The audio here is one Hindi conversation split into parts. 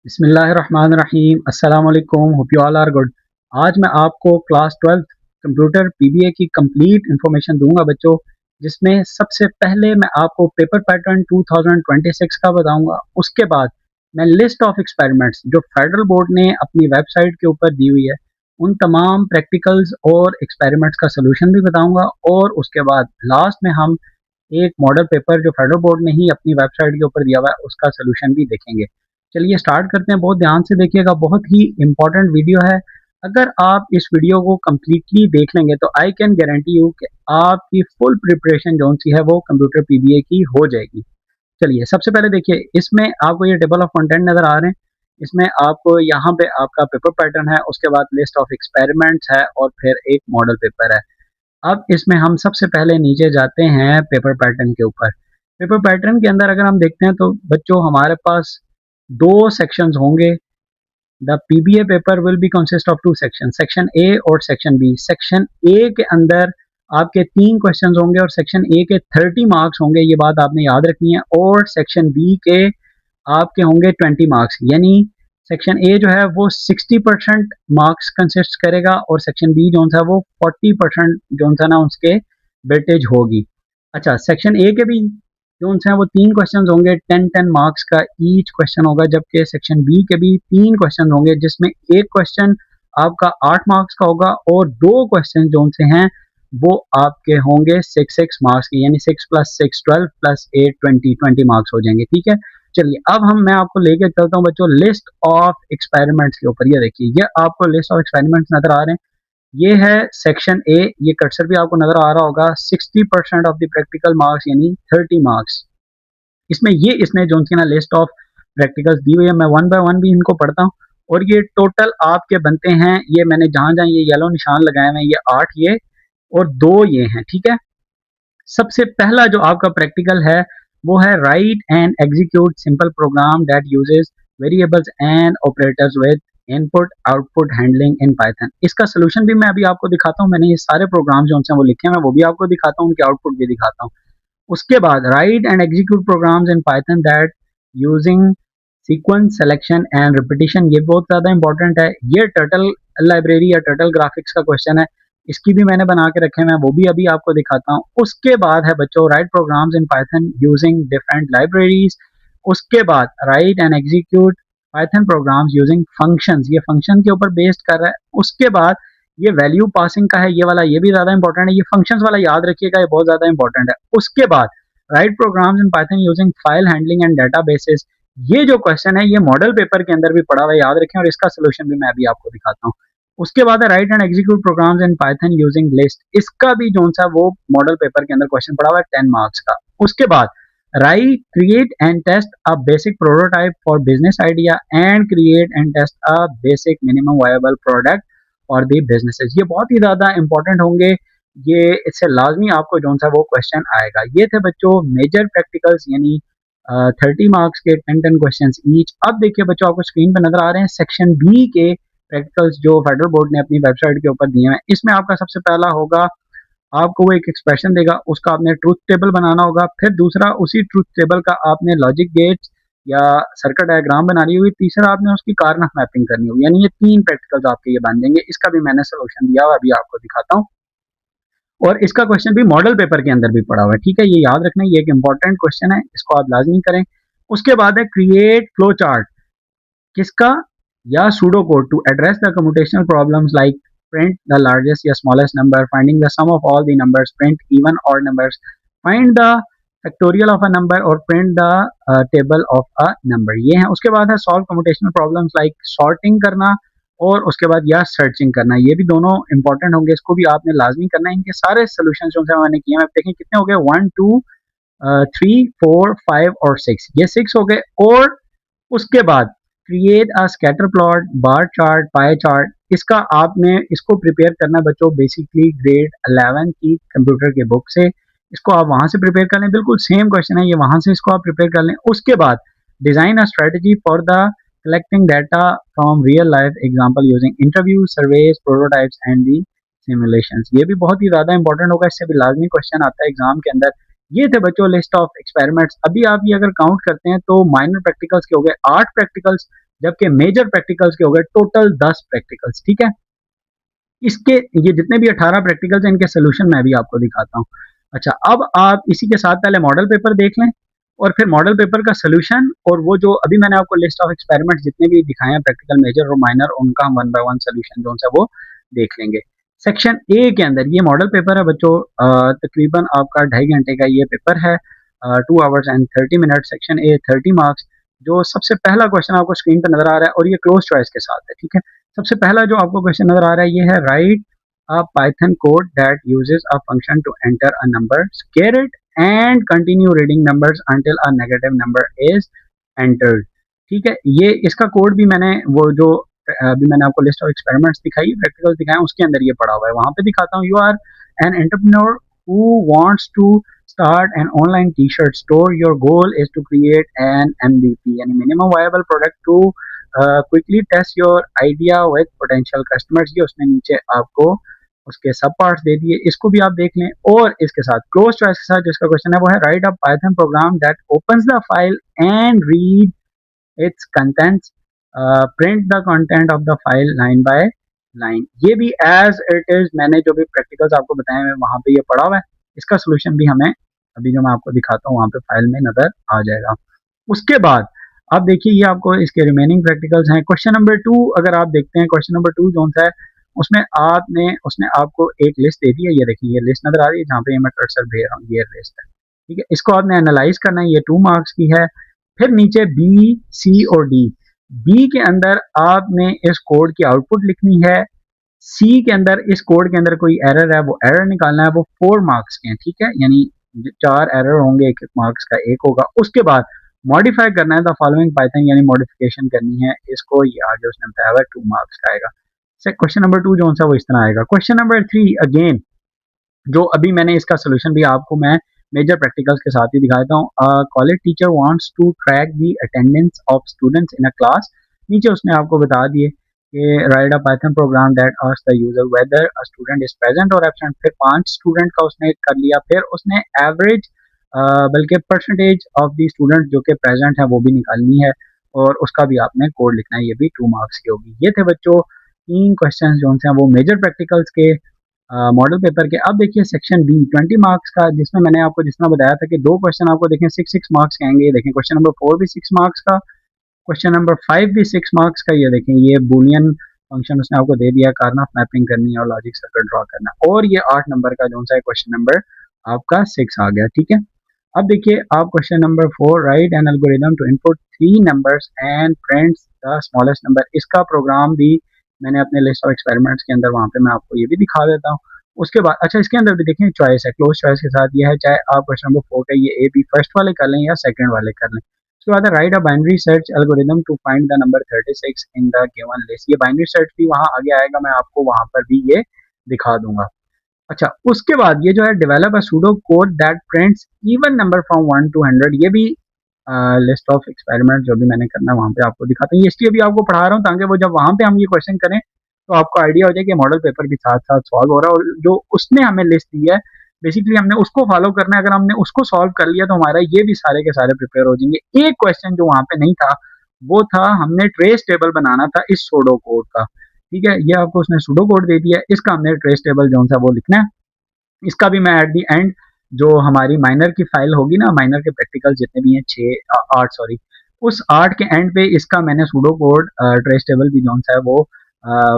बिस्मिल्लाहिर्रहमानिर्रहीम अस्सलाम वालेकुम, hope you all are good. आज मैं आपको क्लास 12 कंप्यूटर पीबीए की कंप्लीट इंफॉर्मेशन दूंगा बच्चों, जिसमें सबसे पहले मैं आपको पेपर पैटर्न 2026 का बताऊंगा। उसके बाद मैं लिस्ट ऑफ एक्सपेरिमेंट्स जो फेडरल बोर्ड ने अपनी वेबसाइट के ऊपर दी हुई है उन तमाम प्रैक्टिकल्स और एक्सपेरिमेंट्स का सोल्यूशन भी बताऊंगा, और उसके बाद लास्ट में हम एक मॉडल पेपर जो फेडरल बोर्ड ने ही अपनी वेबसाइट के ऊपर दिया हुआ है उसका सोल्यूशन भी देखेंगे। चलिए स्टार्ट करते हैं। बहुत ध्यान से देखिएगा, बहुत ही इंपॉर्टेंट वीडियो है। अगर आप इस वीडियो को कम्प्लीटली देख लेंगे तो आई कैन गारंटी यू कि आपकी फुल प्रिपरेशन जो सी है वो कंप्यूटर पीबीए की हो जाएगी। चलिए सबसे पहले देखिए, इसमें आपको ये टेबल ऑफ कंटेंट नजर आ रहे हैं। इसमें आपको यहाँ पे आपका पेपर पैटर्न है, उसके बाद लिस्ट ऑफ एक्सपेरिमेंट्स है और फिर एक मॉडल पेपर है। अब इसमें हम सबसे पहले नीचे जाते हैं पेपर पैटर्न के ऊपर। पेपर पैटर्न के अंदर अगर हम देखते हैं तो बच्चों हमारे पास दो सेक्शंस होंगे। The PBA paper will be consist of two section, section A और सेक्शन बी। सेक्शन ए के अंदर आपके 3 क्वेश्चंस होंगे और सेक्शन ए के 30 मार्क्स होंगे, ये बात आपने याद रखनी है। और सेक्शन बी के आपके होंगे 20 मार्क्स, यानी सेक्शन ए जो है वो 60% मार्क्स कंसिस्ट करेगा और सेक्शन बी जो है वो 40% जो है ना उसके वेटेज होगी। अच्छा, सेक्शन ए के भी जो है वो 3 क्वेश्चन होंगे, 10-10 मार्क्स का ईच क्वेश्चन होगा, जबकि सेक्शन बी के भी 3 क्वेश्चन होंगे जिसमें एक क्वेश्चन आपका 8 मार्क्स का होगा और दो क्वेश्चन जो से हैं वो आपके होंगे 6-6 मार्क्स के, यानी 6+6 12+8 20 मार्क्स हो जाएंगे। ठीक है, चलिए अब मैं आपको लेके चलता हूँ बच्चों लिस्ट ऑफ एक्सपेरिमेंट्स के ऊपर। ये देखिए, ये आपको लिस्ट ऑफ एक्सपेरिमेंट्स नजर आ रहे हैं। ये है सेक्शन ए, ये कर्सर भी आपको नजर आ रहा होगा। 60% ऑफ द प्रैक्टिकल मार्क्स यानी 30 मार्क्स। इसमें ये इसने जो ना लिस्ट ऑफ प्रैक्टिकल्स दी हुई है, मैं वन बाय वन भी इनको पढ़ता हूँ। और ये टोटल आपके बनते हैं, ये मैंने जहां जहां ये येलो निशान लगाए हुए हैं, ये 8 ये और 2 ये हैं। ठीक है, सबसे पहला जो आपका प्रैक्टिकल है वो है write and execute simple program that uses variables and operators with input output handling in Python. इसका सोल्यूशन भी मैं अभी आपको दिखाता हूँ। मैंने ये सारे प्रोग्राम जो हैं वो लिखे हैं, वो भी आपको दिखाता हूँ, उनके आउटपुट भी दिखाता हूँ। उसके बाद write and execute programs in Python that using sequence selection and repetition. ये बहुत ज्यादा इंपॉर्टेंट है। ये टर्टल लाइब्रेरी या टर्टल ग्राफिक्स का क्वेश्चन है, इसकी भी मैंने बना के रखे हैं, वो भी अभी आपको दिखाता हूँ। उसके बाद है बच्चों write programs in Python using different libraries. उसके बाद write and execute Python programs using functions, ये फंक्शन के ऊपर बेस्ड कर रहा है। उसके बाद ये वैल्यू पासिंग का है, ये वाला ये भी ज्यादा इंपॉर्टेंट है, ये फंक्शंस वाला याद रखिएगा, ये बहुत ज्यादा इंपॉर्टेंट है। उसके बाद write programs in Python using file handling and databases. ये जो क्वेश्चन है ये मॉडल पेपर के अंदर भी पड़ा हुआ है, याद रखें, और इसका सोल्यूशन भी मैं अभी आपको दिखाता हूँ। उसके बाद है write and execute programs in Python using list. इसका भी जो सा वो मॉडल पेपर के अंदर क्वेश्चन पड़ा हुआ है 10 मार्क्स का। उसके बाद write create and test a basic prototype for business idea and create and test a basic minimum viable product for the businesses. ये बहुत ही ज्यादा इंपॉर्टेंट होंगे, ये इससे लाजमी आपको जो सा वो क्वेश्चन आएगा। ये थे बच्चों मेजर प्रैक्टिकल्स, यानी 30 मार्क्स के 10-10 क्वेश्चन ईच। अब देखिए बच्चों, आपको स्क्रीन पर नजर आ रहे हैं सेक्शन बी के प्रैक्टिकल्स जो फेडरल बोर्ड ने अपनी वेबसाइट के ऊपर दिए हैं। इसमें आपका सबसे पहला होगा, आपको वो एक एक्सप्रेशन देगा, उसका आपने ट्रूथ टेबल बनाना होगा। फिर दूसरा, उसी ट्रूथ टेबल का आपने लॉजिक गेट्स या सर्किट डायग्राम बनानी होगी। तीसरा, आपने उसकी कार्नफ मैपिंग करनी होगी। यानी ये 3 प्रैक्टिकल्स आपके ये बन देंगे। इसका भी मैंने सोल्यूशन दिया हुआ, अभी आपको दिखाता हूँ। और इसका क्वेश्चन भी मॉडल पेपर के अंदर भी पड़ा हुआ है। ठीक है, ये याद रखना, ये एक इंपॉर्टेंट क्वेश्चन है, इसको आप लाजमी करें। उसके बाद है क्रिएट फ्लो चार्ट, किसका, या pseudo code to address the computational problems like print the largest या smallest number, finding the sum of all the numbers, print even odd numbers, find the factorial of a number और print the table of a number। ये है। उसके बाद है solve computational problems like sorting करना और उसके बाद या सर्चिंग करना। ये भी दोनों इंपॉर्टेंट होंगे, इसको भी आपने लाजमी करना है। इनके सारे सोल्यूशन जो मैंने किए हैं, देखें कितने हो गए, 1 2 3 4 5 और 6, ये 6 हो गए। और उसके बाद create a scatter plot, bar chart, pie chart. इसका आपने इसको प्रिपेयर करना बच्चों बेसिकली ग्रेड 11 की कंप्यूटर के बुक से। इसको आप वहां से प्रिपेयर कर लें, बिल्कुल सेम क्वेश्चन है ये, वहां से इसको आप प्रिपेयर कर लें। उसके बाद design a strategy for the collecting data from real life example using interview, surveys, prototypes and the simulations. ये भी बहुत ही ज्यादा इंपॉर्टेंट होगा, इससे भी लाजमी क्वेश्चन आता है एग्जाम के अंदर। ये थे बच्चों लिस्ट ऑफ एक्सपेरिमेंट्स। अभी आप ये अगर काउंट करते हैं तो माइनर प्रैक्टिकल्स के हो गए 8 प्रैक्टिकल्स, जबकि मेजर प्रैक्टिकल्स के हो गए टोटल 10 प्रैक्टिकल्स। ठीक है, इसके ये जितने भी 18 प्रैक्टिकल्स हैं इनके सोल्यूशन मैं भी आपको दिखाता हूँ। अच्छा, अब आप इसी के साथ पहले मॉडल पेपर देख लें और फिर मॉडल पेपर का सोल्यूशन और वो जो अभी मैंने आपको लिस्ट ऑफ एक्सपेरिमेंट्स जितने भी दिखाए हैं प्रैक्टिकल मेजर और माइनर, उनका हम वन बाय वन सोल्यूशन जो है वो देख लेंगे। सेक्शन ए के अंदर ये मॉडल पेपर है बच्चों, तकरीबन आपका 2.5 घंटे का ये पेपर है, 2 hours and 30 minutes। Section A 30 marks. जो सबसे पहला क्वेश्चन आपको स्क्रीन पर नजर आ रहा है और ये क्लोज चॉइस के साथ है। ठीक है, सबसे पहला जो आपको क्वेश्चन नजर आ रहा है ये है right a Python code that uses a function to enter a number, scale it and continue reading numbers until a negative number is entered। ठीक है, ये इसका कोड भी मैंने वो जो अभी मैंने आपको लिस्ट ऑफ एक्सपेरिमेंट्स दिखाई, प्रैक्टिकल्स दिखाए, उसके अंदर ये पड़ा हुआ है, वहां पे दिखाता हूँ। You are an entrepreneur who wants to start an online t-shirt store, your goal is to create an MVP यानी minimum viable product to quickly test your idea with potential customers। ये उसने नीचे आपको उसके सब पार्ट्स दे दिए, इसको भी आप देख लें। और इसके साथ क्लोज चॉइस के साथ जिसका क्वेश्चन है वो है write a Python program that opens the file and read it's contents, print the content of the file line by line. ये भी एज इट इज मैंने जो भी प्रैक्टिकल्स आपको बताए हैं वहां पे ये पड़ा हुआ है, इसका सोल्यूशन भी हमें अभी जो मैं आपको दिखाता हूँ वहां पे फाइल में नजर आ जाएगा। उसके बाद आप देखिए ये आपको इसके रिमेनिंग प्रैक्टिकल्स हैं। क्वेश्चन नंबर 2 अगर आप देखते हैं, क्वेश्चन नंबर 2 जो सा है उसमें उसने आपको एक लिस्ट दे दी है, ये देखिए ये लिस्ट नजर आ रही है जहाँ पे मैं कर्सर भेज रहा हूँ, ये लिस्ट है। ठीक है, इसको आपने एनालाइज करना है, ये 2 मार्क्स की है। फिर नीचे बी, सी और डी। बी के अंदर आपने इस कोड की आउटपुट लिखनी है, सी के अंदर इस कोड के अंदर कोई एरर है वो एरर निकालना है, वो 4 मार्क्स के हैं। ठीक है, यानी 4 एरर होंगे, एक मार्क्स का एक होगा। उसके बाद मॉडिफाई करना है द फॉलोइंग पाइथन, यानी मॉडिफिकेशन करनी है इसको, ये आगे उसने बताया हुआ 2 मार्क्स का आएगा। क्वेश्चन नंबर 2 जो सा वो इस तरह आएगा। क्वेश्चन नंबर 3 अगेन जो अभी मैंने इसका सोल्यूशन भी आपको मैं मेजर प्रैक्टिकल्स के साथ ही दिखाता हूँ। College teacher wants to track the attendance of students in a class. नीचे उसने आपको बता दिए कि write a Python program that asks the user whether a student is present और एब्सेंट। फिर 5 स्टूडेंट का उसने कर लिया, फिर उसने एवरेज बल्कि परसेंटेज ऑफ द स्टूडेंट जो कि प्रेजेंट है वो भी निकालनी है और उसका भी आपने कोड लिखना है, ये भी 2 मार्क्स की होगी। ये थे बच्चों 3 क्वेश्चन जो हैं वो मेजर प्रैक्टिकल्स के मॉडल पेपर के। अब देखिए सेक्शन बी 20 मार्क्स का, जिसमें मैंने आपको जितना बताया था कि 2 क्वेश्चन आपको देखें 6 मार्क्स के आएंगे। ये देखें क्वेश्चन नंबर 4 भी 6 मार्क्स का, क्वेश्चन नंबर 5 भी 6 मार्क्स का। ये देखें ये बूलियन फंक्शन उसने आपको दे दिया, कार्नफ मैपिंग करनी है और लॉजिक सर्किट ड्रॉ करना, और ये 8 नंबर का जो सा क्वेश्चन नंबर आपका 6 आ गया। ठीक है, अब देखिए आप question number 4 write an algorithm to input 3 numbers and print the smallest number. इसका प्रोग्राम भी मैंने अपने लिस्ट ऑफ एक्सपेरिमेंट्स के अंदर वहां पे मैं आपको ये भी दिखा देता हूँ। उसके बाद अच्छा इसके अंदर भी देखें चॉइस है, क्लोज चॉइस के साथ ये है, चाहे आप क्वेश्चन नंबर 4 का ये ए बी फर्स्ट वाले कर लें या सेकंड वाले कर लें। उसके बाद है write a binary search algorithm to find the number 36 in the given list. ये बाइनरी सर्च भी वहां आगे आएगा, मैं आपको वहां पर भी ये दिखा दूंगा। अच्छा उसके बाद ये जो है develop a pseudo code that prints even number from 1 to 100। ये भी लिस्ट ऑफ एक्सपेरिमेंट जो भी मैंने करना है वहां पे आपको दिखाते हैं, ये इसलिए भी आपको पढ़ा रहा हूँ ताकि वो जब वहां पे हम ये क्वेश्चन करें तो आपको आइडिया हो जाए कि मॉडल पेपर भी साथ साथ सॉल्व हो रहा है और जो उसने हमें लिस्ट दी है बेसिकली हमने उसको फॉलो करना है। अगर हमने उसको सॉल्व कर लिया तो हमारा ये भी सारे के सारे प्रिपेयर हो जाएंगे। एक क्वेश्चन जो वहां पे नहीं था वो था हमने ट्रेस टेबल बनाना था इस सूडो कोड का। ठीक है, ये आपको उसने सूडो कोड दे दिया, इसका हमने ट्रेस टेबल जो सा वो लिखना है। इसका भी मैं एट दी एंड जो हमारी माइनर की फाइल होगी ना, माइनर के प्रैक्टिकल जितने भी हैं 8 सॉरी, उस 8 के एंड पे इसका मैंने सूडो कोड ट्रेस टेबल भी जो सा है वो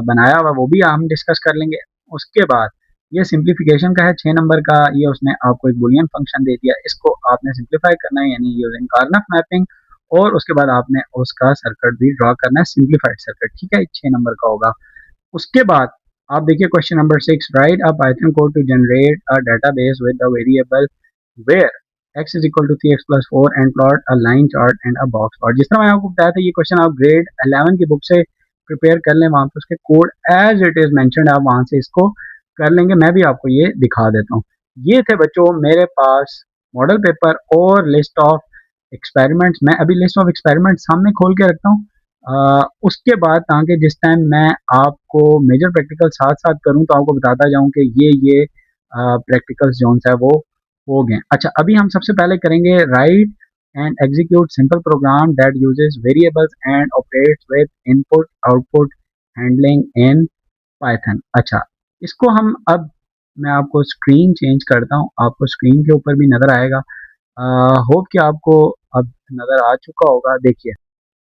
बनाया हुआ, वो भी हम डिस्कस कर लेंगे। उसके बाद ये सिंप्लीफिकेशन का है 6 नंबर का, ये उसने आपको एक बुलियन फंक्शन दे दिया, इसको आपने सिंप्लीफाई करना है यानी यूजिंग कार्नफ मैपिंग, और उसके बाद आपने उसका सर्किट भी ड्रॉ करना है, सिंप्लीफाइड सर्किट। ठीक है, 6 नंबर का होगा। उसके बाद आप देखिए question number 6 write a Python code to generate a database with the variable where x is equal to 3x plus 4 and plot a line chart and a box plot। जिस तरह मैंने आपको बताया था ये क्वेश्चन आप ग्रेड 11 की बुक से प्रिपेयर कर लें, वहां पर उसके code as it is mentioned आप वहां से इसको कर लेंगे। मैं भी आपको ये दिखा देता हूँ। ये थे बच्चों मेरे पास मॉडल पेपर और लिस्ट ऑफ एक्सपेरिमेंट्स। मैं अभी लिस्ट ऑफ एक्सपेरिमेंट सामने खोल के रखता हूँ, उसके बाद ताकि जिस टाइम मैं आपको मेजर प्रैक्टिकल साथ साथ करूं तो आपको बताता जाऊं कि ये प्रैक्टिकल्स जो है वो हो गए। अच्छा अभी हम सबसे पहले करेंगे right and execute simple program that uses variables and operates with input output handling in Python। अच्छा, इसको हम अब मैं आपको स्क्रीन चेंज करता हूँ, आपको स्क्रीन के ऊपर भी नज़र आएगा। होप कि आपको अब नज़र आ चुका होगा। देखिए,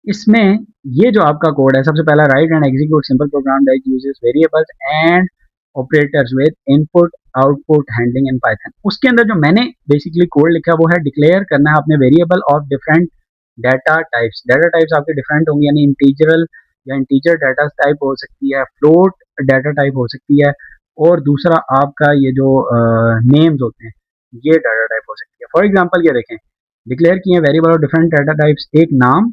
इसमें ये जो आपका कोड है, सबसे पहला write and execute simple program that uses variables and operators with input output handling in Python. उसके अंदर जो मैंने बेसिकली कोड लिखा है वो है डिक्लेयर करना है अपने variable of different data types. Data types आपके डिफरेंट होंगे, यानी इंटीजरल या इंटीजर डाटा टाइप हो सकती है, फ्लोट डाटा टाइप हो सकती है, और दूसरा आपका ये जो नेम्स होते हैं ये डाटा टाइप हो सकती है। फॉर एग्जांपल ये देखें, डिक्लेयर किए variable of different data types, एक नाम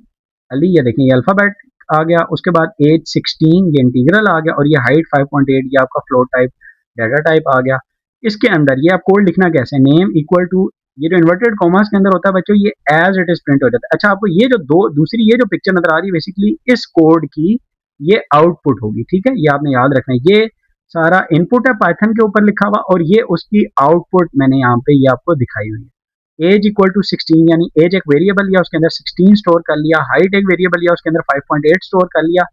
अली, ये देखें ये अल्फ़ाबेट आ गया, उसके बाद एज 16 ये इंटीग्रल आ गया, और ये हाइट 5.8 ये आपका फ्लोट टाइप डाटा टाइप आ गया। इसके अंदर ये आप कोड लिखना कैसे, नेम इक्वल टू, ये जो इन्वर्टेड कॉमर्स के अंदर होता है बच्चों, ये एज इट इज प्रिंट हो जाता है। अच्छा, आपको ये जो दूसरी ये जो पिक्चर नजर आ रही है बेसिकली इस कोड की ये आउटपुट होगी, ठीक है, ये आपने याद रखना है। ये सारा इनपुट है पाइथन के ऊपर लिखा हुआ, और ये उसकी आउटपुट मैंने यहाँ पे ये आपको दिखाई हुई है। एज इक्वल टू 16, यानी एज एक वेरिएबल लिया उसके अंदर 16 स्टोर कर लिया, हाइट एक वेरिएबल लिया उसके अंदर 5.8 स्टोर कर लिया,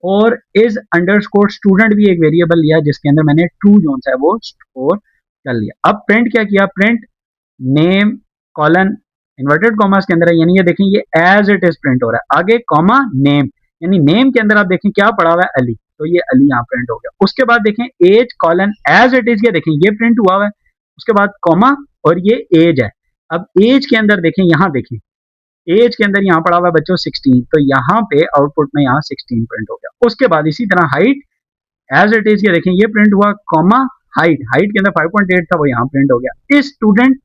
और इज अंडरस्कोर स्टूडेंट भी एक वेरिएबल लिया जिसके अंदर मैंने ट्रू जोन है वो स्टोर कर लिया। अब प्रिंट क्या किया, print name colon inverted commas के अंदर है, यानी ये देखें ये एज इट इज प्रिंट हो रहा है, आगे कॉमा नेम, यानी नेम के अंदर आप देखें क्या पड़ा हुआ है, अली, तो ये अली यहाँ प्रिंट हो गया। उसके बाद देखें as colon as it is, ये देखें ये प्रिंट हुआ है, उसके बाद कॉमा और ये एज है। अब एज के अंदर देखें, यहाँ देखें एज के अंदर यहाँ पड़ा हुआ है बच्चों 16, तो यहाँ पे आउटपुट में यहाँ 16 प्रिंट हो गया। उसके बाद इसी तरह हाइट एज इट इज, ये देखें ये प्रिंट हुआ, कॉमा हाइट, हाइट के अंदर 5.8 था वो यहाँ प्रिंट हो गया। इस स्टूडेंट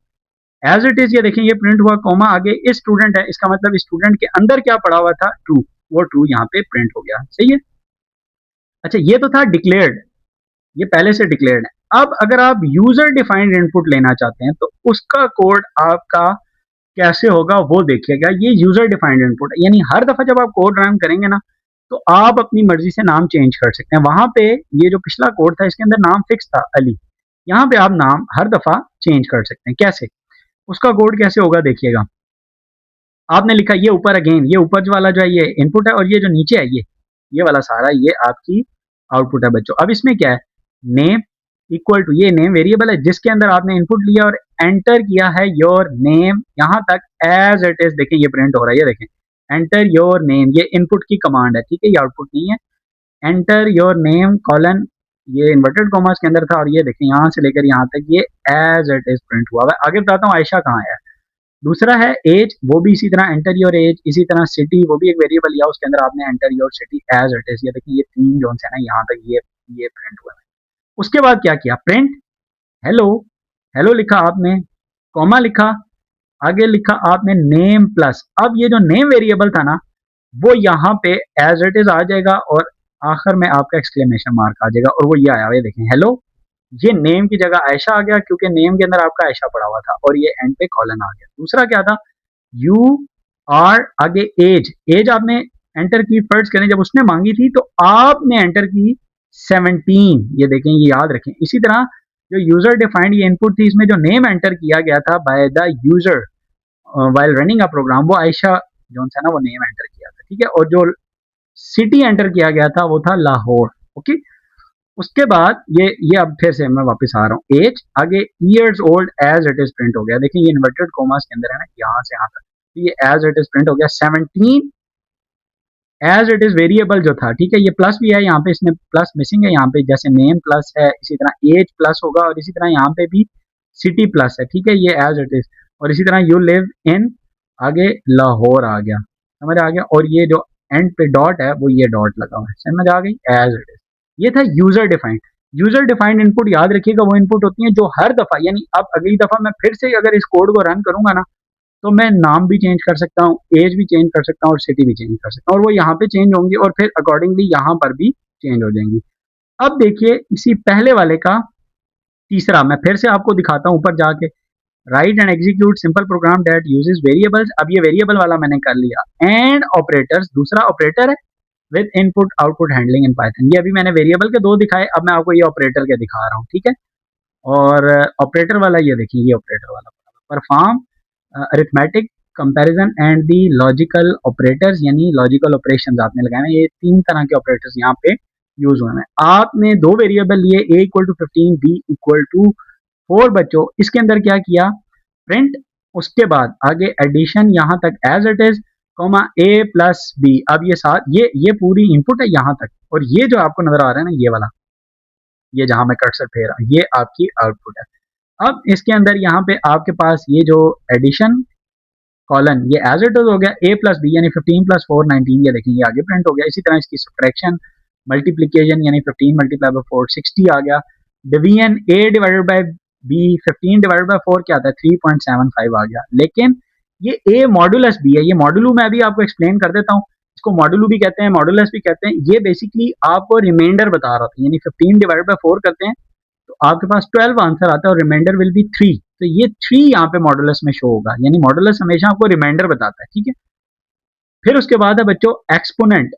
एज इट इज, ये देखें ये प्रिंट हुआ, कॉमा आगे इस स्टूडेंट है, इसका मतलब स्टूडेंट के अंदर क्या पड़ा हुआ था, ट्रू, वो ट्रू यहाँ पे प्रिंट हो गया। सही है। अच्छा, ये तो था डिक्लेयर्ड, ये पहले से डिक्लेयर्ड है। अब अगर आप यूजर डिफाइंड इनपुट लेना चाहते हैं तो उसका कोड आपका कैसे होगा वो देखिएगा। ये यूजर डिफाइंड इनपुट है, यानी हर दफा जब आप कोड रन करेंगे ना तो आप अपनी मर्जी से नाम चेंज कर सकते हैं। वहां पे ये जो पिछला कोड था इसके अंदर नाम फिक्स था अली, यहाँ पे आप नाम हर दफा चेंज कर सकते हैं। कैसे, उसका कोड कैसे होगा देखिएगा। आपने लिखा ये ऊपर, अगेन ये ऊपर वाला जो है ये इनपुट है, और ये जो नीचे है ये वाला सारा ये आपकी आउटपुट है बच्चों। अब इसमें क्या है, नेम इक्वल टू, ये नेम वेरिएबल है जिसके अंदर आपने इनपुट लिया और एंटर किया है योर नेम, यहां तक एज इट इज देखें ये प्रिंट हो रहा है, ये देखें एंटर योर नेम, ये इनपुट की कमांड है, ठीक है, ये आउटपुट नहीं है। एंटर योर नेम कॉलन, ये इन्वर्टेड कॉमर्स के अंदर था, और ये देखें यहाँ से लेकर यहाँ तक ये एज इट इज प्रिंट हुआ है। आगे बताता हूँ आयशा कहाँ है। दूसरा है एज, वो भी इसी तरह एंटर योर एज, इसी तरह सिटी, वो भी एक वेरिएबल लिया उसके अंदर आपने enter your city as it is, ये देखिए ये तीन जोन है ना यहाँ तक ये प्रिंट हुआ है। उसके बाद क्या किया, प्रिंट हेलो, हेलो लिखा आपने, कॉमा लिखा, आगे लिखा आपने नेम प्लस। अब ये जो नेम वेरिएबल था ना वो यहाँ पे एज इट इज आ जाएगा, और आखिर में आपका एक्सक्लेमेशन मार्क आ जाएगा, और वो ये आया हुआ है देखें हेलो। ये नेम की जगह आयशा आ गया क्योंकि नेम के अंदर आपका आयशा पड़ा हुआ था, और ये एंड पे कॉलन आ गया। दूसरा क्या था, यू आर, आगे एज, एज आपने एंटर की, फर्ज करें जब उसने मांगी थी तो आपने एंटर की 17, ये देखें ये याद रखें। इसी तरह जो यूजर डिफाइंड ये इनपुट थी, इसमें जो नेम एंटर किया गया था by the user while running a program, वो आयशा जो है ना वो नेम एंटर किया था, ठीक है, और जो सिटी एंटर किया गया था वो था लाहौर। ओके, उसके बाद ये अब फिर से मैं वापस आ रहा हूँ, एज आगे years old age it is print हो गया। देखिए ये इन्वर्टेड कॉमास के अंदर है ना, यहाँ से यहाँ तक, तो ये एज इट इज प्रिंट हो गया। 17 एज इट इज वेरिएबल जो था, ठीक है, ये प्लस भी है यहाँ पे, इसमें प्लस मिसिंग है यहाँ पे, जैसे नेम प्लस है इसी तरह एज प्लस होगा, और इसी तरह यहाँ पे भी सिटी प्लस है, ठीक है, ये एज इट इज। और इसी तरह यू लिव इन, आगे लाहौर आ गया, समझ आ गया, और ये जो एंड पे डॉट है वो ये डॉट लगा हुआ है, समझ आ गई, एज इट इज। ये था user defined. User defined input याद रखिएगा वो इनपुट होती है जो हर दफा, यानी अब अगली दफा मैं फिर से अगर इस कोड को रन करूंगा ना तो मैं नाम भी चेंज कर सकता हूँ, एज भी चेंज कर सकता हूँ, और सिटी भी चेंज कर सकता हूँ, और वो यहाँ पे चेंज होंगी और फिर अकॉर्डिंगली यहाँ पर भी चेंज हो जाएंगी। अब देखिए इसी पहले वाले का तीसरा मैं फिर से आपको दिखाता हूँ ऊपर जाके, write and execute simple program that uses variables. अब ये वेरिएबल वाला मैंने कर लिया, एंड ऑपरेटर्स, दूसरा ऑपरेटर है with input output handling in Python. ये अभी मैंने वेरिएबल के दो दिखाए, अब मैं आपको ये ऑपरेटर के दिखा रहा हूँ, ठीक है। और ऑपरेटर वाला ये देखिए, ये ऑपरेटर वाला perform arithmetic comparison and the logical operators, यानी लॉजिकल ऑपरेशंस आपने लगाए हैं। ये 3 तरह के ऑपरेटर्स यहाँ पे यूज हुए हैं। आपने 2 वेरिएबल लिए, a equal to 15, b equal to 4 बच्चों। इसके अंदर क्या किया, प्रिंट, उसके बाद आगे एडिशन यहाँ तक as it is, comma a plus b। अब ये साथ ये पूरी इनपुट है यहाँ तक, और ये जो आपको नजर आ रहा है ना, ये वाला, ये जहां मैं कर्सर फेर रहा हूँ, ये आपकी आउटपुट है। अब इसके अंदर यहाँ पे आपके पास ये जो एडिशन कॉलन, ये एज इट इज हो गया, a प्लस बी यानी 15 प्लस 4 19, ये देखिए ये आगे प्रिंट हो गया। इसी तरह इसकी सब्ट्रैक्शन, मल्टीप्लिकेशन यानी 15 मल्टीप्लाई बाय 4 60 आ गया। Division a divided by b 15 divided by 4 क्या आता है, 3.75 आ गया। लेकिन ये a मॉडुलस b है, ये मॉडुलू मैं अभी आपको एक्सप्लेन कर देता हूँ। इसको मॉडुलू भी कहते हैं, मॉडुलस भी कहते हैं। ये बेसिकली आपको रिमाइंडर बता रहा था, यानी 15 डिवाइडेड बाय 4 करते हैं तो आपके पास 12 आंसर आता है और रिमाइंडर विल बी 3। तो ये 3 यहाँ पे मॉडुलस में शो होगा, यानी मॉडुलस हमेशा आपको रिमाइंडर बताता है, ठीक है। फिर उसके बाद है बच्चों एक्सपोनेंट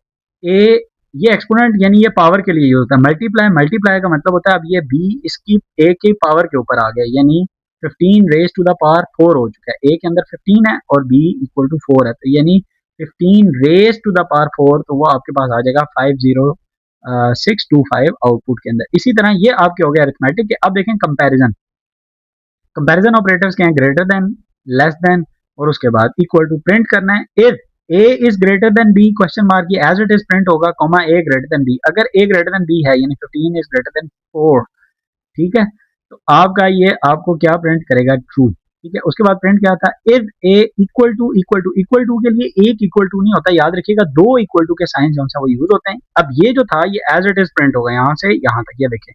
ए। ये एक्सपोनेंट यानी ये पावर के लिए यूज होता है। मल्टीप्लाई, मल्टीप्लाई का मतलब होता है, अब ये बी इसकी ए की पावर के ऊपर आ गया, यानी 15 रेज टू द पावर 4 हो चुका है। ए के अंदर 15 है और बी इक्वल टू 4 है, तो यानी 15 रेज टू द पावर 4, तो वो आपके पास आ जाएगा 50625 आउटपुट के अंदर। इसी तरह ये आपके हो गया अरिथमेटिक के। अब देखें कंपैरिजन, कंपैरिजन ऑपरेटर्स क्या है, ग्रेटर देन, लेस देन, और उसके बाद इक्वल टू प्रिंट करना है। If a is greater then b question mark, ये एज इट इज प्रिंट होगा, comma a greater than b। अगर a ग्रेटर देन b है यानी 15 इज ग्रेटर देन 4, ठीक है, तो आपका ये आपको क्या प्रिंट करेगा, ट्रू, ठीक है। उसके बाद प्रिंट क्या था, if a equal to equal to के लिए एक इक्वल टू नहीं होता, याद रखिएगा, दो इक्वल टू के साइन जो है वो यूज होते हैं। अब ये जो था ये एज इट इज प्रिंट होगा यहाँ से यहाँ तक, ये देखें,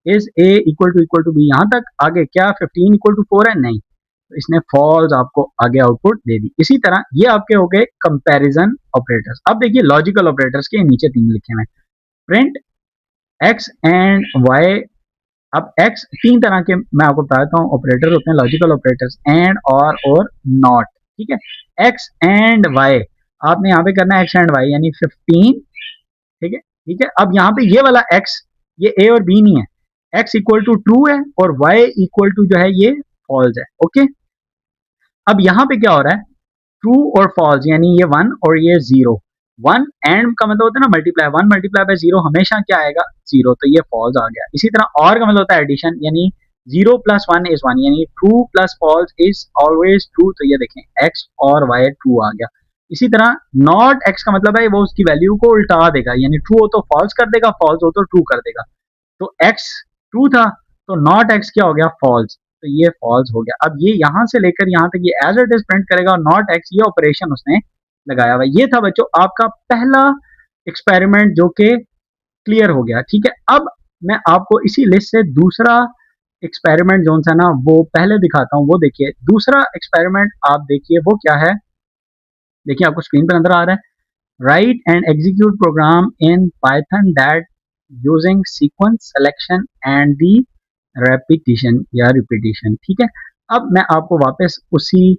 is a equal to B, यहाँ तक। आगे क्या 15 इक्वल टू 4 है, नहीं, तो इसने फॉल्स आपको आगे आउटपुट दे दी। इसी तरह ये आपके हो गए कंपैरिजन ऑपरेटर्स। अब देखिए लॉजिकल ऑपरेटर्स के नीचे 3 लिखे हुए, प्रिंट, एक्स एंड वाई। अब एक्स 3 तरह के मैं आपको बताता हूँ ऑपरेटर होते हैं, लॉजिकल ऑपरेटर्स, एंड और नॉट, ठीक है। एक्स एंड वाई आपने यहाँ पे करना है, एक्स एंड वाई यानी 15, ठीक है, ठीक है। अब यहाँ पे ये वाला एक्स, ये ए और बी नहीं है, एक्स इक्वल टू ट्रू है और वाई इक्वल टू जो है ये फॉल्स है, ओके। अब यहाँ पे क्या हो रहा है, ट्रू और फॉल्स, यानी ये 1 और ये 0। 1 एंड का मतलब होता है ना मल्टीप्लाई, 1 मल्टीप्लाई बाय 0 हमेशा क्या आएगा, 0, तो ये फॉल्स आ गया। इसी तरह और का मतलब होता है एडिशन, यानी 0 प्लस 1 इज 1, यानी true plus false is always true, तो ये देखें एक्स और वाई ट्रू आ गया। इसी तरह नॉट एक्स का मतलब है वो उसकी वैल्यू को उल्टा देगा, यानी ट्रू हो तो फॉल्स कर देगा, फॉल्स हो तो ट्रू कर देगा। तो एक्स ट्रू था तो नॉट एक्स क्या हो गया, फॉल्स, तो ये फॉल्स हो गया। अब ये यहां से लेकर यहां तक ये एज इट इज प्रिंट करेगा और नॉट एक्स ये ऑपरेशन उसने लगाया हुआ। ये था बच्चों आपका पहला एक्सपेरिमेंट जो कि क्लियर हो गया, ठीक है। अब मैं आपको इसी लिस्ट से दूसरा एक्सपेरिमेंट जो सा ना वो पहले दिखाता हूँ। वो देखिए दूसरा एक्सपेरिमेंट, आप देखिए वो क्या है, देखिए आपको स्क्रीन पर नजर आ रहा है, write and execute program in Python that using sequence selection and the repetition या repetition, ठीक है। अब मैं आपको वापस उसी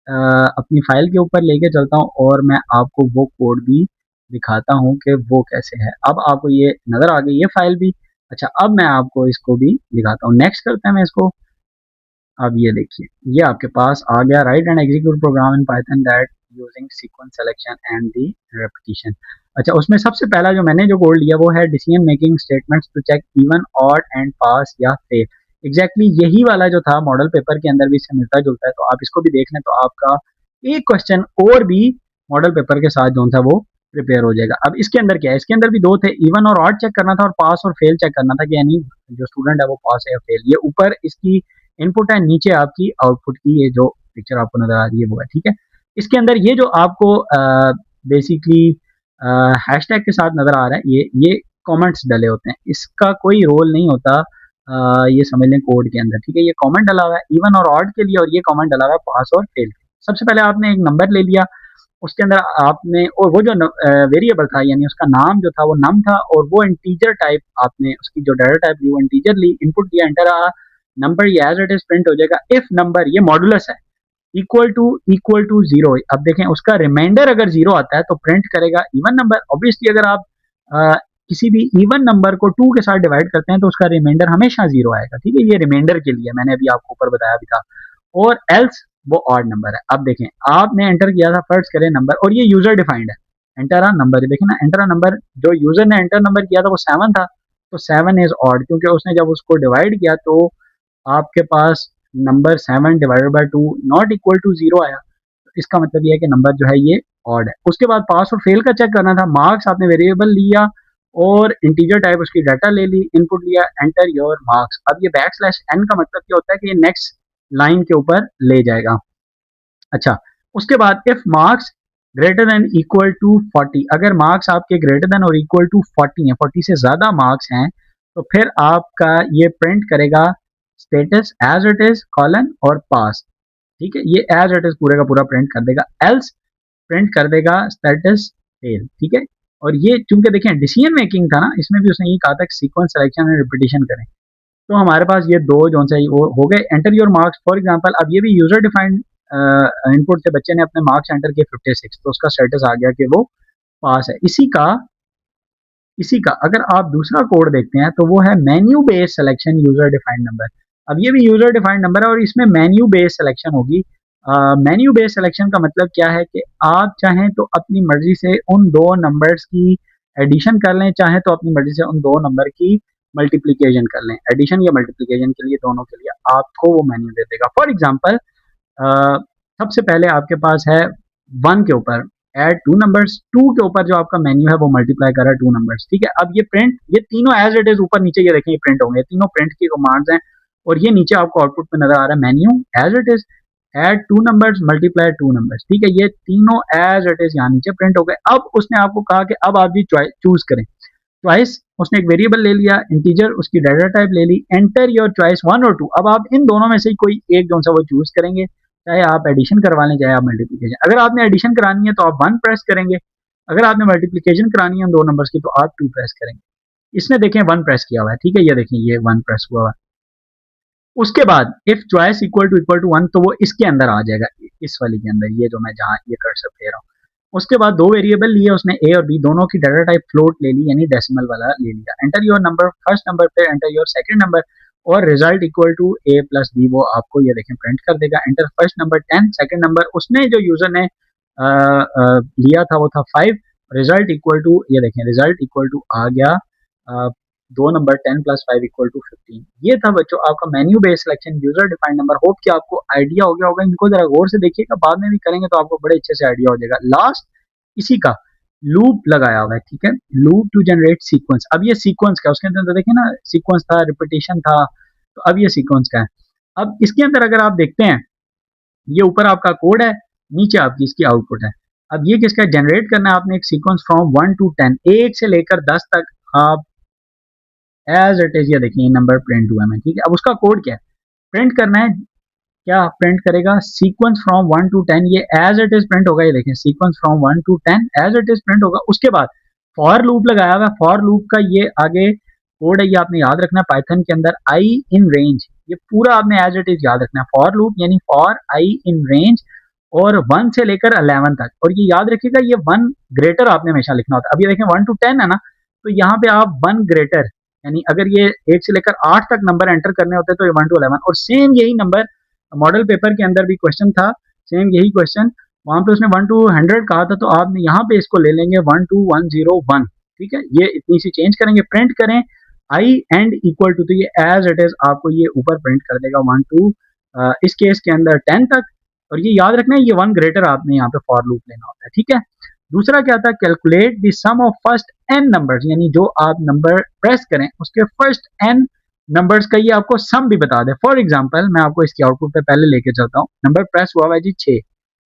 अपनी फाइल के ऊपर लेके चलता हूँ और मैं आपको वो कोड भी दिखाता हूँ कि वो कैसे है। अब आपको ये नज़र आ गई ये फाइल भी। अच्छा, अब मैं आपको इसको भी दिखाता हूँ। नेक्स्ट करते हैं मैं इसको। अब ये देखिए ये आपके पास आ गया, write and execute program in Python that using sequence selection and the repetition. अच्छा, उसमें सबसे पहला जो मैंने जो कोड लिया वो है decision making statements to check even, odd and pass या फेल। एग्जैक्टली यही वाला जो था मॉडल पेपर के अंदर भी इससे मिलता जुलता है, तो आप इसको भी देख लें तो आपका एक क्वेश्चन और भी मॉडल पेपर के साथ जो था वो प्रिपेयर हो जाएगा। अब इसके अंदर क्या है, इसके अंदर भी दो थे, इवन और ऑड चेक करना था और पास और फेल चेक करना था कि यानी जो स्टूडेंट है वो पास है या फेल। ये ऊपर इसकी इनपुट है, नीचे आपकी आउटपुट की ये जो पिक्चर आपको नजर आ रही है वो है, ठीक है। इसके अंदर ये जो आपको बेसिकली हैशटैग के साथ नजर आ रहा है, ये कमेंट्स डले होते हैं, इसका कोई रोल नहीं होता ये समझ लें कोड के अंदर, ठीक है। ये कमेंट डला हुआ है इवन और ऑड के लिए और ये कमेंट डला हुआ है पास और फेल। सबसे पहले आपने एक नंबर ले लिया, उसके अंदर आपने और वो जो वेरिएबल था यानी उसका नाम जो था वो नम था और वो इंटीजर टाइप, आपने उसकी जो डाटा टाइप ली वो इंटीजर ली, इनपुट दिया, एंटर आ, नंबर ये एज इट इज प्रिंट हो जाएगा। इफ नंबर ये मॉडुलस है इक्वल टू 0, अब देखें उसका रिमाइंडर अगर 0 आता है तो प्रिंट करेगा इवन नंबर। ऑब्वियसली अगर आप किसी भी इवन नंबर को 2 के साथ डिवाइड करते हैं तो उसका रिमाइंडर हमेशा 0 आएगा, ठीक है। ये रिमाइंडर के लिए मैंने अभी आपको ऊपर बताया भी था। और एल्स वो ऑड नंबर है। अब देखें, आपने एंटर किया था, फर्स्ट करें नंबर, और ये यूजर डिफाइंड है, एंटर अ नंबर, देखें ना, एंटर अ नंबर, जो यूजर ने एंटर नंबर किया था वो 7 था, तो 7 इज ऑड, क्योंकि उसने जब उसको डिवाइड किया तो आपके पास number 7 divided by 2 not equal to 0 आया। तो इसका मतलब ये है कि नंबर जो है ये ऑड है। उसके बाद पास और फेल का चेक करना था, मार्क्स आपने वेरिएबल लिया और इंटीजर टाइप उसकी डाटा ले ली, इनपुट लिया, एंटर योर मार्क्स। अब ये बैक स्लैश एन का मतलब क्या होता है कि ये नेक्स्ट लाइन के ऊपर ले जाएगा। अच्छा, उसके बाद if marks greater than equal to 40, अगर मार्क्स आपके ग्रेटर देन और इक्वल टू 40 है, 40 से ज्यादा मार्क्स हैं, तो फिर आपका ये प्रिंट करेगा status as it is colon और पास। ठीक है, ये एज इट इज पूरे का पूरा प्रिंट कर देगा, एल्स प्रिंट कर देगा स्टेटस फेल। ठीक है, और ये चूंकि देखें डिसीजन मेकिंग था ना, इसमें भी उसने ये कहा था कि सीक्वेंस सिलेक्शन एंड रिपीटिशन करें, तो हमारे पास ये दो जो से वो हो गए। Enter your marks for example, अब ये भी यूजर डिफाइंड इनपुट से बच्चे ने अपने मार्क्स एंटर किए 56, तो उसका स्टेटस आ गया कि वो पास है। इसी का अगर आप दूसरा कोड देखते हैं तो वो है menu based selection user defined number. अब ये भी यूजर डिफाइंड नंबर है और इसमें मेन्यू बेस्ड सिलेक्शन होगी। मेन्यू बेस्ड सिलेक्शन का मतलब क्या है कि आप चाहें तो अपनी मर्जी से उन दो नंबर्स की एडिशन कर लें, चाहे तो अपनी मर्जी से उन दो नंबर की मल्टीप्लीकेशन कर लें। एडिशन या मल्टीप्लीकेशन के लिए, दोनों के लिए आपको वो मेन्यू दे देगा। फॉर एग्जांपल, सबसे पहले आपके पास है 1 के ऊपर एड 2 नंबर्स, 2 के ऊपर जो आपका मेन्यू है वो मल्टीप्लाई कर रहा है 2 नंबर्स। ठीक है, अब ये प्रिंट, ये तीनों एज इट इज ऊपर नीचे ये देखें ये प्रिंट होंगे, तीनों प्रिंट की कमांड्स हैं, और ये नीचे आपको आउटपुट में नजर आ रहा है menu as it is add 2 numbers multiply 2 numbers. ठीक है, ये तीनों एज इट इज यहाँ नीचे प्रिंट हो गए। अब उसने आपको कहा कि अब आप जी चूज करें चॉइस, उसने एक वेरिएबल ले लिया इंटीजर, उसकी डाटा टाइप ले ली, एंटर योर चॉइस 1 और 2। अब आप इन दोनों में से कोई एक जो सा वो चूज करेंगे, चाहे आप एडिशन करवा लें चाहे आप मल्टीप्लीकेशन। अगर आपने एडिशन करानी है तो आप 1 प्रेस करेंगे, अगर आपने मल्टीप्लीकेशन करानी है उन दो नंबर्स की तो आप 2 प्रेस करेंगे। इसने देखें 1 प्रेस किया हुआ है, ठीक है, ये देखें ये 1 प्रेस हुआ है। उसके बाद इफ चॉइस इक्वल टू 1 तो वो इसके अंदर आ जाएगा, इस वाली के अंदर, ये जो मैं जहाँ ये कर्सर दे रहा हूँ। उसके बाद दो वेरिएबल लिए उसने, ए और बी, दोनों की डाटा टाइप फ्लोट ले ली, यानी डेसिमल वाला ले लिया। Enter your number, first number पे एंटर योर सेकंड नंबर, और result equal to A plus B, वो आपको ये देखें प्रिंट कर देगा। Enter first number 10, second number उसने जो यूजर ने लिया था वो था 5, रिजल्ट इक्वल टू, ये देखें रिजल्ट इक्वल टू आ गया दो नंबर 10 प्लस 5 इक्वल टू 15। ये था बच्चों आपका menu based selection user defined number. Hope कि आपको आइडिया हो गया होगा, इनको जरा गौर से देखिएगा, बाद में भी करेंगे तो आपको बड़े अच्छे से आइडिया हो जाएगा। लास्ट इसी का लूप लगाया हुआ है, ठीक है, लूप टू जनरेट सीक्वेंस। अब ये सीक्वेंस का, उसके अंदर देखिए ना सीक्वेंस था, रिपीटेशन था, तो अब ये सीक्वेंस का है। अब इसके अंदर अगर आप देखते हैं, ये ऊपर आपका कोड है, नीचे आपकी इसकी आउटपुट है। अब ये किसका जनरेट करना है आपने, एक सीक्वेंस फ्रॉम 1 टू 10, 1 से लेकर 10 तक आप एज इट इज, ये देखिए नंबर प्रिंट हुआ है, ठीक है। अब उसका कोड क्या है, प्रिंट करना है, क्या प्रिंट करेगा, सीक्वेंस फ्रॉम 1 टू 10, ये एज इट इज प्रिंट होगा, ये देखें sequence from 1 to 10 as it is print होगा। उसके बाद फॉर लूप लगाया हुआ है, फॉर लूप का ये आगे कोड है, ये आपने याद रखना है पाइथन के अंदर, आई इन रेंज, ये पूरा आपने एज इट इज याद रखना है। फॉर लूप यानी फॉर आई इन रेंज, और 1 से लेकर 11 तक, और ये याद रखिएगा ये 1 ग्रेटर आपने हमेशा लिखना होता है। अब ये देखें 1 टू 10 है ना, तो यहाँ पे आप 1 ग्रेटर, यानी अगर ये 1 से लेकर 8 तक नंबर एंटर करने होते हैं तो ये 1 टू 11, और सेम यही नंबर मॉडल पेपर के अंदर भी क्वेश्चन था, सेम यही क्वेश्चन, वहां पे उसने 1 टू 100 कहा था, तो आपने यहाँ पे इसको ले लेंगे 1 टू 101, ठीक है, ये इतनी सी चेंज करेंगे, प्रिंट करें आई एंड इक्वल टू, तो ये एज इट इज आपको ये ऊपर प्रिंट कर देगा 1 टू इस केस के अंदर 10 तक, और ये याद रखना है ये 1 ग्रेटर आपने यहाँ पे फॉर लूप लेना होता है, ठीक है। दूसरा क्या था, calculate the sum of first n numbers, यानी जो आप नंबर प्रेस करें उसके फर्स्ट n नंबर्स का ये आपको सम भी बता दे। फॉर एग्जांपल मैं आपको इसकी आउटपुट पे पहले लेके चलता हूँ, नंबर प्रेस हुआ है जी 6,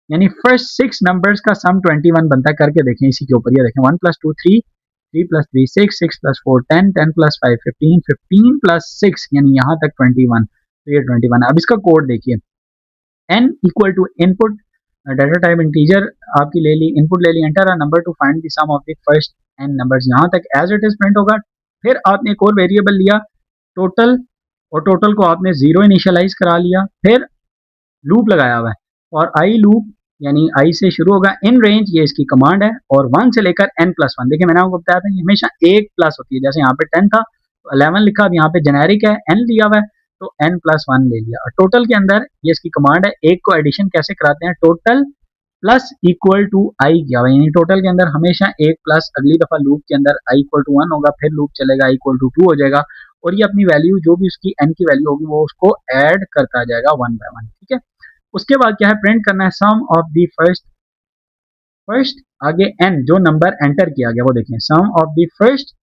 यानी फर्स्ट 6 नंबर्स का सम 21 बनता है, करके देखें इसी के ऊपर, ये देखें 1 plus 2 3, 3 plus 3 6, 6 plus 4 10, 10 plus 5 15, 15 plus 6 यानी यहाँ तक 21, तो ये 21 है। अब इसका कोड देखिए, n equal to input data type integer आपकी ले ली, इनपुट ले ली, enter a number to find the sum of the first n numbers, यहाँ तक एज इट इज प्रिंट होगा। फिर आपने एक और वेरिएबल लिया टोटल, और टोटल को आपने 0 इनिशियलाइज करा लिया, फिर लूप लगाया हुआ है, और आई लूप यानी आई से शुरू होगा, इन रेंज ये इसकी कमांड है, और 1 से लेकर n प्लस 1, देखिए मैंने आपको बताया था ये हमेशा 1 प्लस होती है, जैसे यहाँ पे 10 था तो 11 लिखा, अब यहाँ पे जेनेरिक है n लिया हुआ है, तो n+1 ले लिया। और टोटल के अंदर ये इसकी कमांड है, एक को एडिशन कैसे कराते हैं, टोटल प्लस इक्वल टू आई किया हुआ, यानी टोटल के अंदर हमेशा एक प्लस अगली दफा लूप के अंदर आई इक्वल टू 1 होगा, फिर लूप चलेगा आई इक्वल टू 2 हो जाएगा, और ये अपनी वैल्यू जो भी उसकी n की वैल्यू होगी वो उसको ऐड करता जाएगा 1 बाय 1। ठीक है, उसके बाद क्या है, प्रिंट करना है सम ऑफ द फर्स्ट आगे n जो नंबर एंटर किया गया वो देखें, सम ऑफ द फर्स्ट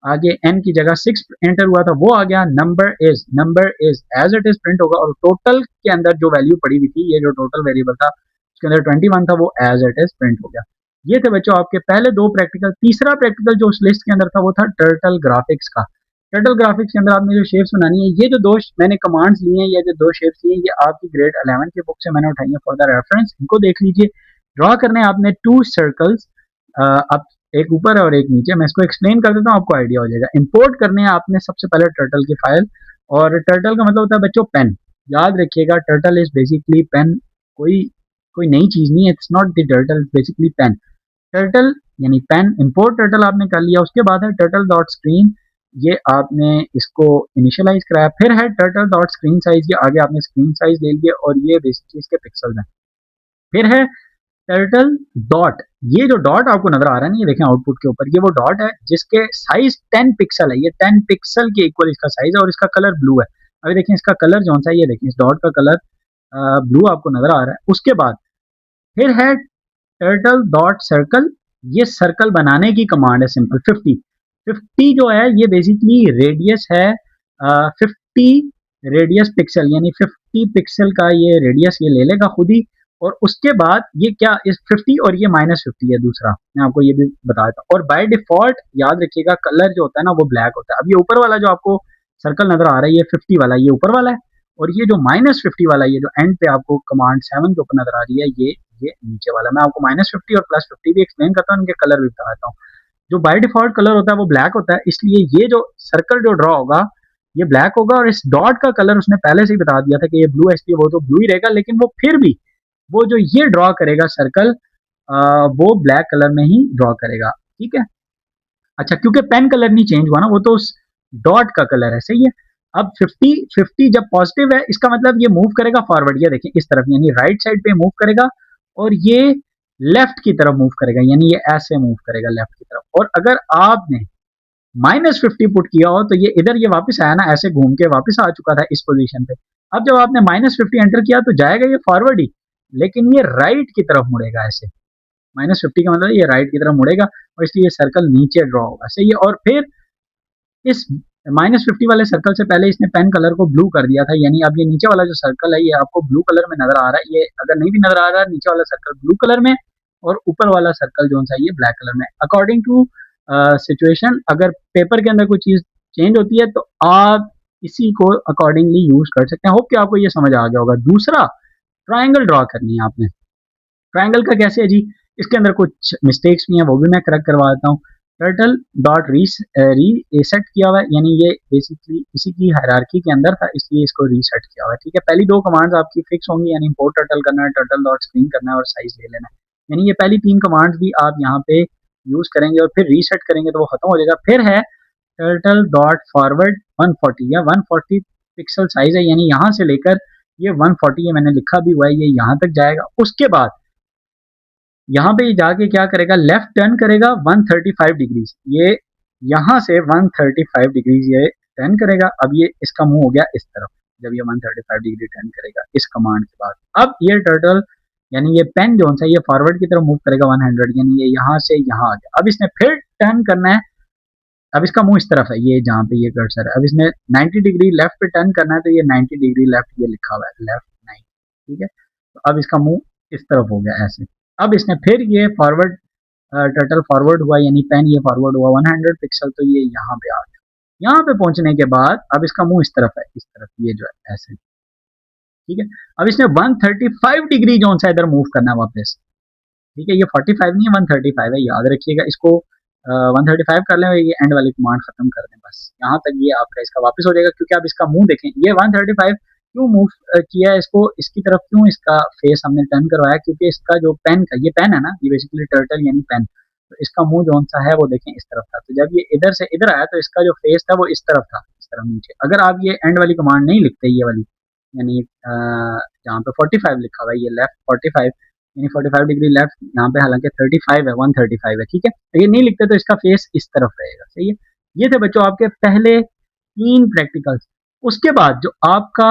आगे n की जगह 6 एंटर हुआ था वो आ गया, number is as it is print होगा, और टोटल के अंदर जो वैल्यू पड़ी हुई थी, ये जो टोटल वेरिएबल था उसके अंदर 21 था, वो एज इट इज प्रिंट हो गया। ये थे बच्चों आपके पहले दो प्रैक्टिकल। तीसरा प्रैक्टिकल जो उस लिस्ट के अंदर था वो था टर्टल ग्राफिक्स का। टर्टल ग्राफिक्स के अंदर आपने जो शेप्स बनानी है, ये जो दो मैंने कमांड्स लिए हैं, ये जो दो शेप्स लिए, ये आपकी ग्रेड 11 की बुक से मैंने उठाई है फॉर द रेफरेंस, इनको देख लीजिए। ड्रॉ करने आपने 2 सर्कल्स, अब एक ऊपर और एक नीचे, मैं इसको एक्सप्लेन कर देता हूँ, आपको आइडिया हो जाएगा। इंपोर्ट करने हैं आपने सबसे पहले टर्टल की फाइल, और टर्टल का मतलब होता है बच्चों पेन, याद रखिएगा, टर्टल इज बेसिकली पेन, कोई कोई नई चीज नहीं है, it's not the turtle, basically pen, turtle यानी पेन। इंपोर्ट टर्टल आपने कर लिया, उसके बाद है टर्टल डॉट स्क्रीन, ये आपने इसको इनिशियलाइज कराया, फिर है टर्टल डॉट स्क्रीन साइज, ये आगे आपने स्क्रीन साइज ले लिया, और ये बेसिकली इसके पिक्सल्स हैं। फिर है टर्टल डॉट, ये जो डॉट आपको नजर आ रहा है ना, ये देखें आउटपुट के ऊपर, ये वो डॉट है जिसके साइज 10 पिक्सल है, ये 10 पिक्सल के इक्वल इसका साइज है, और इसका कलर ब्लू है। अभी देखें इसका कलर जो सा है, ये देखें इस डॉट का कलर ब्लू आपको नजर आ रहा है। उसके बाद फिर है टर्टल डॉट सर्कल, ये सर्कल बनाने की कमांड है सिंपल। 50 जो है ये बेसिकली रेडियस है, 50 रेडियस पिक्सल, यानी 50 पिक्सल का ये रेडियस ये ले लेगा खुद ही। और उसके बाद ये क्या, इस 50 और ये -50 है दूसरा, मैं आपको ये भी बताया था। और बाय डिफॉल्ट याद रखिएगा कलर जो होता है ना वो ब्लैक होता है। अब ये ऊपर वाला जो आपको सर्कल नजर आ रहा है, ये 50 वाला, ये ऊपर वाला है, और ये जो -50 वाला, ये जो एंड पे आपको कमांड 7 के ऊपर नजर आ रही है, ये नीचे वाला। मैं आपको -50 और +50 भी एक्सप्लेन करता हूँ, इनके कलर भी बताता हूँ। जो बाय डिफॉल्ट कलर होता है वो ब्लैक होता है, इसलिए ये जो सर्कल जो ड्रॉ होगा ये ब्लैक होगा, और इस डॉट का कलर उसने पहले से ही बता दिया था कि ये ब्लू है, इसलिए वो तो ब्लू ही रहेगा, लेकिन वो फिर भी वो जो ये ड्रॉ करेगा सर्कल, वो ब्लैक कलर में ही ड्रॉ करेगा। ठीक है, अच्छा, क्योंकि पेन कलर नहीं चेंज हुआ ना, वो तो उस डॉट का कलर है, सही है। अब 50 जब पॉजिटिव है, इसका मतलब ये मूव करेगा फॉरवर्ड, ये देखिए इस तरफ, यानी राइट साइड पे मूव करेगा, और ये लेफ्ट की तरफ मूव करेगा, यानी ये ऐसे मूव करेगा लेफ्ट की तरफ। और अगर आपने -50 पुट किया हो, तो ये इधर ये वापस आया ना, ऐसे घूम के वापस आ चुका था इस पोजीशन पे। अब जब आपने -50 एंटर किया तो जाएगा ये फॉरवर्ड ही, लेकिन ये राइट की तरफ मुड़ेगा ऐसे। -50 का मतलब ये राइट की तरफ मुड़ेगा, और इसलिए ये सर्कल नीचे ड्रॉ होगा, सही है। और फिर इस -50 वाले सर्कल से पहले इसने पेन कलर को ब्लू कर दिया था, यानी अब ये नीचे वाला जो सर्कल है ये आपको ब्लू कलर में नजर आ रहा है। ये अगर नहीं भी नजर आ रहा है, नीचे वाला सर्कल ब्लू कलर में, और ऊपर वाला सर्कल जो है ये ब्लैक कलर में। अकॉर्डिंग टू सिचुएशन, अगर पेपर के अंदर कोई चीज चेंज होती है तो आप इसी को अकॉर्डिंगली यूज कर सकते हैं। होप कि आपको ये समझ आ गया होगा। दूसरा, ट्राइंगल ड्रॉ करनी है आपने। ट्राइंगल का कैसे है जी, इसके अंदर कुछ मिस्टेक्स भी हैं, वो भी मैं करेक्ट करवा देता हूँ। टर्टल डॉट रीसेट किया हुआ है, यानी ये बेसिकली इसी की हायरार्की के अंदर था, इसलिए इसको रीसेट किया हुआ है। ठीक है, पहली दो कमांड्स आपकी फिक्स होंगी, यानी इंपोर्ट टर्टल करना है, टर्टल डॉट स्क्रीन करना है, और साइज ले लेना है। यानी ये पहली 3 कमांड्स भी आप यहाँ पे यूज करेंगे, और फिर रीसेट करेंगे तो वो खत्म हो जाएगा। फिर है टर्टल डॉट फॉरवर्ड 140 या 140 पिक्सल साइज है, यानी यहाँ से लेकर ये 140, ये मैंने लिखा भी हुआ है, ये यहाँ तक जाएगा। उसके बाद यहाँ पे जाके क्या करेगा, लेफ्ट टर्न करेगा 135 डिग्रीज, ये यहाँ से 135 डिग्रीज ये टर्न करेगा। अब ये इसका मुंह हो गया इस तरफ, जब ये 135 डिग्री टर्न करेगा इस कमांड के बाद, अब ये टर्टल यानी ये पेन जो है ये फॉरवर्ड की तरफ मूव करेगा 100, यानी ये यहाँ से यहाँ आ गया। अब इसने फिर टर्न करना है, अब इसका मुंह इस तरफ है, ये जहाँ पे ये कर्सर है। अब इसने 90 डिग्री लेफ्ट पे टर्न करना है, तो ये 90 डिग्री लेफ्ट ये लिखा हुआ है, लेफ्ट 90। ठीक है, तो अब इसका मुंह इस तरफ हो गया ऐसे। अब इसने फिर ये फॉरवर्ड टर्टल फॉरवर्ड हुआ, यानी पेन ये फॉरवर्ड हुआ 100 पिक्सल, तो ये यहाँ पे आ गया। यहाँ पे पहुंचने के बाद अब इसका मुंह इस तरफ है, इस तरफ ये जो है ऐसे। ठीक है, अब इसने 135 डिग्री जो सा इधर मूव करना है वापस। ठीक है, ये 45 नहीं है, 135 है, याद रखिएगा इसको। 135 कर लें, ये एंड वाली कमांड खत्म कर दें, बस यहाँ तक ये आपका इसका वापस हो जाएगा। क्योंकि आप इसका मुंह देखें, ये 135 क्यों मूव किया है इसको इसकी तरफ, क्यों इसका फेस हमने टर्न करवाया, क्योंकि इसका जो पेन का ये पेन है ना, ये बेसिकली टर्टल यानी पेन, तो इसका मुंह जो सा है वो देखें इस तरफ था। तो जब ये इधर से इधर आया तो इसका जो फेस था वो इस तरफ था, इस तरफ नीचे। अगर आप ये एंड वाली कमांड नहीं लिखते, ये वाली यानी जहाँ पे 45 लिखा हुआ है, ये लेफ्ट 45 यानी 45 डिग्री लेफ्ट, यहाँ पे हालांकि 35 है, 135 है, ठीक है, तो ये नहीं लिखते तो इसका फेस इस तरफ रहेगा, सही है। ये थे बच्चों आपके पहले 3 प्रैक्टिकल्स। उसके बाद जो आपका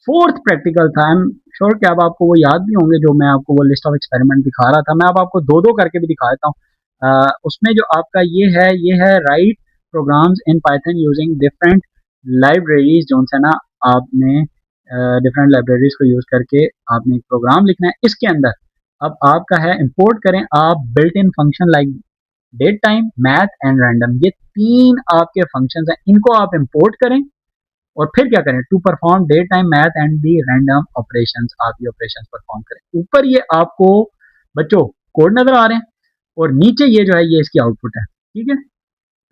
4th प्रैक्टिकल था, आई एम श्योर कि अब आपको वो याद भी होंगे, जो मैं आपको वो लिस्ट ऑफ एक्सपेरिमेंट दिखा रहा था, मैं अब आपको 2-2 करके भी दिखा देता हूँ। उसमें जो आपका ये है write programs in Python using different libraries, जो है ना, आपने डिफरेंट लाइब्रेरीज को यूज करके आपने एक प्रोग्राम लिखना है। इसके अंदर अब आपका है इंपोर्ट करें आप built in function like date time, math and random. ये 3 आपके फंक्शंस हैं, इनको आप इंपोर्ट करें और फिर क्या करें, to perform date time math and the random operations, आप ये ऑपरेशंस परफॉर्म करें। ऊपर ये आपको बच्चों कोड नजर आ रहे हैं और नीचे ये जो है ये इसकी आउटपुट है, ठीक है।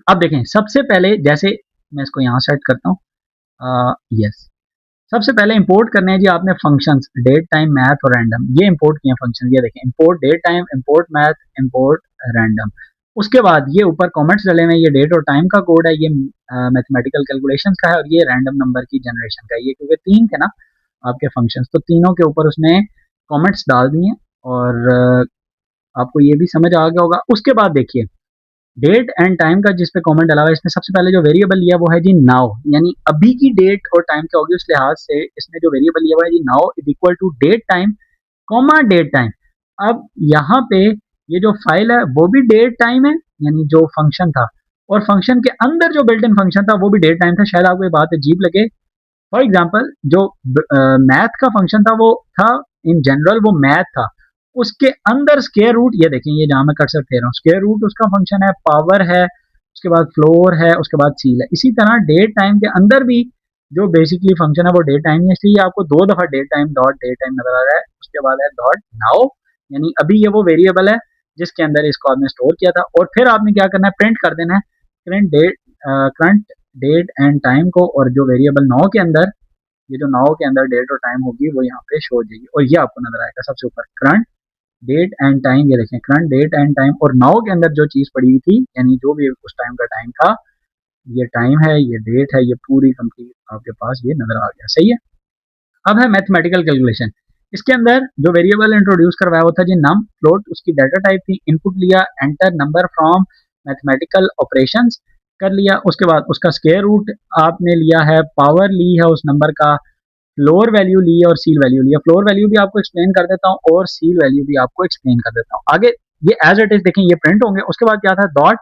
अब देखें, सबसे पहले जैसे मैं इसको यहाँ सेट करता हूँ, यस, सबसे पहले इंपोर्ट करने हैं जी आपने फंक्शंस डेट टाइम मैथ और रैंडम, ये इंपोर्ट किए फंक्शन, ये देखें, import date time, import math, import random. उसके बाद ये ऊपर कमेंट्स डले हुए हैं, ये डेट और टाइम का कोड है, ये मैथमेटिकल कैलकुलेशंस का है और ये रैंडम नंबर की जनरेशन का है। ये क्योंकि 3 थे ना आपके फंक्शंस, तो तीनों के ऊपर उसने कमेंट्स डाल दिए और आपको ये भी समझ आ गया होगा। उसके बाद देखिए डेट एंड टाइम का जिस पे कमेंट डाला हुआ है, इसमें सबसे पहले जो वेरिएबल लिया वो है जी नाउ, यानी अभी की डेट और टाइम क्या होगी उस लिहाज से इसने जो वेरिएबल लिया हुआ है जी now is equal to date time comma date time. अब यहाँ पे ये जो फाइल है वो भी डेट टाइम है, यानी जो फंक्शन था, और फंक्शन के अंदर जो बिल्ट इन फंक्शन था वो भी डेट टाइम था। शायद आपको ये बात अजीब लगे, फॉर एग्जाम्पल जो मैथ का फंक्शन था वो था, इन जनरल वो मैथ था, उसके अंदर स्क्वायर रूट, ये देखें ये जहां मैं कर्सर फेर रहा हूँ, स्क्वायर रूट उसका फंक्शन है, पावर है, उसके बाद फ्लोर है, उसके बाद सील है। इसी तरह डेट टाइम के अंदर भी जो बेसिकली फंक्शन है वो डेट टाइम है, इसलिए आपको 2 दफा date time dot date time नजर आ रहा है। उसके बाद है डॉट नाउ, यानी अभी ये वो वेरिएबल है जिसके अंदर इसको आपने स्टोर किया था, और फिर आपने क्या करना है, प्रिंट कर देना है करंट डेट एंड टाइम को, और जो वेरिएबल नाउ के अंदर, ये जो नाउ के अंदर डेट और टाइम होगी वो यहाँ पे शो हो जाएगी, और ये आपको नजर आएगा सबसे ऊपर करंट डेट एंड टाइम। ये देखें करंट डेट एंड टाइम, और नाउ के अंदर जो चीज पड़ी हुई थी, यानी जो भी उस टाइम का टाइम था, ये टाइम है, ये डेट है, ये पूरी कंप्लीट आपके पास ये नजर आ गया, सही है। अब है मैथमेटिकल कैलकुलेशन। इसके अंदर जो वेरिएबल इंट्रोड्यूस करवाया वो था जी नम, फ्लोट उसकी डाटा टाइप थी, इनपुट लिया, enter number from mathematical operations कर लिया, उसके बाद उसका स्क्वायर रूट आपने लिया है, पावर ली है उस नंबर का, फ्लोर वैल्यू ली है और सील वैल्यू लिया। फ्लोर वैल्यू भी आपको एक्सप्लेन कर देता हूँ और सील वैल्यू भी आपको एक्सप्लेन कर देता हूँ आगे, ये एज इट इज देखें ये प्रिंट होंगे। उसके बाद क्या था, डॉट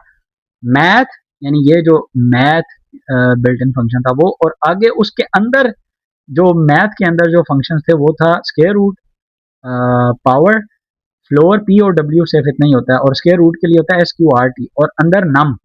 मैथ, यानी ये जो मैथ बिल्ट इन फंक्शन था वो, और आगे उसके अंदर जो मैथ के अंदर जो फंक्शन थे वो था square root, power, floor, P और डब्ल्यू सिर्फ इतना ही होता है, और स्क्वायर रूट के लिए होता है एस क्यू आर टी, और अंदर नम,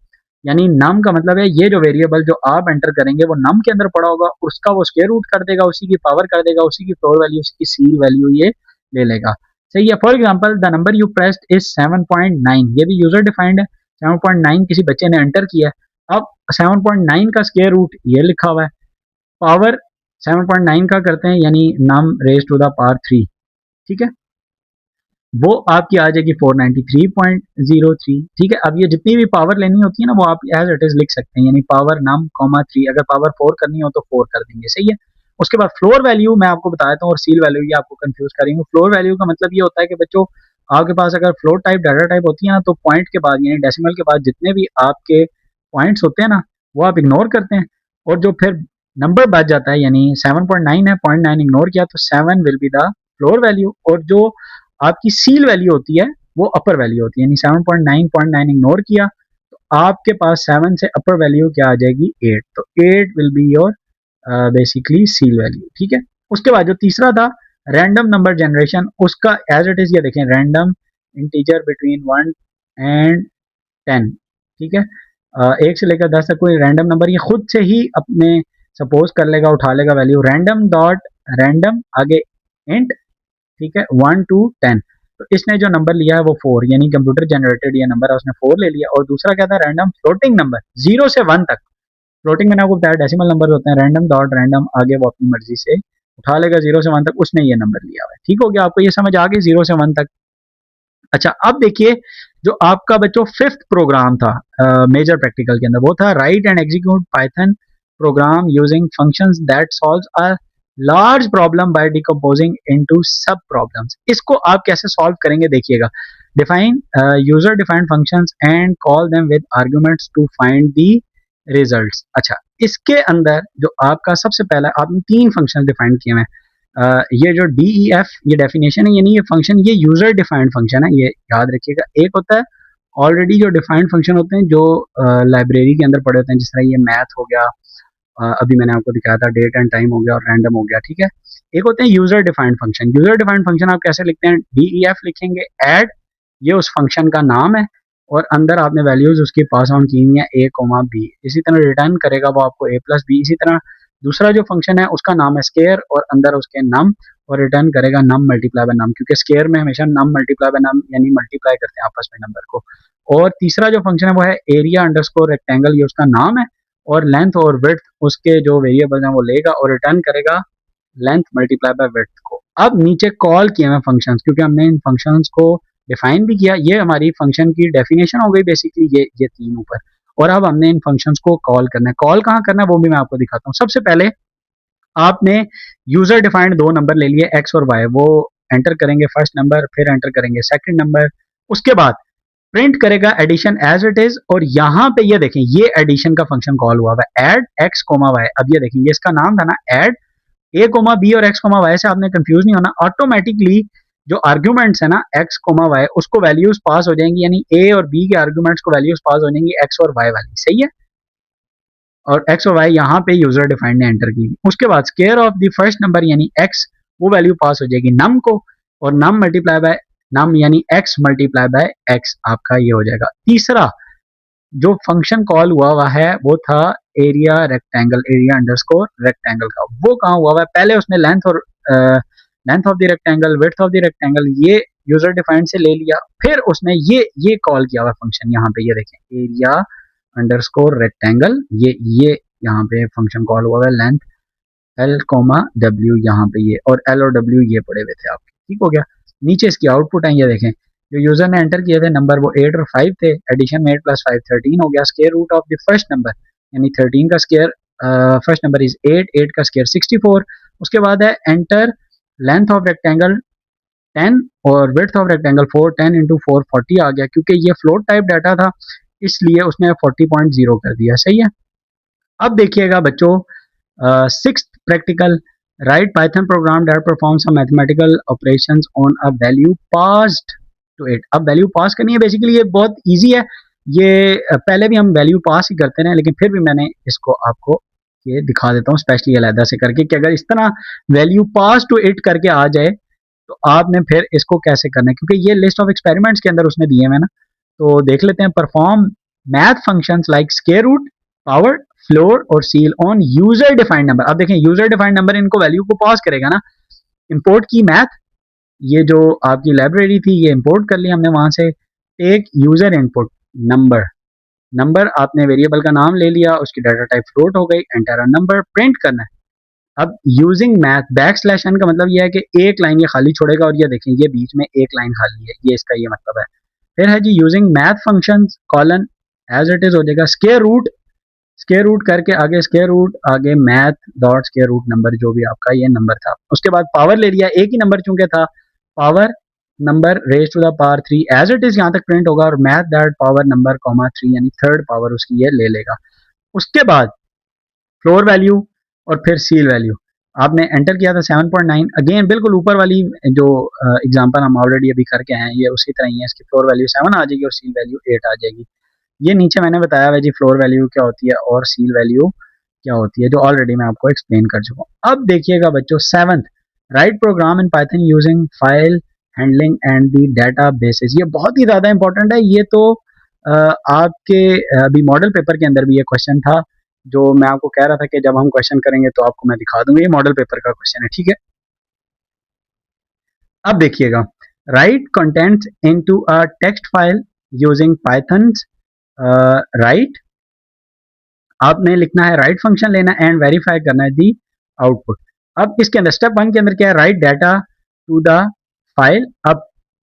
यानी नम का मतलब है ये जो वेरिएबल जो आप एंटर करेंगे वो नम के अंदर पड़ा होगा, उसका वो स्क्वायर रूट कर देगा, उसी की पावर कर देगा, उसी की फ्लोर वैल्यू, उसी की सील वैल्यू ये ले लेगा, सही है। For example the number you pressed is 7.9, ये भी यूजर डिफाइंड है, 7.9 किसी बच्चे ने एंटर किया है। अब 7.9 का स्क्वायर रूट ये लिखा हुआ है, पावर 7.9 का करते हैं यानी नम रेज टू द पावर 3, ठीक है, वो आपकी आ जाएगी 493.03, ठीक है। अब ये जितनी भी पावर लेनी होती है ना वो आप एज इट इज लिख सकते हैं, यानी पावर नम कॉमा 3, अगर पावर 4 करनी हो तो 4 कर देंगे, सही है। उसके बाद फ्लोर वैल्यू मैं आपको बता देता हूँ, और सील वैल्यू ये आपको कंफ्यूज करेंगे। फ्लोर वैल्यू का मतलब ये होता है कि बच्चों आपके पास अगर फ्लोर टाइप डाटा टाइप होती है ना, तो पॉइंट के बाद यानी डेसिमल के बाद जितने भी आपके पॉइंट्स होते हैं ना वो आप इग्नोर करते हैं, और जो फिर नंबर बच जाता है, यानी 7.9 है, 0.9 इग्नोर किया तो 7 will be the floor value, और जो आपकी सील वैल्यू होती है वो अपर वैल्यू होती है, यानी 7.9 इग्नोर किया तो आपके पास 7 से अपर वैल्यू क्या आ जाएगी 8, तो 8 will be your basically seal value, ठीक है। उसके बाद जो तीसरा था रैंडम नंबर जनरेशन, उसका एज इट इज ये देखें, रैंडम इंटीजर बिटवीन 1 एंड 10, ठीक है, 1 से लेकर 10 तक कोई रैंडम नंबर ये खुद से ही अपने सपोज कर लेगा, उठा लेगा वैल्यू, रैंडम डॉट रैंडम आगे इंट, ठीक है, 1 to 10, तो इसने जो नंबर लिया है वो 4, यानी कंप्यूटर जनरेटेड ये नंबर है, उसने 4 ले लिया। और दूसरा क्या था, रैंडम फ्लोटिंग नंबर 0 से 1 तक, फ्लोटिंग मैंने आपको बताया डेसिमल नंबर होते हैं, रैंडम डॉट रैंडम आगे वो अपनी मर्जी से उठा लेगा 0 से 1 तक, उसने ये नंबर लिया हुआ है, ठीक हो गया, आपको ये समझ आ गई 0 से 1 तक। अच्छा अब देखिए जो आपका बच्चों 5th प्रोग्राम था मेजर प्रैक्टिकल के अंदर, वो था right and execute Python program using functions that solves a large problem by decomposing into sub problems. इसको आप कैसे solve करेंगे देखिएगा. Define user defined functions and call them with arguments to find the results. अच्छा, इसके अंदर जो आपका सबसे पहला आपने 3 फंक्शन डिफाइन किए हैं. ये जो DEF ये डेफिनेशन है, यानी ये फंक्शन ये यूजर डिफाइंड फंक्शन है, ये याद रखिएगा. एक होता है ऑलरेडी जो डिफाइंड फंक्शन होते हैं जो लाइब्रेरी के अंदर पड़े होते हैं, जिस तरह ये मैथ हो गया, अभी मैंने आपको दिखाया था डेट एंड टाइम हो गया और रैंडम हो गया. ठीक है. एक होते हैं user defined function. User defined function आप कैसे लिखते हैं? DEF लिखेंगे. ऐड ये उस फंक्शन का नाम है और अंदर आपने वैल्यूज उसकी पास ऑन की हुई है a, b. इसी तरह रिटर्न करेगा वो आपको a + b. इसी तरह दूसरा जो फंक्शन है उसका नाम है स्केयर और अंदर उसके नम और रिटर्न करेगा नम मल्टीप्लाई बाय नम, क्योंकि स्केयर में हमेशा नम मल्टीप्लाई बाय नम यानी मल्टीप्लाई करते हैं आपस में नंबर को. और तीसरा जो फंक्शन है वो है एरिया अंडरस्कोर रेक्टेंगल, ये उसका नाम है और लेंथ और विड्थ उसके जो वेरिएबल हैं वो लेगा और रिटर्न करेगा लेंथ मल्टीप्लाई बाय विड्थ को. अब नीचे कॉल किए हैं फंक्शंस, क्योंकि हमने इन फंक्शंस को डिफाइन भी किया. ये हमारी फंक्शन की डेफिनेशन हो गई बेसिकली, ये 3 ऊपर. और अब हमने इन फंक्शंस को कॉल करना है. कॉल कहाँ करना है वो भी मैं आपको दिखाता हूँ. सबसे पहले आपने यूजर डिफाइंड 2 नंबर ले लिए x और y, वो एंटर करेंगे फर्स्ट नंबर, फिर एंटर करेंगे सेकंड नंबर. उसके बाद प्रिंट करेगा एडिशन एज इट इज. और यहाँ पे ये देखें ये एडिशन का फंक्शन कॉल हुआ है एड x, y. अब ये देखें ये इसका नाम था ना एड a, b और x, y से आपने कंफ्यूज नहीं होना. ऑटोमेटिकली जो आर्ग्यूमेंट्स है ना x, y उसको वैल्यूज पास हो जाएंगी, यानी a और b के आर्ग्यूमेंट्स को वैल्यूज पास हो जाएंगी x और y वाली. सही है. और x और y यहाँ पे यूजर डिफाइंड ने एंटर की. उसके बाद square of the first number यानी x वो वैल्यू पास हो जाएगी नम को और नम मल्टीप्लाई बाय नम यानी x मल्टीप्लाई बाय x आपका ये हो जाएगा. तीसरा जो फंक्शन कॉल हुआ है वो था area rectangle, area underscore rectangle का. वो कहाँ हुआ है? पहले उसने length of the rectangle, width of the rectangle ये यूजर डिफाइंड से ले लिया. फिर उसने ये कॉल किया हुआ फंक्शन, यहाँ पे ये देखें एरिया अंडरस्कोर रेक्टेंगल, ये यहाँ पे फंक्शन कॉल हुआ है लेंथ L, W यहाँ पे ये, और L और W ये पड़े हुए थे आपके. ठीक हो गया. नीचे इसकी आउटपुट है, ये देखें जो यूजर ने एंटर किए थे नंबर वो 8 और 5 थे. एडिशन में 8 + 5 13 हो गया. Square root of the first number यानी 13 का स्केयर फर्स्ट नंबर इज 8, 8 का स्केयर 64. उसके बाद है एंटर लेंथ ऑफ रेक्टेंगल 10 और विड्थ ऑफ रेक्टेंगल 4, 10 × 4 40 आ गया. क्योंकि ये फ्लोट टाइप डाटा था इसलिए उसने 40.0 कर दिया. सही है. अब देखिएगा बच्चों sixth practical, write Python program that perform some mathematical operations on a value passed to it. अब वैल्यू पास करनी है, बेसिकली ये बहुत इजी है. ये पहले भी हम वैल्यू पास ही करते रहे, लेकिन फिर भी मैंने इसको आपको ये दिखा देता हूँ स्पेशली अलहदा से करके कि अगर इस तरह वैल्यू पास टू इट करके आ जाए तो आपने फिर इसको कैसे करना है, क्योंकि ये लिस्ट ऑफ एक्सपेरिमेंट्स के अंदर उसने दिए हुए ना. तो देख लेते हैं. Perform math functions like square root, power, floor और ceil on user defined number. अब देखें यूजर डिफाइंड नंबर इनको वैल्यू को पास करेगा ना. इंपोर्ट की मैथ, ये जो आपकी लाइब्रेरी थी ये इंपोर्ट कर ली हमने वहां से. टेक यूजर इनपुट नंबर आपने वेरिएबल का नाम ले लिया, उसकी डाटा टाइप फ्लोट हो गई. एंटर अ नंबर, प्रिंट करना है. अब यूजिंग मैथ बैकस्लैश n का मतलब यह है कि एक लाइन ये खाली छोड़ेगा और ये देखें ये बीच में एक लाइन खाली है, ये इसका ये मतलब है. फिर है जी using math functions colon as it is हो जाएगा स्क्वायर रूट करके आगे स्क्वायर रूट आगे math dot square root number जो भी आपका ये नंबर था. उसके बाद पावर ले लिया, एक ही नंबर चूंकि था, power number raise to the power 3 as it is यहाँ तक प्रिंट होगा और मैथ दैट पावर नंबर 3 यानी थर्ड पावर उसकी ये ले लेगा. उसके बाद फ्लोर वैल्यू और फिर सील वैल्यू आपने एंटर किया था 7.9. अगेन बिल्कुल ऊपर वाली जो एग्जांपल हम ऑलरेडी अभी करके हैं ये उसी तरह ही है. इसकी फ्लोर वैल्यू 7 आ जाएगी और सील वैल्यू 8 आ जाएगी. ये नीचे मैंने बताया हुआ जी फ्लोर वैल्यू क्या होती है और सील वैल्यू क्या होती है, जो ऑलरेडी मैं आपको एक्सप्लेन कर चुका हूँ. अब देखिएगा बच्चों seventh, write program in Python using file handling and the data basis. ये बहुत ही ज्यादा इंपॉर्टेंट है. ये तो आपके अभी मॉडल पेपर के अंदर भी ये क्वेश्चन था जो मैं आपको कह रहा था कि जब हम क्वेश्चन करेंगे तो आपको मैं दिखा दूंगा. ये मॉडल पेपर का क्वेश्चन है. ठीक है. अब देखिएगा right content into a text file using Python. Right आपने लिखना है राइट फंक्शन लेना एंड वेरीफाई करना है दी आउटपुट. अब इसके अंदर स्टेप 1 के अंदर क्या है? Write data to the file. अब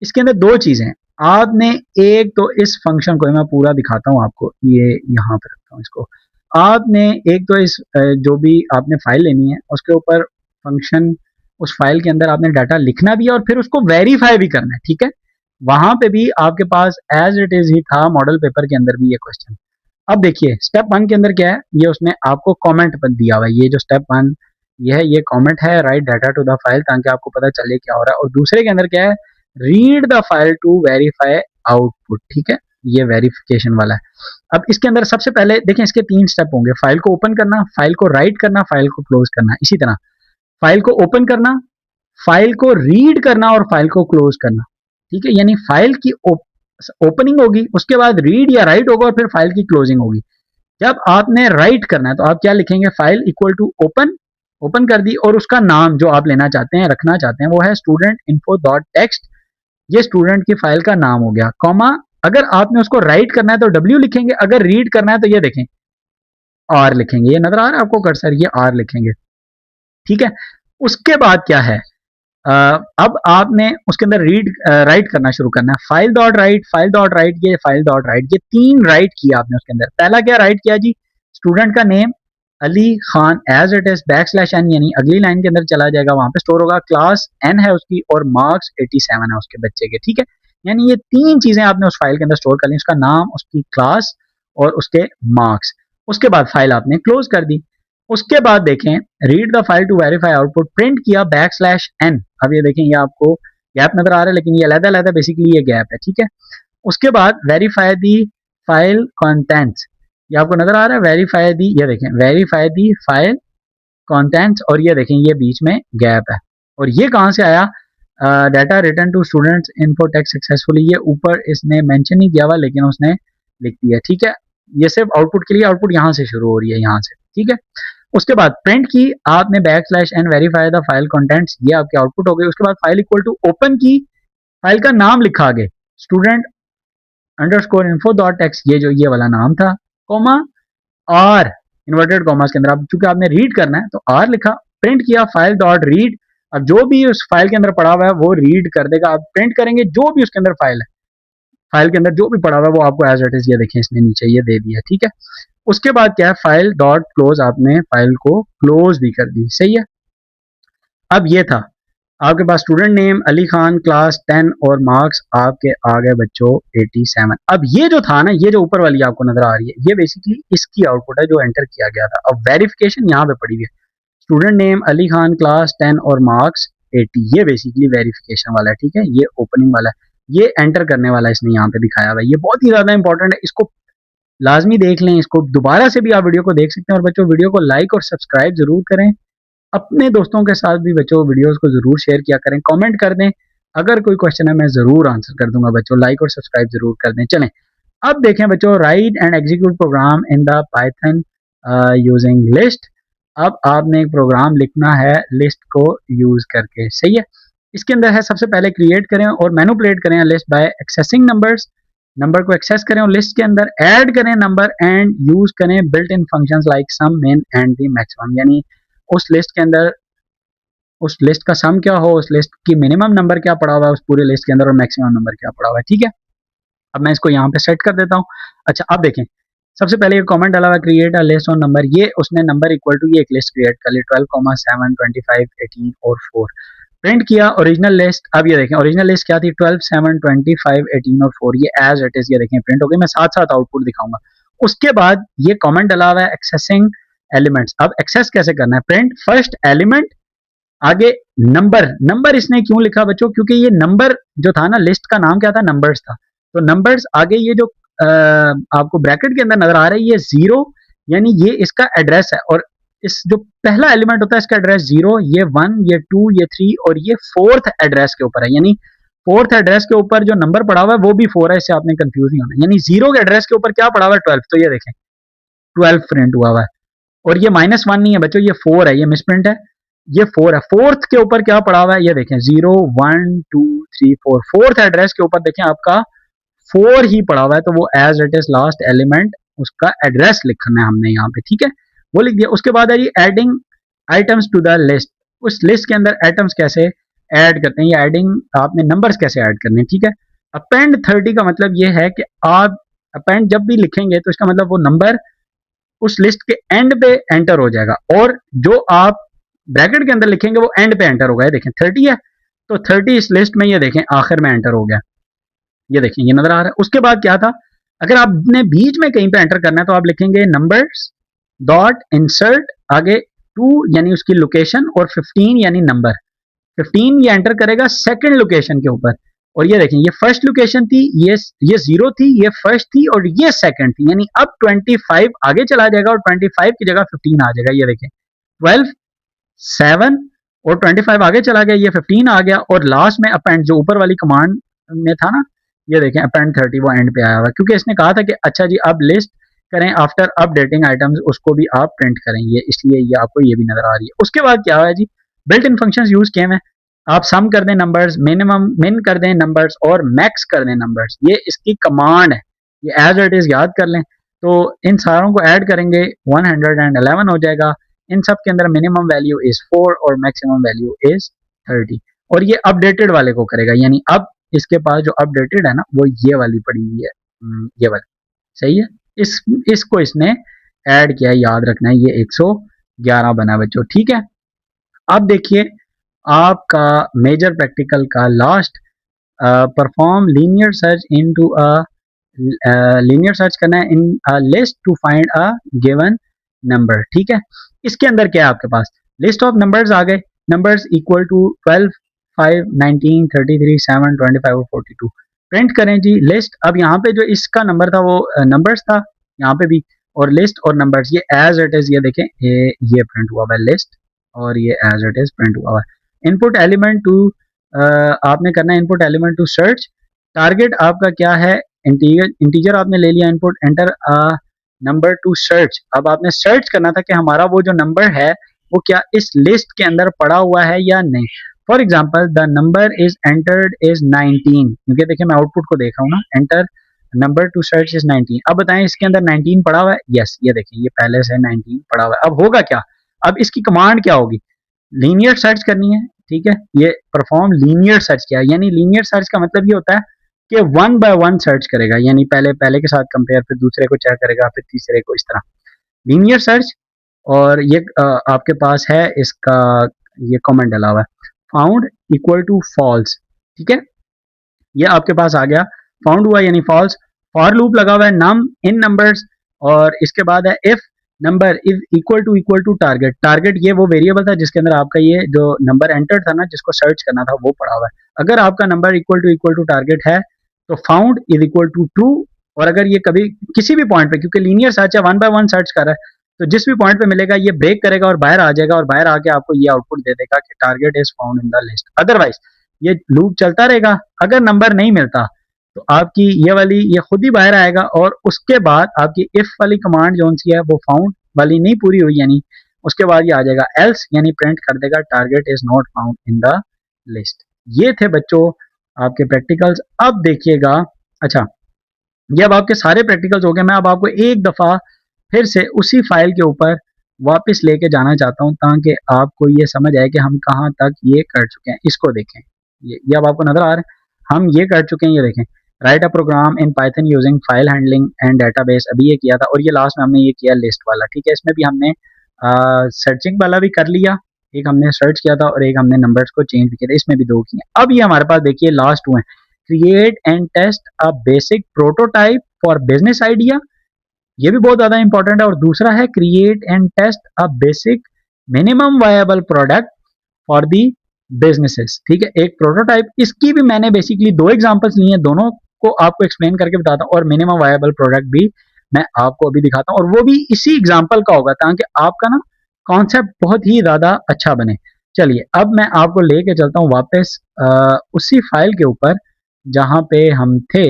इसके अंदर दो चीजें हैं. आपने एक तो इस फंक्शन को मैं पूरा दिखाता हूं आपको, ये यहां पर रखता हूं इसको. आपने एक तो इस जो भी आपने फाइल लेनी है उसके ऊपर फंक्शन, उस फाइल के अंदर आपने डाटा लिखना भी है और फिर उसको वेरीफाई भी करना है, ठीक है। वहां पे भी आपके पास एज इट इज ही था मॉडल पेपर के अंदर भी ये क्वेश्चन। अब देखिए स्टेप वन के अंदर क्या है, ये उसने आपको कमेंट पर दिया हुआ है, ये जो स्टेप वन ये है, ये कमेंट है, write data to the file, ताकि आपको पता चले क्या हो रहा है। और दूसरे के अंदर क्या है, read the file to verify output, ठीक है, ये वेरिफिकेशन वाला है। अब इसके अंदर सबसे पहले देखें, इसके 3 स्टेप होंगे, फाइल को ओपन करना, फाइल को राइट करना, फाइल को क्लोज करना। इसी तरह फाइल को ओपन करना, फाइल को रीड करना और फाइल को क्लोज करना, ठीक है। यानी फाइल की ओपनिंग होगी, उसके बाद रीड या राइट होगा और फिर फाइल की क्लोजिंग होगी। जब आपने राइट करना है तो आप क्या लिखेंगे, file equal to open, open कर दी, और उसका नाम जो आप लेना चाहते हैं, रखना चाहते हैं, वो है स्टूडेंट इन्फो डॉट टेक्स्ट, ये स्टूडेंट की फाइल का नाम हो गया, कॉमा। अगर आपने उसको राइट करना है तो डब्ल्यू लिखेंगे, अगर रीड करना है तो ये देखें आर लिखेंगे, ये नजर आ रहा है आपको कर्सर, ये आर लिखेंगे, ठीक है। उसके बाद क्या है, अब आपने उसके अंदर रीड राइट करना शुरू करना है, file dot right, file dot right, ये फाइल डॉट राइट, ये 3 राइट किया आपने उसके अंदर। पहला क्या राइट किया जी, स्टूडेंट का name Ali Khan as it is back slash N, यानी अगली लाइन के अंदर चला जाएगा, वहां पे स्टोर होगा, क्लास एन है उसकी और मार्क्स 87 है उसके बच्चे के, ठीक है। यानी ये 3 चीजें आपने उस फाइल के अंदर स्टोर कर ली, उसका नाम, उसकी क्लास और उसके मार्क्स। उसके बाद फाइल आपने क्लोज कर दी। उसके बाद देखें, read the file to verify output, print किया बैक स्लैश एन। अब ये देखें, ये आपको गैप नजर आ रहा है, लेकिन ये अलग अलग है, बेसिकली ये गैप है, ठीक है। उसके बाद वेरीफाई दी फाइल कंटेंट्स, ये आपको नजर आ रहा है, वेरीफाई दी, ये देखें वेरीफाई दी फाइल कंटेंट्स, और ये देखें ये बीच में गैप है। और ये कहां से आया, data return to students info text successfully, ये ऊपर इसने मेंशन नहीं किया हुआ लेकिन उसने लिख दिया, ठीक है। ये सिर्फ आउटपुट के लिए, आउटपुट यहां से शुरू हो रही है, यहां से, ठीक है। उसके बाद प्रिंट की आपने back slash N verify the file contents, ये आपकी आउटपुट हो गई। उसके बाद फाइल इक्वल टू ओपन की, फाइल का नाम लिखा आगे, student underscore info dot text, ये जो ये वाला नाम था, कोमा आर इन्वर्टेड कॉमर्स के अंदर, अब चूंकि आपने रीड करना है तो आर लिखा, प्रिंट किया फाइल डॉट रीड, अब जो भी उस फाइल के अंदर पड़ा हुआ है वो रीड कर देगा, आप प्रिंट करेंगे जो भी उसके अंदर फाइल है, फाइल के अंदर जो भी पड़ा हुआ है वो आपको एज इट इज, ये देखें इसने नीचे ये दे दिया, ठीक है। उसके बाद क्या है, फाइल डॉट क्लोज, आपने फाइल को क्लोज भी कर दी, सही है। अब ये था आपके पास student name Ali Khan, class 10 और मार्क्स आपके आ गए बच्चों 87। अब ये जो था ना, ये जो ऊपर वाली आपको नजर आ रही है, ये बेसिकली इसकी आउटपुट है जो एंटर किया गया था। अब वेरिफिकेशन यहाँ पे पड़ी हुई है, student name Ali Khan, class 10 और मार्क्स 80, ये बेसिकली वेरिफिकेशन वाला है, ठीक है। ये ओपनिंग वाला है, ये एंटर करने वाला इसने यहाँ पे दिखाया हुआ है, ये बहुत ही ज्यादा इंपॉर्टेंट है, इसको लाजमी देख लें, इसको दोबारा से भी आप वीडियो को देख सकते हैं। और बच्चों वीडियो को लाइक और सब्सक्राइब जरूर करें, अपने दोस्तों के साथ भी बच्चों वीडियोस को जरूर शेयर किया करें, कमेंट कर दें, अगर कोई क्वेश्चन है मैं जरूर आंसर कर दूंगा बच्चों, लाइक और सब्सक्राइब जरूर कर दें। चलें अब देखें बच्चों, write and execute program in the Python using list. अब आपने एक प्रोग्राम लिखना है लिस्ट को यूज करके, सही है। इसके अंदर है, सबसे पहले क्रिएट करें और मैनिपुलेट करें list by accessing numbers, number को एक्सेस करें और लिस्ट के अंदर ऐड करें नंबर एंड यूज करें built in functions like sum, min and the maximum, यानी उस लिस्ट के अंदर उस लिस्ट का सम क्या हो, उस लिस्ट की मिनिमम नंबर क्या पड़ा हुआ है उस पूरे लिस्ट के अंदर, और मैक्सिमम नंबर क्या पड़ा हुआ है, ठीक है। अब मैं इसको यहाँ पे सेट कर देता हूँ। अच्छा अब देखें, सबसे पहले ये कमेंट डाला हुआ create a list on number, ये उसने नंबर इक्वल टू ये एक लिस्ट क्रिएट कर ली 12, 7, 25, 18 और 4, प्रिंट किया ओरिजिनल लिस्ट। अब ये देखें ओरिजिनल लिस्ट क्या थी, 12, 7, 25, 18 और 4, ये एज इट इज ये देखें प्रिंट हो गई। मैं साथ साथ आउटपुट दिखाऊंगा। उसके बाद ये कमेंट डाला हुआ है एक्सेसिंग एलिमेंट्स, अब एक्सेस कैसे करना है, प्रिंट फर्स्ट एलिमेंट, आगे नंबर, नंबर इसने क्यों लिखा बच्चों, क्योंकि ये नंबर जो था ना, लिस्ट का नाम क्या था, नंबर्स था, तो नंबर्स आगे ये जो आपको ब्रैकेट के अंदर नजर आ रहा है ये 0, यानी ये इसका एड्रेस है, और इस जो पहला एलिमेंट होता है इसका एड्रेस 0, ये 1, ये 2, ये 3 और ये 4th एड्रेस के ऊपर है, यानी 4th एड्रेस के ऊपर जो नंबर पड़ा हुआ है वो भी 4 है, इससे आपने कंफ्यूज नहीं होना। यानी 0 के एड्रेस के ऊपर क्या पड़ा हुआ है, 12, तो ये देखें 12 प्रिंट हुआ हुआ है, और ये -1 नहीं है बच्चों, ये 4 है, ये मिसप्रिंट है, ये 4 है। 4th के ऊपर क्या पड़ा हुआ है, ये देखें 0, 1, 2, 3, 4, 4th एड्रेस के ऊपर देखें आपका 4 ही पड़ा हुआ है, तो वो as it is last element उसका एड्रेस लिखना है हमने यहाँ पे, ठीक है, वो लिख दिया। उसके बाद है जी adding items to the list, उस लिस्ट के अंदर आइटम्स कैसे ऐड करते हैं, ये एडिंग आपने नंबर्स कैसे ऐड करने हैं, ठीक है। अपेंड 30 का मतलब ये है कि आप अपेंड जब भी लिखेंगे तो इसका मतलब वो नंबर उस लिस्ट के एंड पे एंटर हो जाएगा, और जो आप ब्रैकेट के अंदर लिखेंगे वो एंड पे एंटर होगा। ये देखें 30 है, तो 30 इस लिस्ट में ये देखें आखिर में एंटर हो गया, ये देखें ये नजर आ रहा है। उसके बाद क्या था, अगर आपने बीच में कहीं पे एंटर करना है तो आप लिखेंगे नंबर्स डॉट इंसर्ट आगे 2 यानी उसकी लोकेशन और 15 यानी नंबर। 15 ये एंटर करेगा सेकंड लोकेशन के ऊपर, और ये देखें ये फर्स्ट लोकेशन थी, ये 0 थी, ये फर्स्ट थी और ये सेकंड थी, यानी अब 25 आगे चला जाएगा और 25 की जगह 15 आ जाएगा। ये देखें 12 7 और 25 आगे चला गया, ये 15 आ गया, और लास्ट में अपेंड जो ऊपर वाली कमांड में था ना, ये देखें अपेंड 30 वो एंड पे आया हुआ, क्योंकि इसने कहा था कि अच्छा जी आप लिस्ट करें आफ्टर अपडेटिंग आइटम्स, उसको भी आप प्रिंट करेंगे, इसलिए ये आपको ये भी नजर आ रही है। उसके बाद क्या हुआ है जी, बिल्ट इन फंक्शंस यूज किए हैं, आप सम कर दें नंबर्स, मिनिमम मिन कर दें नंबर्स और मैक्स कर दें नंबर्स, ये इसकी कमांड है, ये एज इट इज याद कर लें। तो इन सारों को ऐड करेंगे 111 हो जाएगा। इन सब के अंदर मिनिमम वैल्यू इज 4 और मैक्सिमम वैल्यू इज 30, और ये अपडेटेड वाले को करेगा, यानी अब इसके पास जो अपडेटेड है ना वो ये वाली पड़ी हुई है, ये वाली सही है। इसको इसने ऐड किया, याद रखना है, ये 111 बना बच्चों, ठीक है। अब देखिए आपका मेजर प्रैक्टिकल का last, perform linear search into a linear search करना है in a list to find a given number, ठीक है। इसके अंदर क्या है आपके पास, लिस्ट ऑफ नंबर्स आ गए, नंबर्स इक्वल टू 12 5 19 33 7 25 और 42, प्रिंट करें जी लिस्ट। अब यहाँ पे जो इसका नंबर था वो नंबर्स था, यहाँ पे भी, और लिस्ट और नंबर्स ये एज इट इज, ये देखें ये प्रिंट हुआ हुआ है लिस्ट, और ये एज इट इज प्रिंट हुआ हुआ है। इनपुट एलिमेंट टू आपने करना है input element to search, target आपका क्या है, इंटीजर आपने ले लिया input, enter number to search. अब आपने सर्च करना था कि हमारा वो जो नंबर है वो क्या इस लिस्ट के अंदर पड़ा हुआ है या नहीं। For example the number is entered is 19, क्योंकि देखिए मैं आउटपुट को देख रहा हूँ ना, enter number to search is 19। अब बताएं इसके अंदर 19 पड़ा हुआ है, यस ये देखिए ये पहले से 19 पड़ा हुआ है। अब होगा क्या, अब इसकी कमांड क्या होगी, लीनियर सर्च करनी है, ठीक है। ये परफॉर्म लीनियर सर्च किया, यानी लीनियर सर्च का मतलब ये होता है कि 1 बाय 1 सर्च करेगा, यानी पहले पहले के साथ कंपेयर, फिर दूसरे को चेक करेगा, फिर तीसरे को, इस तरह लीनियर सर्च। और ये आपके पास है इसका ये कमेंट डाला हुआ है, फाउंड इक्वल टू फॉल्स, ठीक है, ये आपके पास आ गया, फाउंड हुआ यानी फॉल्स। फॉर लूप लगा हुआ है नम इन नंबर्स, और इसके बाद है if number is equal to target, target ये वो वेरिएबल था जिसके अंदर आपका ये जो नंबर एंटर था ना, जिसको सर्च करना था, वो पड़ा हुआ है। अगर आपका नंबर इक्वल टू टारगेट है तो found is equal to true, और अगर ये कभी किसी भी पॉइंट पे, क्योंकि लीनियर सर्च है 1 बाय 1 सर्च कर रहा है, तो जिस भी पॉइंट पे मिलेगा ये ब्रेक करेगा और बाहर आ जाएगा, और बाहर आके आपको ये आउटपुट दे देगा कि target is found in the list. Otherwise ये लूप चलता रहेगा, अगर नंबर नहीं मिलता तो आपकी ये वाली ये खुद ही बाहर आएगा, और उसके बाद आपकी इफ वाली कमांड जो सी है वो फाउंड वाली नहीं पूरी हुई, यानी उसके बाद ये आ जाएगा एल्स, यानी प्रिंट कर देगा target is not found in the list. ये थे बच्चों आपके प्रैक्टिकल्स। अब देखिएगा, अच्छा ये अब आपके सारे प्रैक्टिकल्स हो गए, मैं अब आपको एक दफ़ा फिर से उसी फाइल के ऊपर वापस लेके जाना चाहता हूँ, ताकि आपको ये समझ आए कि हम कहाँ तक ये कर चुके हैं। इसको देखें, ये अब आपको नजर आ रहा है, हम ये कर चुके हैं, ये देखें, write a program in Python using file handling and database, अभी ये किया था, और ये लास्ट में हमने ये किया लिस्ट वाला, ठीक है। इसमें भी हमने सर्चिंग वाला भी कर लिया, एक हमने सर्च किया था और एक हमने नंबर्स को चेंज भी किया था, इसमें भी 2 किए। अब ये हमारे पास देखिए लास्ट 2 है, create and test a basic prototype for business idea, ये भी बहुत ज्यादा इंपॉर्टेंट है, और दूसरा है create and test a basic minimum viable product for the businesses, ठीक है। एक प्रोटोटाइप, इसकी भी मैंने बेसिकली 2 एग्जांपल्स लिए हैं, दोनों को आपको एक्सप्लेन करके बताता हूँ, और मिनिमम वायबल प्रोडक्ट भी मैं आपको अभी दिखाता हूँ, और वो भी इसी एग्जाम्पल का होगा, ताकि आपका ना कॉन्सेप्ट बहुत ही ज्यादा अच्छा बने। चलिए अब मैं आपको लेके चलता हूँ वापस उसी फाइल के ऊपर जहां पे हम थे।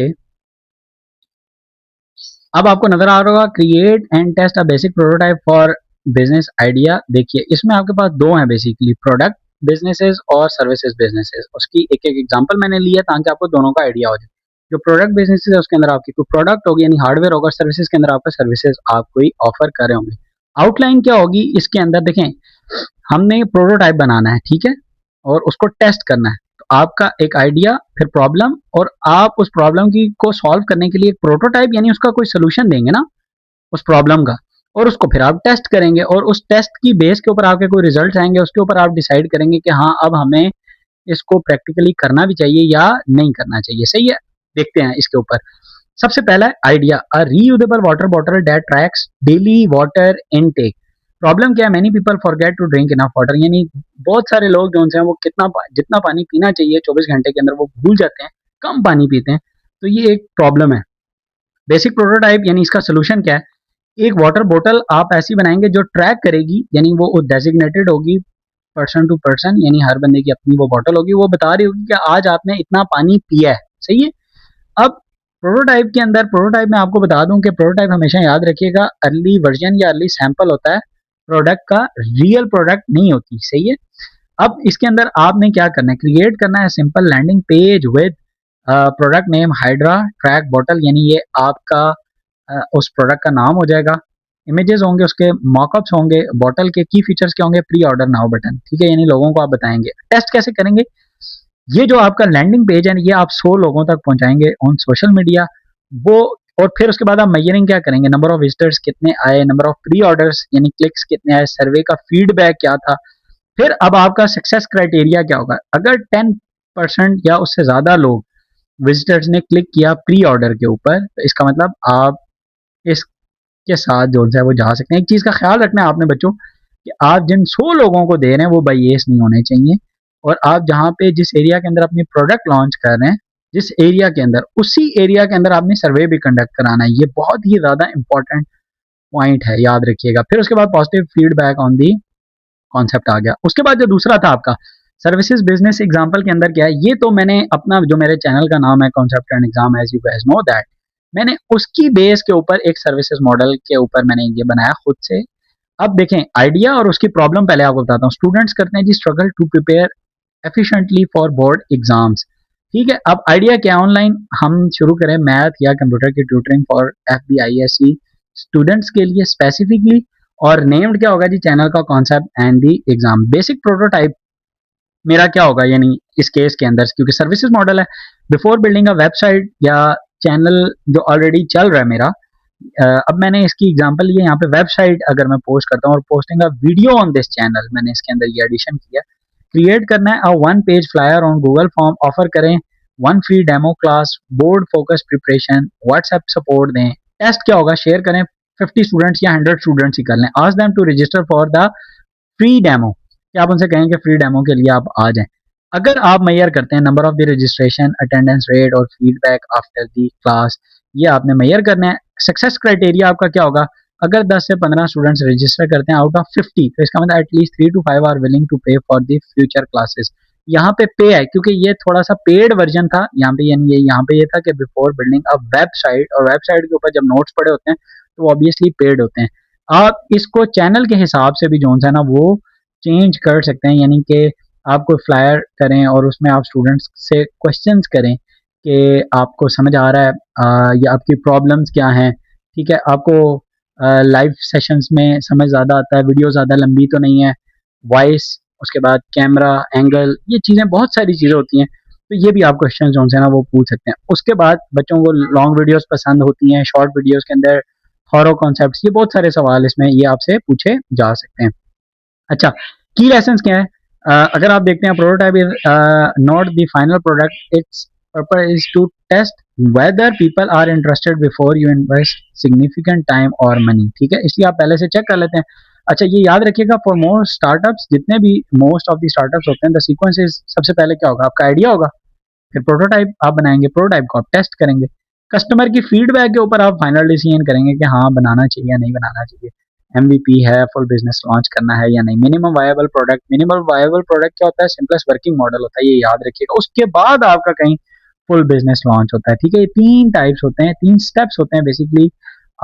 अब आपको नजर आ रहा होगा create and test a basic prototype for business idea. देखिए इसमें आपके पास 2 हैं बेसिकली, प्रोडक्ट बिजनेसेस और सर्विसेज बिजनेसेस। उसकी एक एक एग्जांपल मैंने लिया ताकि आपको दोनों का आइडिया हो जाए। जो प्रोडक्ट बिजनेसेस है उसके अंदर आपकी कोई प्रोडक्ट होगी यानी हार्डवेयर होगा, सर्विसेज के अंदर आपका सर्विसेज आप कोई ऑफर कर रहे होंगे। आउटलाइन क्या होगी इसके अंदर, देखें हमने प्रोटोटाइप बनाना है, ठीक है, और उसको टेस्ट करना है। तो आपका एक आइडिया, फिर प्रॉब्लम, और आप उस प्रॉब्लम की को सॉल्व करने के लिए एक प्रोटोटाइप यानी उसका कोई सोल्यूशन देंगे ना उस प्रॉब्लम का, और उसको फिर आप टेस्ट करेंगे और उस टेस्ट की बेस के ऊपर आपके कोई रिजल्ट आएंगे, उसके ऊपर आप डिसाइड करेंगे कि हाँ अब हमें इसको प्रैक्टिकली करना भी चाहिए या नहीं करना चाहिए। सही है, देखते हैं इसके ऊपर। सबसे पहला idea, a reusable water bottle that tracks daily water intake. Problem क्या है, many people forget to drink enough water, यानी बहुत सारे लोग जो हैं वो जितना पानी पीना चाहिए 24 घंटे के अंदर वो भूल जाते हैं, कम पानी पीते हैं। तो ये एक प्रॉब्लम है। बेसिक प्रोटोटाइप यानी इसका सोल्यूशन क्या है, एक वाटर बोतल आप ऐसी बनाएंगे जो ट्रैक करेगी, यानी वो डेजिग्नेटेड होगी पर्सन टू पर्सन, यानी हर बंदे की अपनी वो बॉटल होगी, वो बता रही होगी कि आज आपने इतना पानी पिया है। सही है। अब प्रोटोटाइप में आपको बता दूं कि प्रोटोटाइप हमेशा याद रखिएगा अर्ली वर्जन या अर्ली सैंपल होता है, प्रोडक्ट का रियल प्रोडक्ट नहीं होती। सही है। अब इसके अंदर आपने क्या करना है, क्रिएट करना है simple landing page with product name Hydra Track bottle, यानी ये आपका उस प्रोडक्ट का नाम हो जाएगा। इमेजेस होंगे, उसके मॉकअप्स होंगे, बॉटल के की फीचर्स क्या होंगे, प्री ऑर्डर नाउ बटन। ठीक है, यानी लोगों को आप बताएंगे। टेस्ट कैसे करेंगे, ये जो आपका लैंडिंग पेज है ये आप 100 लोगों तक पहुंचाएंगे ऑन सोशल मीडिया वो। और फिर उसके बाद आप मेजरिंग क्या करेंगे, नंबर ऑफ विजिटर्स कितने आए, नंबर ऑफ प्री ऑर्डर्स यानी क्लिक्स कितने आए, सर्वे का फीडबैक क्या था। फिर अब आपका सक्सेस क्राइटेरिया क्या होगा, अगर 10% या उससे ज्यादा लोग विजिटर्स ने क्लिक किया प्री ऑर्डर के ऊपर, तो इसका मतलब आप इसके साथ जो है वो जा सकते हैं। एक चीज का ख्याल रखना है आपने बच्चों, कि आप जिन 100 लोगों को दे रहे हैं वो बायस नहीं होने चाहिए, और आप जहाँ पे जिस एरिया के अंदर अपनी प्रोडक्ट लॉन्च कर रहे हैं, जिस एरिया के अंदर, उसी एरिया के अंदर आपने सर्वे भी कंडक्ट कराना है। ये बहुत ही ज्यादा इंपॉर्टेंट पॉइंट है, याद रखिएगा। फिर उसके बाद positive feedback on the concept आ गया। उसके बाद जो दूसरा था आपका सर्विसेज बिजनेस एग्जांपल के अंदर क्या है, ये तो मैंने अपना जो मेरे चैनल का नाम है concept and exam, as you guys know that, मैंने उसकी बेस के ऊपर एक सर्विसेज मॉडल के ऊपर मैंने ये बनाया खुद से। अब देखें आइडिया और उसकी प्रॉब्लम पहले आपको बताता हूँ। स्टूडेंट्स करते हैं जी struggle to prepare efficiently for board exams. ठीक है, अब आइडिया क्या, ऑनलाइन हम शुरू करें मैथ या कंप्यूटर की ट्यूटरिंग फॉर FBISC स्टूडेंट्स के लिए स्पेसिफिकली, और नेम्ड क्या होगा जी चैनल का concept and the exam. Basic prototype मेरा क्या होगा, यानी इस केस के अंदर क्योंकि सर्विसेज मॉडल है, बिफोर बिल्डिंग अ वेबसाइट या चैनल जो ऑलरेडी चल रहा है मेरा, अब मैंने इसकी एग्जांपल लिए यहाँ पे वेबसाइट अगर मैं पोस्ट करता हूँ और posting a video on this channel, मैंने इसके अंदर ये एडिशन किया। क्रिएट करना है a one page flyer on Google form, offer करें one free demo class, board focus preparation, WhatsApp support दें। टेस्ट क्या होगा, शेयर करें 50 स्टूडेंट्स या 100 स्टूडेंट्स ही कर लें। Ask them to register for the free demo, कि आप उनसे कहेंगे फ्री डेमो के लिए आप आ जाएं। अगर आप मैयर करते हैं number of the registration, attendance rate और फीडबैक आफ्टर द क्लास, ये आपने मैयर करना है। सक्सेस क्राइटेरिया आपका क्या होगा, अगर 10 से 15 स्टूडेंट्स रजिस्टर करते हैं आउट ऑफ 50, तो इसका मतलब at least 3 to 5 are willing to pay for the future classes. यहाँ पे पे है क्योंकि ये थोड़ा सा पेड वर्जन था, यहाँ पे यानी ये यहाँ पे ये था कि बिफोर बिल्डिंग अ वेबसाइट, और वेबसाइट के ऊपर जब नोट्स पड़े होते हैं तो ऑब्वियसली पेड होते हैं। आप इसको चैनल के हिसाब से भी जो है ना वो चेंज कर सकते हैं, यानी कि आप कोई फ्लायर करें और उसमें आप स्टूडेंट्स से क्वेश्चंस करें कि आपको समझ आ रहा है या आपकी प्रॉब्लम्स क्या हैं। ठीक है, आपको लाइव सेशंस में समझ ज़्यादा आता है, वीडियो ज़्यादा लंबी तो नहीं है, वॉइस, उसके बाद कैमरा एंगल, ये चीज़ें बहुत सारी चीज़ें होती हैं, तो ये भी आप क्वेश्चन जो है ना वो पूछ सकते हैं। उसके बाद बच्चों को लॉन्ग वीडियोस पसंद होती हैं, शॉर्ट वीडियोस के अंदर हॉरर कॉन्सेप्ट्स, ये बहुत सारे सवाल इसमें ये आपसे पूछे जा सकते हैं। अच्छा, की लेसन क्या है, अगर आप देखते हैं prototype is not the final product, its purpose is to test whether people are interested before you invest significant time और मनी। ठीक है, इसलिए आप पहले से चेक कर लेते हैं। अच्छा, ये याद रखिएगा फॉर मोस्ट स्टार्टअप्स, जितने भी मोस्ट ऑफ द स्टार्टअप्स होते हैं, द सीक्वेंस इज, सबसे पहले क्या होगा, आपका आइडिया होगा, फिर प्रोटोटाइप आप बनाएंगे, प्रोटोटाइप को आप टेस्ट करेंगे, कस्टमर की फीडबैक के ऊपर आप फाइनल डिसीजन करेंगे कि हाँ बनाना चाहिए या नहीं बनाना चाहिए, MVP है, फुल बिजनेस लॉन्च करना है या नहीं, minimum viable product. Minimum viable product क्या होता है, सिंपलेस्ट वर्किंग मॉडल होता है, ये याद रखिएगा। उसके बाद आपका कहीं फुल बिजनेस लॉन्च होता है। ठीक है, ये 3 टाइप्स होते हैं, 3 स्टेप्स होते हैं बेसिकली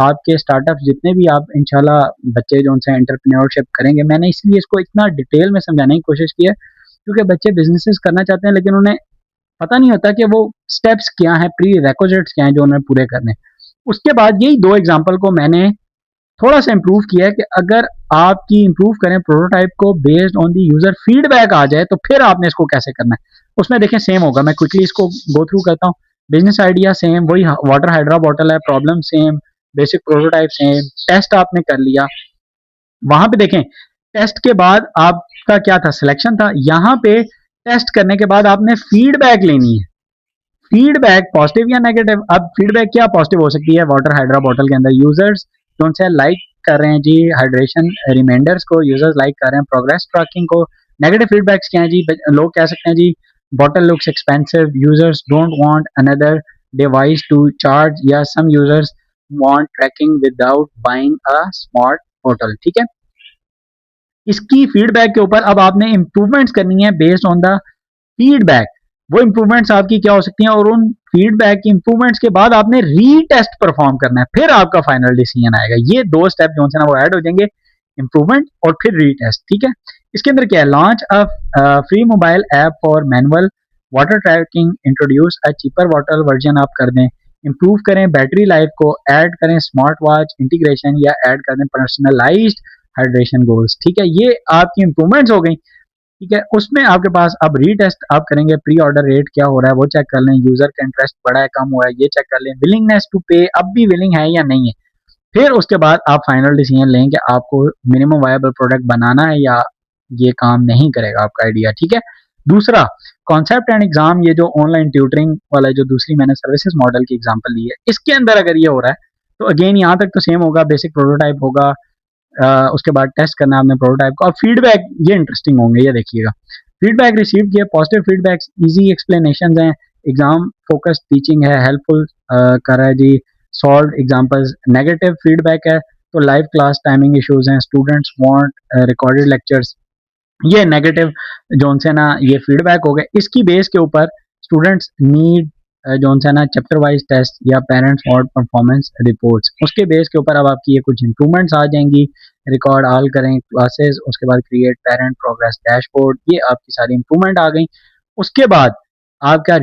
आपके स्टार्टअप जितने भी आप इंशाल्लाह बच्चे जो उनसे एंटरप्रेन्योरशिप करेंगे। मैंने इसलिए इसको इतना डिटेल में समझाने की कोशिश की है क्योंकि बच्चे बिजनेसेस करना चाहते हैं लेकिन उन्हें पता नहीं होता कि वो स्टेप्स क्या हैं, प्री रिक्विजिट्स क्या हैं जो उन्हें पूरे करने। उसके बाद यही 2 एग्जाम्पल को मैंने थोड़ा सा इंप्रूव किया है कि अगर आपकी इंप्रूव करें प्रोटोटाइप को based on the user feedback आ जाए तो फिर आपने इसको कैसे करना है। उसमें देखें सेम होगा, मैं क्विकली इसको गो थ्रू करता हूँ। बिजनेस आइडिया सेम, वही वाटर हाइड्रा बॉटल है, problem same, basic prototype same, test आपने कर लिया। वहां पे देखें टेस्ट के बाद आपका क्या था, सिलेक्शन था। यहाँ पे टेस्ट करने के बाद आपने फीडबैक लेनी है, फीडबैक पॉजिटिव या नेगेटिव। अब फीडबैक क्या पॉजिटिव हो सकती है, वाटर हाइड्रा बॉटल के अंदर यूजर्स जो से लाइक कर रहे हैं जी हाइड्रेशन रिमाइंडर्स को, यूजर्स लाइक कर रहे हैं प्रोग्रेस ट्रैकिंग को। नेगेटिव फीडबैक्स क्या है जी, लोग कह सकते हैं जी bottle looks expensive, users don't want another device to charge, या some users want tracking without buying a smart bottle. ठीक है, इसकी फीडबैक के ऊपर अब आपने इंप्रूवमेंट्स करनी है बेस्ड ऑन द फीडबैक। वो इंप्रूवमेंट्स आपकी क्या हो सकती हैं, और उन फीडबैक की इंप्रूवमेंट्स के बाद आपने रीटेस्ट परफॉर्म करना है, फिर आपका फाइनल डिसीजन आएगा। ये दो स्टेप जो है ना वो ऐड हो जाएंगे, इंप्रूवमेंट और फिर रीटेस्ट। ठीक है, इसके अंदर क्या है, launch a free mobile app for manual water tracking, introduce a cheaper water version आप कर दें, इंप्रूव करें बैटरी लाइफ को, ऐड करें स्मार्ट वॉच इंटीग्रेशन, या ऐड कर दें पर्सनलाइज्ड हाइड्रेशन गोल्स। ठीक है, ये आपकी इंप्रूवमेंट्स हो गई। ठीक है, उसमें आपके पास अब रीटेस्ट आप करेंगे, प्री ऑर्डर रेट क्या हो रहा है वो चेक कर लें, यूजर का इंटरेस्ट बढ़ा है कम हुआ है ये चेक कर लें, विलिंगनेस टू पे अब भी विलिंग है या नहीं है। फिर उसके बाद आप फाइनल डिसीजन लें कि आपको मिनिमम वायबल प्रोडक्ट बनाना है या ये काम नहीं करेगा आपका आइडिया। ठीक है, दूसरा कॉन्सेप्ट एंड एग्जाम, ये जो ऑनलाइन ट्यूटरिंग वाला जो दूसरी मैंने सर्विसेज मॉडल की एग्जांपल ली है, इसके अंदर अगर ये हो रहा है तो अगेन यहाँ तक तो सेम होगा, बेसिक प्रोटोटाइप होगा, उसके बाद टेस्ट करना है आपने प्रोटोटाइप को। अब फीडबैक ये इंटरेस्टिंग होंगे, ये देखिएगा फीडबैक रिसीव किया, पॉजिटिव फीडबैक इजी एक्सप्लेनेशन है, एग्जाम फोकस टीचिंग है, हेल्पफुल कर रहा है जी, सॉल्व एग्जाम्पल्स। नेगेटिव फीडबैक है तो लाइव क्लास टाइमिंग इश्यूज हैं, स्टूडेंट्स वांट रिकॉर्डेड लेक्चर्स, ये नेगेटिव जोन से ना ये फीडबैक हो गए। इसकी बेस के ऊपर स्टूडेंट्स नीड जोन से ना चैप्टर वाइज टेस्ट या पेरेंट्स और परफॉर्मेंस रिपोर्ट्स, उसके बेस के ऊपर अब आपकी ये कुछ इंप्रूवमेंट्स आ जाएंगी। रिकॉर्ड ऑल करें क्लासेस, उसके बाद क्रिएट पेरेंट प्रोग्रेस डैशबोर्ड, ये आपकी सारी इंप्रूवमेंट आ गई। उसके बाद आपका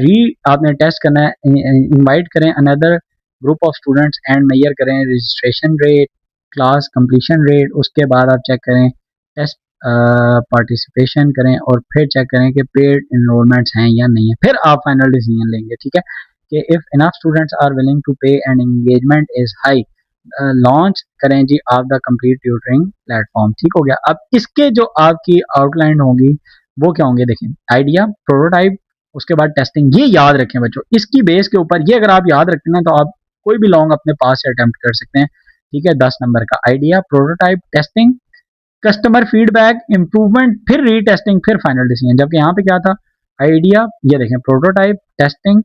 आपने टेस्ट करना है, इनवाइट करें another group of students and measure करें registration rate, class completion rate. उसके बाद आप चेक करें टेस्ट पार्टिसिपेशन करें, और फिर चेक करें कि पेड इनरोलमेंट्स हैं या नहीं है, फिर आप फाइनल डिसीजन लेंगे। ठीक है, कि if enough students are willing to pay and engagement is high, launch करें जी आप द कंप्लीट ट्यूटरिंग प्लेटफॉर्म। ठीक हो गया, अब इसके जो आपकी आउटलाइन होगी वो क्या होंगे, देखें आइडिया, प्रोटोटाइप, उसके बाद टेस्टिंग। ये याद रखें बच्चों, इसकी बेस के ऊपर ये अगर आप याद रखते हैं तो आप कोई भी लॉन्ग अपने पास से अटेम्प्ट कर सकते हैं। ठीक है, 10 नंबर का idea, prototype, testing, customer feedback, improvement, फिर रीटेस्टिंग, फिर फाइनल डिसीजन। जबकि यहाँ पे क्या था, आइडिया, ये देखें प्रोटोटाइप, टेस्टिंग,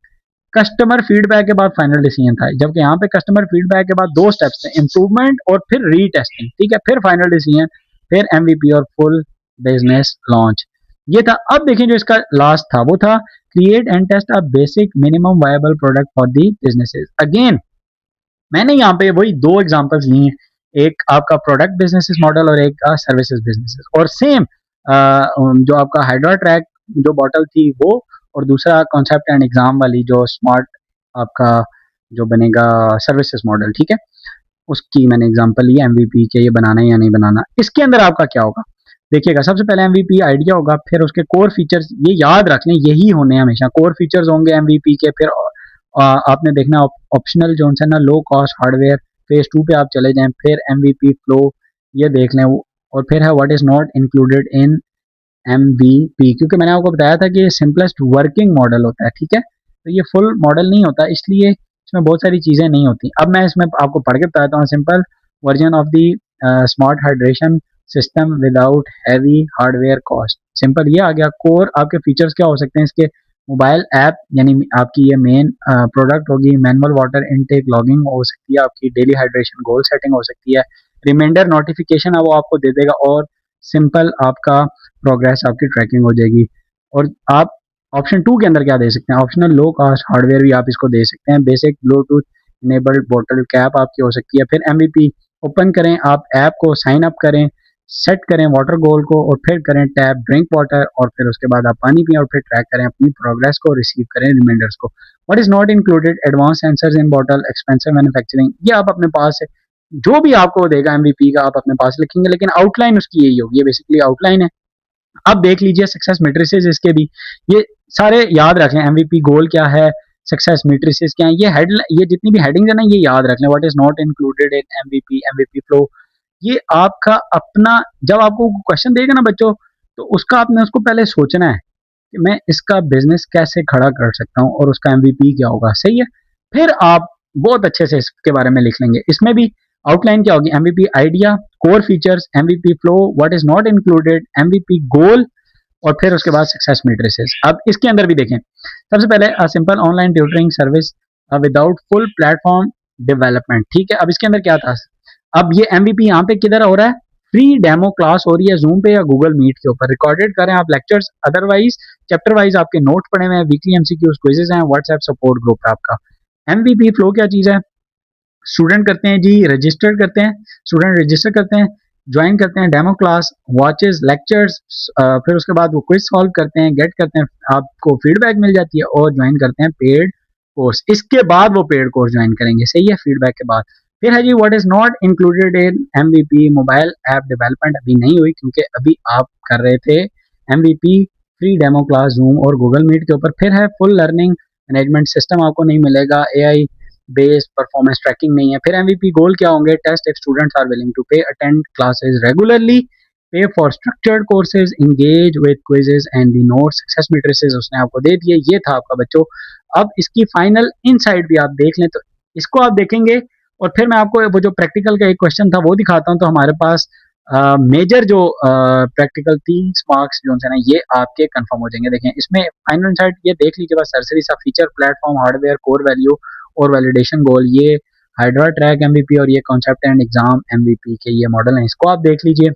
कस्टमर फीडबैक के बाद फाइनल डिसीजन था। जबकि यहाँ पे कस्टमर फीडबैक के बाद दो स्टेप्स थे, इंप्रूवमेंट और फिर रीटेस्टिंग। ठीक है, फिर फाइनल डिसीजन, फिर एमवीपी और फुल बिजनेस लॉन्च, ये था। अब देखें जो इसका लास्ट था वो था create and test a basic minimum viable product for the businesses. Again मैंने यहाँ पे वही दो एग्जांपल्स ली हैं, एक आपका प्रोडक्ट बिजनेसेस मॉडल और एक का सर्विसेज बिजनेसेस, और सेम जो आपका हाइड्रा ट्रैक जो बॉटल थी वो, और दूसरा कॉन्सेप्ट एंड एग्जाम वाली जो स्मार्ट आपका जो बनेगा सर्विसेज मॉडल। ठीक है, उसकी मैंने एग्जांपल ली एमवीपी के, ये बनाना है या नहीं बनाना। इसके अंदर आपका क्या होगा, देखिएगा सबसे पहले एमवीपी आइडिया होगा, फिर उसके कोर फीचर्स, ये याद रख लें यही होने हैं हमेशा, कोर फीचर्स होंगे एमवीपी के। फिर आपने देखना ऑप्शनल जो है ना लो कॉस्ट हार्डवेयर, फेज 2 पे आप चले जाएं, फिर एमवीपी फ्लो ये देख लें, और फिर है what is not included in MVP, क्योंकि मैंने आपको बताया था कि ये सिंपलेस्ट वर्किंग मॉडल होता है। ठीक है, तो ये फुल मॉडल नहीं होता, इसलिए इसमें बहुत सारी चीज़ें नहीं होती। अब मैं इसमें आपको पढ़ के बताता हूँ, simple version of the smart hydration system without heavy hardware cost. Simple ये आ गया। कोर आपके फीचर्स क्या हो सकते हैं इसके, मोबाइल ऐप, यानी आपकी ये मेन प्रोडक्ट होगी, मैनुअल वाटर इनटेक लॉगिंग हो सकती है, आपकी डेली हाइड्रेशन गोल सेटिंग हो सकती है, रिमाइंडर नोटिफिकेशन है वो आपको दे देगा, और सिंपल आपका प्रोग्रेस आपकी ट्रैकिंग हो जाएगी। और आप ऑप्शन 2 के अंदर क्या दे सकते हैं, ऑप्शनल लो कॉस्ट हार्डवेयर भी आप इसको दे सकते हैं, बेसिक ब्लूटूथ इनेबल्ड बोतल कैप आपकी हो सकती है। फिर एमवीपी ओपन करें, आप ऐप को साइन अप करें, सेट करें वाटर गोल को, और फिर करें टैप ड्रिंक वाटर, और फिर उसके बाद आप पानी पिए, और फिर ट्रैक करें अपनी प्रोग्रेस को, रिसीव करें रिमाइंडर्स को। What is not included, advance sensors in bottle, expensive manufacturing, ये आप अपने पास से जो भी आपको देगा एमवीपी का आप अपने पास लिखेंगे, लेकिन आउटलाइन उसकी यही होगी, ये बेसिकली आउटलाइन है। अब देख लीजिए सक्सेस मैट्रिसेस इसके भी, ये सारे याद रखें, एमवीपी गोल क्या है, सक्सेस मैट्रिसेस क्या है, ये जितनी भी हेडिंग्स है ना, ये याद रख लें। What is not included in MVP, MVP flow, ये आपका अपना, जब आपको क्वेश्चन देगा ना बच्चों, तो उसका आपने उसको पहले सोचना है कि मैं इसका बिजनेस कैसे खड़ा कर सकता हूँ और उसका एमवीपी क्या होगा, सही है। फिर आप बहुत अच्छे से इसके बारे में लिख लेंगे। इसमें भी आउटलाइन क्या होगी, MVP idea, core features, MVP flow, what is not included, MVP goal, और फिर उसके बाद सक्सेस मैट्रिसेस। अब इसके अंदर भी देखें, सबसे पहले simple online tutoring service without full platform development, ठीक है। अब इसके अंदर क्या था, अब ये एमवीपी यहाँ पे किधर हो रहा है, फ्री डेमो क्लास हो रही है जूम पे या गूगल मीट के ऊपर, रिकॉर्डेड करें आप लेक्चर्स, अदरवाइज चैप्टर वाइज आपके नोट पड़े हुए हैं, वीकली एमसीक्यूज क्विजेस हैं, व्हाट्सएप सपोर्ट ग्रुप है आपका। एमवीपी फ्लो क्या चीज है, स्टूडेंट करते हैं जी, रजिस्टर करते हैं, स्टूडेंट रजिस्टर करते हैं, ज्वाइन करते हैं डेमो क्लास, वॉचेस लेक्चर्स, फिर उसके बाद वो क्विज सॉल्व करते हैं, गेट करते हैं, आपको फीडबैक मिल जाती है, और ज्वाइन करते हैं पेड कोर्स। इसके बाद वो पेड कोर्स ज्वाइन करेंगे, सही है, फीडबैक के बाद। फिर है जी what is not included in MVP, mobile app development अभी नहीं हुई, क्योंकि अभी आप कर रहे थे MVP free demo class Zoom और गूगल मीट के ऊपर। फिर है फुल लर्निंग मैनेजमेंट सिस्टम आपको नहीं मिलेगा, एआई बेस्ड परफॉर्मेंस ट्रैकिंग नहीं है। फिर एमवीपी गोल क्या होंगे, test if students are willing to pay, attend classes regularly, pay for structured courses, engage with quizzes and the notes, success matrices उसने आपको दे दिए। ये था आपका बच्चों। अब इसकी फाइनल इनसाइट भी आप देख लें, तो इसको आप देखेंगे, और फिर मैं आपको वो जो प्रैक्टिकल का एक क्वेश्चन था वो दिखाता हूँ। तो हमारे पास मेजर जो प्रैक्टिकल 30 मार्क्स जो है ना, ये आपके कंफर्म हो जाएंगे। देखें इसमें फाइनल इनसाइट ये देख लीजिए बस, सरसरी सा, feature, platform, hardware, core value और वैलिडेशन गोल, ये हाइड्रा ट्रैक एमवीपी, और ये कॉन्सेप्ट एंड एग्जाम एमवीपी के ये मॉडल हैं, इसको आप देख लीजिए।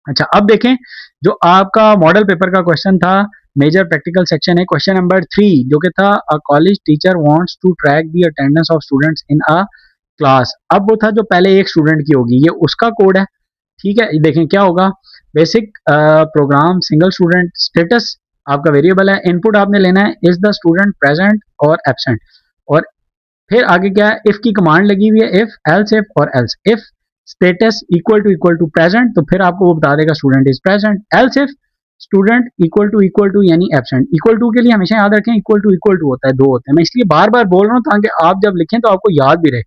अच्छा, अब देखें जो आपका मॉडल पेपर का क्वेश्चन था, मेजर प्रैक्टिकल सेक्शन है, क्वेश्चन नंबर 3 जो कि था, a college teacher wants to track the attendance of students in a class. अब वो था जो पहले एक स्टूडेंट की होगी, ये उसका कोड है, ठीक है। देखें क्या होगा, basic programme, single student, status आपका वेरिएबल है, इनपुट आपने लेना है इज द स्टूडेंट प्रेजेंट और एब्सेंट, और फिर आगे क्या है, इफ की कमांड लगी हुई है, इफ, एल्स इफ और else if status equal to present, तो फिर आपको वो बता देगा student is present, else if student equal to यानी एब्सेंट। इक्वल टू के लिए हमेशा याद रखें इक्वल टू होता है, दो होते हैं, मैं इसलिए बार बार बोल रहा हूँ ताकि आप जब लिखें तो आपको याद भी रहे।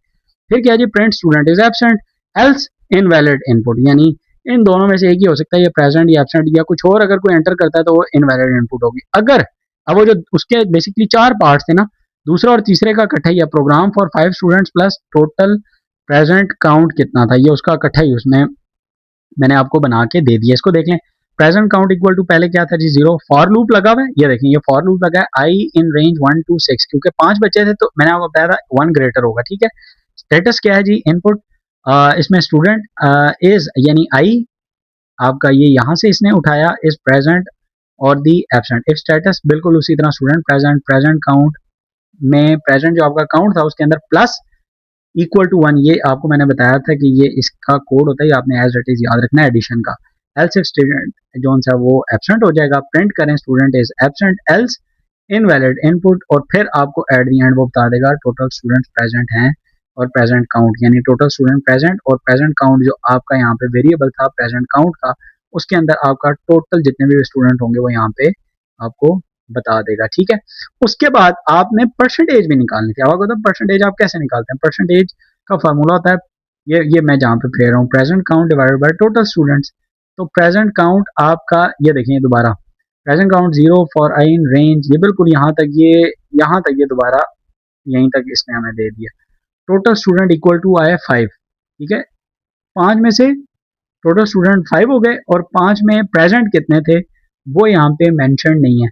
फिर क्या जी, print student is absent, else invalid input, यानी इन दोनों में से एक ही हो सकता है, ये प्रेजेंट या एब्सेंट, या कुछ और अगर कोई एंटर करता है तो वो इनवैलिड इनपुट होगी। अगर अब वो जो उसके बेसिकली 4 पार्ट्स थे ना, दूसरा और तीसरे का इकट्ठा ही है, program for 5 students plus total present count कितना था, ये उसका इकट्ठा ही उसमें मैंने आपको बना के दे दिया। इसको देख लें, प्रेजेंट काउंट इक्वल टू पहले क्या था जी, 0, फॉर लूप लगा हुआ है, ये देखें ये फॉर लूप लगा है, आई इन रेंज 1 to 6, क्योंकि 5 बच्चे थे तो मैंने आपको बताया था 1 ग्रेटर होगा, ठीक है। स्टेटस क्या है जी, इनपुट, इसमें स्टूडेंट इज यानी आई आपका, ये यहाँ से इसने उठाया, इज प्रेजेंट और दी एब्सेंट। इफ स्टेटस बिल्कुल उसी तरह, स्टूडेंट प्रेजेंट, प्रेजेंट काउंट में प्रेजेंट जो आपका काउंट था उसके अंदर प्लस इक्वल टू 1, ये आपको मैंने बताया था कि ये इसका कोड होता है, आपने एज इट इज याद रखना है एडिशन का। एल्स इफ स्टूडेंट जो सा वो एब्सेंट हो जाएगा, प्रिंट करें student is absent, else invalid input, और फिर आपको एट दी एंड वो बता देगा टोटल स्टूडेंट्स प्रेजेंट हैं और प्रेजेंट काउंट, यानी टोटल स्टूडेंट प्रेजेंट और प्रेजेंट काउंट जो आपका यहाँ पे वेरिएबल था प्रेजेंट काउंट का, उसके अंदर आपका टोटल जितने भी स्टूडेंट होंगे वो यहाँ पे आपको बता देगा, ठीक है। उसके बाद आपने परसेंटेज भी निकालनी थी। अब तो परसेंटेज आप कैसे निकालते हैं, परसेंटेज का फार्मूला होता है, ये मैं जहाँ पे फेर रहा हूँ, present count divided by total students. तो प्रेजेंट काउंट आपका, ये देखिए दोबारा, present count 0 for I in range, ये बिल्कुल यहाँ तक ये दोबारा यहीं तक इसने हमें दे दिया। टोटल स्टूडेंट इक्वल टू आया 5, ठीक है। 5 में से टोटल स्टूडेंट 5 हो गए, और 5 में प्रेजेंट कितने थे वो यहाँ पे मेंशन नहीं है,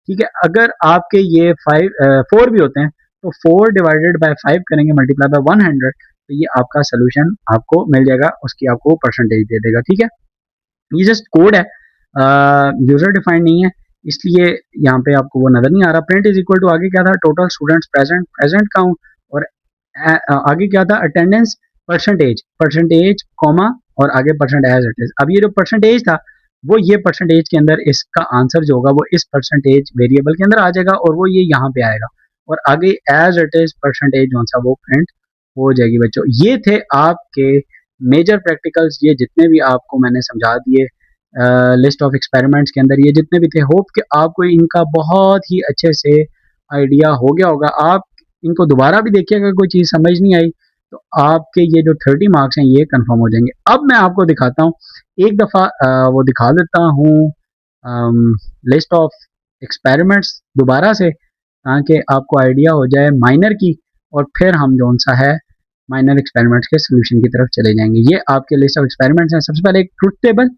ठीक है। अगर आपके ये 4 भी होते हैं तो 4 डिवाइडेड बाय 5 करेंगे मल्टीप्लाई बाय 100, तो ये आपका सोल्यूशन आपको मिल जाएगा, उसकी आपको परसेंटेज दे देगा, ठीक है। ये जस्ट कोड है, यूजर डिफाइंड नहीं है, इसलिए यहाँ पे आपको वो नजर नहीं आ रहा। प्रिंट इज इक्वल टू आगे क्या था, total students present, present count, और आगे क्या था, अटेंडेंस, परसेंटेज कॉमा, और आगे परसेंट एज इट इज। अब ये जो परसेंटेज था वो ये परसेंटेज के अंदर इसका आंसर जो होगा वो इस परसेंटेज वेरिएबल के अंदर आ जाएगा, और वो ये यहाँ पे आएगा, और आगे एज इट इज परसेंटेज जो सा वो प्रिंट हो जाएगी बच्चों। ये थे आपके मेजर प्रैक्टिकल्स, ये जितने भी आपको मैंने समझा दिए लिस्ट ऑफ एक्सपेरिमेंट्स के अंदर, ये जितने भी थे। होप कि आपको इनका बहुत ही अच्छे से आइडिया हो गया होगा। आप इनको दोबारा भी देखिएगा, कोई चीज़ समझ नहीं आई तो आपके ये जो 30 मार्क्स हैं ये कंफर्म हो जाएंगे। अब मैं आपको दिखाता हूँ, एक दफ़ा वो दिखा देता हूँ लिस्ट ऑफ एक्सपेरिमेंट्स दोबारा से, ताकि आपको आइडिया हो जाए माइनर की, और फिर हम जो सा है माइनर एक्सपेरिमेंट्स के सोल्यूशन की तरफ चले जाएंगे। ये आपके लिस्ट ऑफ एक्सपेरिमेंट्स हैं। सबसे पहले एक ट्रुथ टेबल,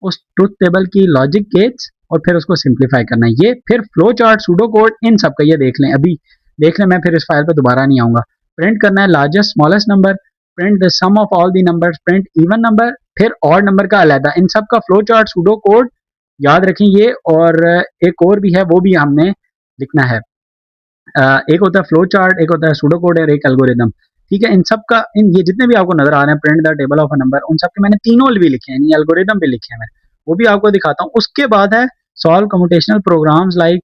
उस ट्रुथ टेबल की लॉजिक गेट्स और फिर उसको सिंप्लीफाई करना है। ये फिर फ्लो चार्ट, सूडो कोड, इन सब का ये देख लें, अभी देख लें, मैं फिर इस फाइल पर दोबारा नहीं आऊंगा। प्रिंट करना है largest smallest number, print the sum of all the numbers, print even number, फिर ऑड नंबर का अलहदा। इन सब का फ्लो चार्ट, सूडो कोड याद रखें ये। और एक और भी है, वो भी हमने लिखना है। एक होता है फ्लो चार्ट, एक होता है सूडो कोड और एक एल्गोरिदम। ठीक है, इन सब का, इन ये जितने भी आपको नजर आ रहे हैं, print the table of a number, उन सब के मैंने तीनों भी लिखे हैं, एल्गोरिदम भी लिखे हैं मैं, वो भी आपको दिखाता हूँ। उसके बाद है solve computational programs like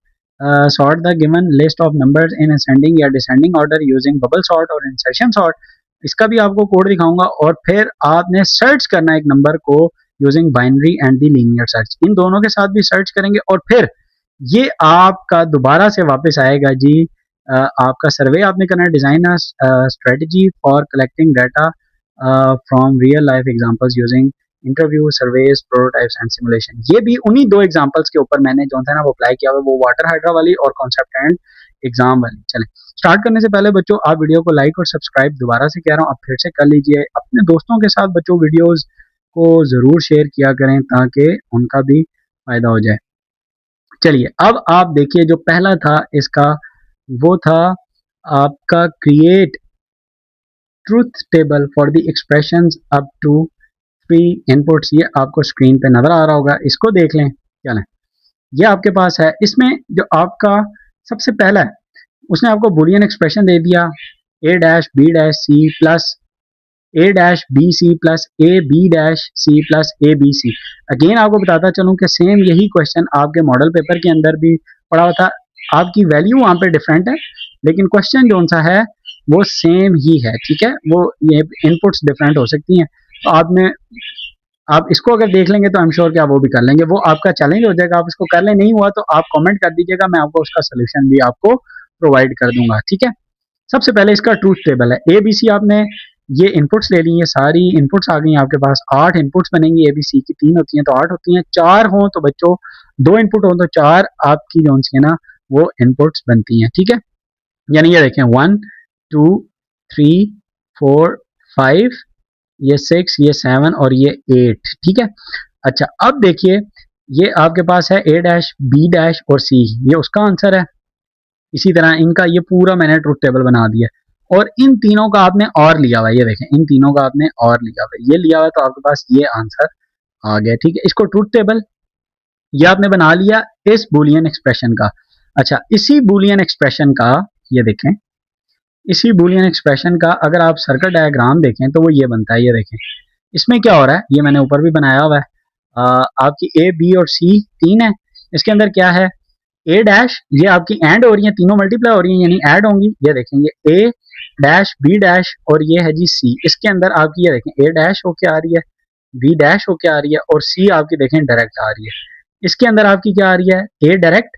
sort the given list of numbers in ascending या descending order using bubble sort और इंसर्शन सॉर्ट। इसका भी आपको कोड दिखाऊंगा। और फिर आपने सर्च करना है एक नंबर को using binary and the linear search, इन दोनों के साथ भी सर्च करेंगे। और फिर ये आपका दोबारा से वापस आएगा जी, आपका सर्वे आपने करना है, design strategy for collecting data from real life examples using interview, surveys, prototypes and simulation. ये भी उन्हीं दो एग्जांपल्स के ऊपर मैंने जो था ना वो अप्लाई किया हुआ, वो वाटर हाइड्रा वाली और कॉन्सेप्ट एंड एग्जाम वाली। चलें, स्टार्ट करने से पहले बच्चों आप वीडियो को लाइक और सब्सक्राइब दोबारा से कह रहा हूँ, आप फिर से कर लीजिए। अपने दोस्तों के साथ बच्चों वीडियोज को जरूर शेयर किया करें ताकि उनका भी फायदा हो जाए। चलिए, अब आप देखिए, जो पहला था इसका वो था आपका create truth table for the expressions up to 3 inputs. ये आपको स्क्रीन पे नजर आ रहा होगा, इसको देख लें। चलें, ये आपके पास है। इसमें जो आपका सबसे पहला है, उसने आपको बुलियन एक्सप्रेशन दे दिया, A dash B dash C plus A dash B C plus A B dash C plus A B C. Again आपको बताता चलूं कि सेम यही क्वेश्चन आपके मॉडल पेपर के अंदर भी पड़ा हुआ था। आपकी वैल्यू वहां पे डिफरेंट है, लेकिन क्वेश्चन जो सा है वो सेम ही है। ठीक है, वो ये इनपुट्स डिफरेंट हो सकती हैं, तो आपने आप इसको अगर देख लेंगे तो आई एम श्योर कि आप वो भी कर लेंगे। वो आपका चैलेंज हो जाएगा, आप इसको कर ले, नहीं हुआ तो आप कमेंट कर दीजिएगा, मैं आपको उसका सोल्यूशन भी आपको प्रोवाइड कर दूंगा। ठीक है, सबसे पहले इसका ट्रूथ टेबल है। ए बी सी आपने ये इनपुट्स ले ली है, सारी इनपुट्स आ गई हैं आपके पास। 8 इनपुट्स बनेंगी, ए बी सी की 3 होती हैं तो 8 होती हैं। 4 हो तो बच्चों 2 इनपुट हो तो 4 आपकी जो सी है ना वो इनपुट्स बनती हैं। ठीक है, यानी ये देखें 1 2 3 4 5, ये 6, ये 7 और ये 8। ठीक है, अच्छा अब देखिए, ये आपके पास है ए डैश बी डैश और सी, ये उसका आंसर है। इसी तरह इनका ये पूरा मैंने ट्रुथ टेबल बना दिया, और इन तीनों का आपने और लिया हुआ है, ये देखें इन तीनों का आपने और लिया हुआ है, ये लिया हुआ है, तो आपके पास ये आंसर आ गया। ठीक है, इसको ट्रुथ टेबल ये आपने बना लिया इस बुलियन एक्सप्रेशन का। अच्छा, इसी बुलियन एक्सप्रेशन का ये देखें, इसी बुलियन एक्सप्रेशन का अगर आप सर्किट डायग्राम देखें तो वो ये बनता है। ये देखें इसमें क्या हो रहा है, ये मैंने ऊपर भी बनाया हुआ है। आपकी ए बी और सी 3 है, इसके अंदर क्या है, ए डैश, ये आपकी एंड हो रही है, तीनों मल्टीप्लाई हो रही है यानी ऐड होंगी। ये देखेंगे ए डैश बी डैश और ये है जी सी, इसके अंदर आपकी ये देखें ए डैश होके आ रही है, बी डैश होके आ रही है और सी आपकी देखें डायरेक्ट आ रही है। इसके अंदर आपकी क्या आ रही है, ए डायरेक्ट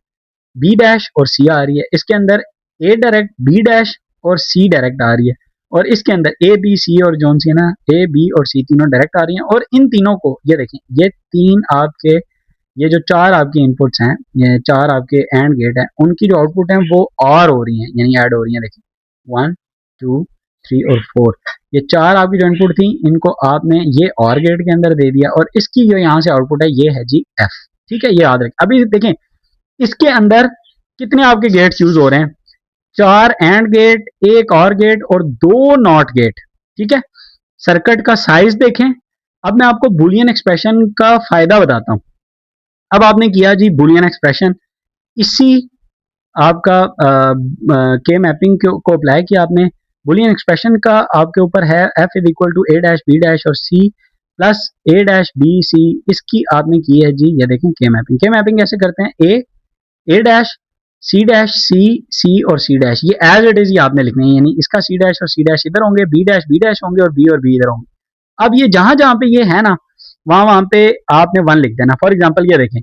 बी डैश और सी आ रही है। इसके अंदर ए डायरेक्ट बी डैश और सी डायरेक्ट आ रही है। और इसके अंदर ए बी सी और जोन सी ना ए बी और सी तीनों डायरेक्ट आ रही हैं। और इन तीनों को ये देखें, ये 3 आपके, ये जो 4 आपकी इनपुट्स हैं, ये 4 आपके एंड गेट हैं, उनकी जो आउटपुट है वो और हो रही हैं यानी ऐड हो रही हैं। देखिए 1 2 3 और 4, ये 4 आपकी जो इनपुट थी इनको आपने ये और गेट के अंदर दे दिया, और इसकी जो यहाँ से आउटपुट है ये है जी एफ। ठीक है, ये याद रखें। अभी देखें इसके अंदर कितने आपके गेट्स यूज हो रहे हैं, 4 एंड गेट, एक और गेट और 2 नॉट गेट। ठीक है, सर्किट का साइज देखें। अब मैं आपको बुलियन एक्सप्रेशन का फायदा बताता हूं। अब आपने किया जी बुलियन एक्सप्रेशन, इसी आपका के मैपिंग को अप्लाई किया आपने। बुलियन एक्सप्रेशन का आपके ऊपर है F is equal to A dash B dash और C plus A dash B C, इसकी आपने की है जी, ये देखें के मैपिंग। के मैपिंग कैसे करते हैं, ए डैश सी सी और सी डैश, ये एज इट इज ये आपने लिखना है, यानी इसका सी डैश और सी डैश इधर होंगे, बी डैश होंगे और बी इधर होंगे। अब ये जहां जहां पे ये है ना वहां वहां पे आपने 1 लिख देना। फॉर एग्जांपल ये देखें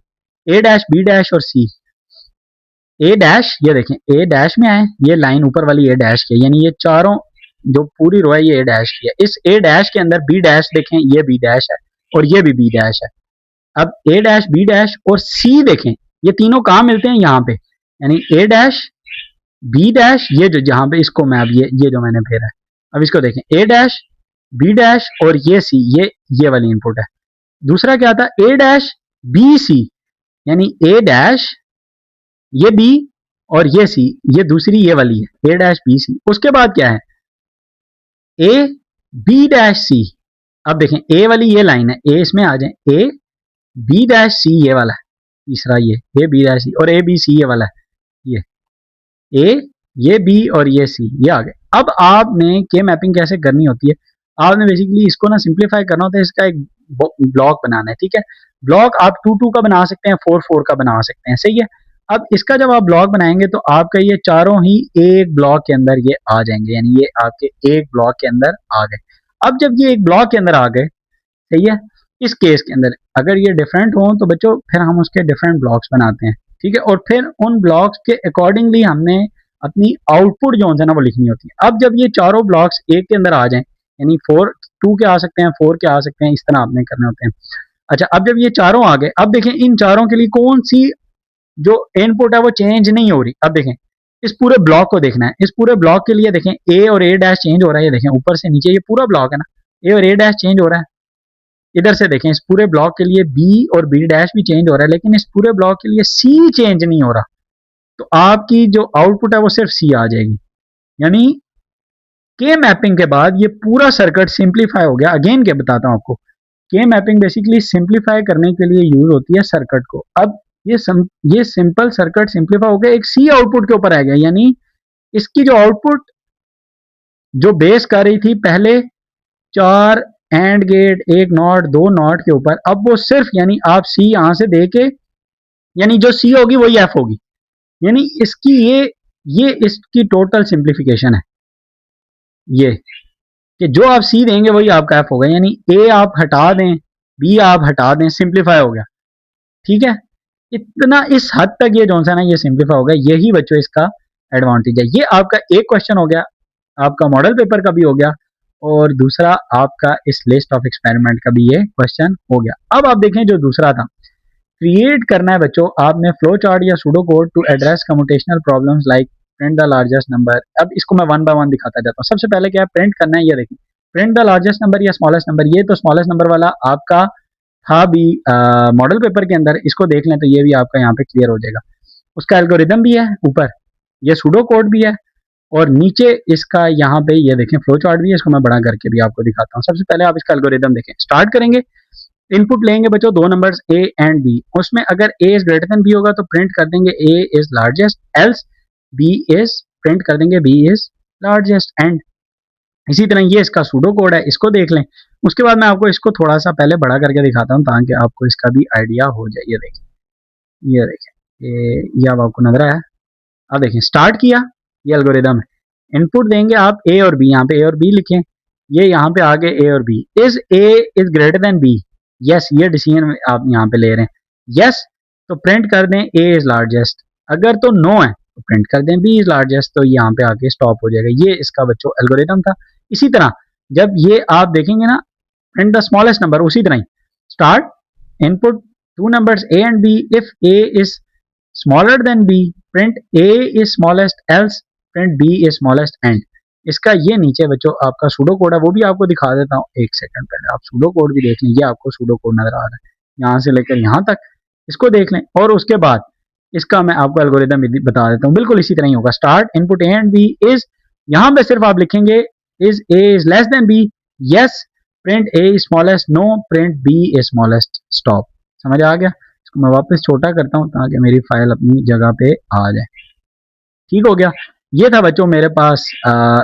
ए डैश बी डैश और सी, ए डैश, ये देखें ए डैश में आए, ये लाइन ऊपर वाली ए डैश की है, यानी ये चारों जो पूरी रो है ये ए डैश की है। इस ए डैश के अंदर बी डैश देखें, ये बी डैश है और ये भी बी डैश है। अब ए डैश, बी डैश और सी देखें, ये तीनों कहाँ मिलते हैं, यहाँ पे, यानी ए डैश बी डैश, ये जो जहां पे इसको मैं अब ये जो मैंने फेरा है, अब इसको देखें ए डैश बी डैश और ये सी, ये वाली इनपुट है। दूसरा क्या था, ए डैश बी सी, यानी ए डैश ये बी और ये सी, ये दूसरी ये वाली है ए डैश बी सी। उसके बाद क्या है, ए बी डैश सी। अब देखें ए वाली ये लाइन है, ए इसमें आ जाए, ए बी डैश सी ये वाला है, तीसरा ये ए बी डैश सी, और ए बी सी ये वाला है, ये ए, ये बी और ये सी, ये आ गए। अब आपने के मैपिंग कैसे करनी होती है, आपने बेसिकली इसको ना सिंप्लीफाई करना होता है, इसका एक ब्लॉक बनाना है, ठीक है। ब्लॉक आप 2 का बना सकते हैं, 4 का बना सकते हैं, सही है। अब इसका जब आप ब्लॉक बनाएंगे तो आपका ये चारों ही एक ब्लॉक के अंदर ये आ जाएंगे, यानी ये आपके एक ब्लॉक के अंदर आ गए। अब जब ये एक ब्लॉक के अंदर आ गए, सही है, इस केस के अंदर अगर ये डिफरेंट हो तो बच्चों फिर हम उसके डिफरेंट ब्लॉक्स बनाते हैं, ठीक है, और फिर उन ब्लॉक्स के अकॉर्डिंगली हमने अपनी आउटपुट जो है ना वो लिखनी होती है। अब जब ये चारों ब्लॉक्स एक के अंदर आ जाएं, यानी 2 के आ सकते हैं, 4 के आ सकते हैं, इस तरह आपने करने होते हैं। अच्छा, अब जब ये चारों आ गए, अब देखें इन चारों के लिए कौन सी जो इनपुट है वो चेंज नहीं हो रही। अब देखें इस पूरे ब्लॉक को देखना है, इस पूरे ब्लॉक के लिए देखें ए और ए डैश चेंज हो रहा है, ये देखें ऊपर से नीचे ये पूरा ब्लॉक है ना, ए और ए डैश चेंज हो रहा है। इधर से देखें इस पूरे ब्लॉक के लिए बी और बी डैश भी चेंज हो रहा है, लेकिन इस पूरे ब्लॉक के लिए सी चेंज नहीं हो रहा। तो आपकी जो आउटपुट है वो सिर्फ सी आ जाएगी, यानी के मैपिंग के बाद ये पूरा सर्किट सिंप्लीफाई हो गया। अगेन क्या बताता हूं आपको, के मैपिंग बेसिकली सिंप्लीफाई करने के लिए यूज होती है सर्किट को। अब ये सिंपल सर्किट सिंप्लीफाई हो गया, एक सी आउटपुट के ऊपर आ गया, यानी इसकी जो आउटपुट जो बेस कर रही थी पहले 4 एंड गेट, एक नॉट, 2 नॉट के ऊपर, अब वो सिर्फ, यानी आप सी यहां से दे के, यानी जो सी होगी वही एफ होगी, यानी इसकी ये इसकी टोटल सिंप्लीफिकेशन है, ये कि जो आप सी देंगे वही आपका एफ होगा, यानी ए आप हटा दें, बी आप हटा दें, सिंप्लीफाई हो गया, ठीक है। इतना इस हद तक ये जो है ना ये सिंप्लीफाई हो गया, यही बच्चों इसका एडवांटेज है। ये आपका एक क्वेश्चन हो गया, आपका मॉडल पेपर का भी हो गया, और दूसरा आपका इस लिस्ट ऑफ एक्सपेरिमेंट का भी ये क्वेश्चन हो गया। अब आप देखें जो दूसरा था, क्रिएट करना है बच्चों आपने फ्लो चार्ट या pseudo code to address computational problems like print the largest number. अब इसको मैं वन बाय वन दिखाता जाता हूँ। सबसे पहले क्या है, प्रिंट करना है, ये देखिए प्रिंट द लार्जेस्ट नंबर या स्मॉलेस्ट नंबर। ये तो स्मॉलेस्ट नंबर वाला आपका था भी मॉडल पेपर के अंदर, इसको देख लें तो ये भी आपका यहाँ पे क्लियर हो जाएगा। उसका एल्गोरिदम भी है ऊपर, ये सूडो कोड भी है, और नीचे इसका यहाँ पे ये देखें फ्लो चार्ट भी है। इसको मैं बड़ा करके भी आपको दिखाता हूँ। सबसे पहले आप इसका एल्गोरिदम देखें, स्टार्ट करेंगे, इनपुट लेंगे बच्चों 2 नंबर्स ए एंड बी, उसमें अगर A is greater than B होगा तो प्रिंट कर देंगे A is largest, else B is, print कर देंगे बी इज लार्जेस्ट, एंड इसी तरह ये इसका सूडो कोड है, इसको देख लें। उसके बाद मैं आपको इसको थोड़ा सा पहले बड़ा करके दिखाता हूँ ताकि आपको इसका भी आइडिया हो जाए। ये देखें, ये देखें, ये अब आपको नजर आया। अब देखें स्टार्ट किया, ये एल्गोरिदम है। इनपुट देंगे आप ए और बी, यहाँ पे ए और बी लिखें, ये यहाँ पे आगे ए और B, is A is greater than B, yes, ये डिसीजन आप यहाँ पे ले रहे हैं, यस तो प्रिंट कर दें ए इज लार्जेस्ट, अगर तो नो है तो प्रिंट कर दें बी इज लार्जेस्ट, तो यहाँ पे आके स्टॉप हो जाएगा। ये इसका बच्चों एल्गोरिदम था। इसी तरह जब ये आप देखेंगे ना प्रिंट द स्मॉलेस्ट नंबर, उसी तरह ही start, input 2 numbers A and B, if A is smaller than B print A is smallest, else print B is smallest, and इसका ये नीचे बच्चों आपका सूडो कोड है, वो भी आपको दिखा देता हूँ। एक सेकंड पहले आप सूडो कोड भी देख लें, ये आपको सूडो कोड नजर आ रहा है यहाँ से लेकर यहाँ तक, इसको देख लें, और उसके बाद इसका मैं आपको एल्गोरिदम भी बता देता हूँ। बिल्कुल इसी तरह ही होगा, start, input A and B is, यहाँ पे सिर्फ आप लिखेंगे is A is less than B, yes print A is smallest, no print B is smallest, stop. समझ आ गया? इसको मैं वापस छोटा करता हूँ ताकि मेरी फाइल अपनी जगह पे आ जाए। ठीक हो गया? ये था बच्चों मेरे पास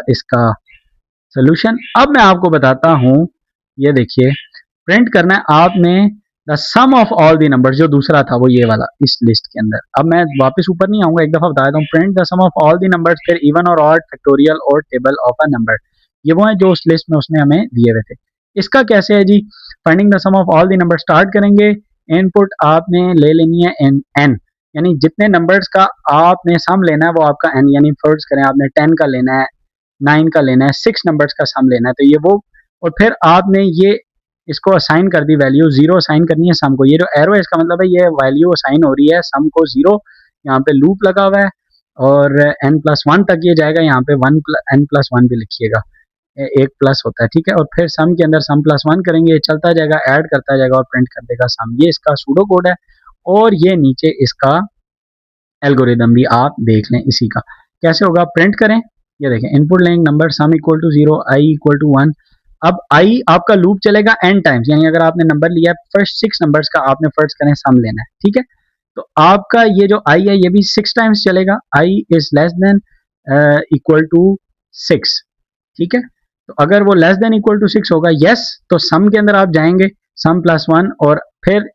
इसका सोल्यूशन। अब मैं आपको बताता हूँ, ये देखिए प्रिंट करना है आपने the sum of all the numbers, जो दूसरा था वो ये वाला इस लिस्ट के अंदर। अब मैं वापस ऊपर नहीं आऊंगा, एक दफा बता देता हूँ, print the sum of all the numbers, फिर इवन और ऑड, फैक्टोरियल और टेबल ऑफ अ नंबर। ये वो है जो उस लिस्ट में उसने हमें दिए हुए थे। इसका कैसे है जी, finding the sum of all the number, start करेंगे, इनपुट आपने ले लेनी है एन, यानी जितने नंबर्स का आपने सम लेना है वो आपका n, यानी फर्ज करें आपने 10 का लेना है, 9 का लेना है, 6 नंबर्स का सम लेना है, तो ये वो, और फिर आपने ये इसको असाइन कर दी वैल्यू, जीरो असाइन करनी है सम को। ये जो एरो है इसका मतलब है ये वैल्यू असाइन हो रही है सम को जीरो, यहाँ पे लूप लगा हुआ है और n+1 तक ये जाएगा, यहाँ पे n+1 भी लिखिएगा, एक प्लस होता है, ठीक है। और फिर सम के अंदर sum+1 करेंगे, चलता जाएगा, ऐड करता जाएगा और प्रिंट कर देगा सम। ये इसका सूडो कोड है और ये नीचे इसका एल्गोरिदम भी आप देख लें इसी का कैसे होगा। प्रिंट करें, ये देखें, इनपुट लेंगे number sum equal to 0, I equal to 1। अब आई आपका लूप चलेगा n टाइम्स, यानी अगर आपने नंबर लिया है फर्स्ट 6 नंबर्स का, आपने फर्स्ट करें सम लेना है, ठीक है। तो आपका ये जो आई है ये भी 6 टाइम्स चलेगा, I is less than equal to 6, ठीक है। तो अगर वो लेस देन इक्वल टू 6 होगा यस, तो सम के अंदर आप जाएंगे, sum+1, और फिर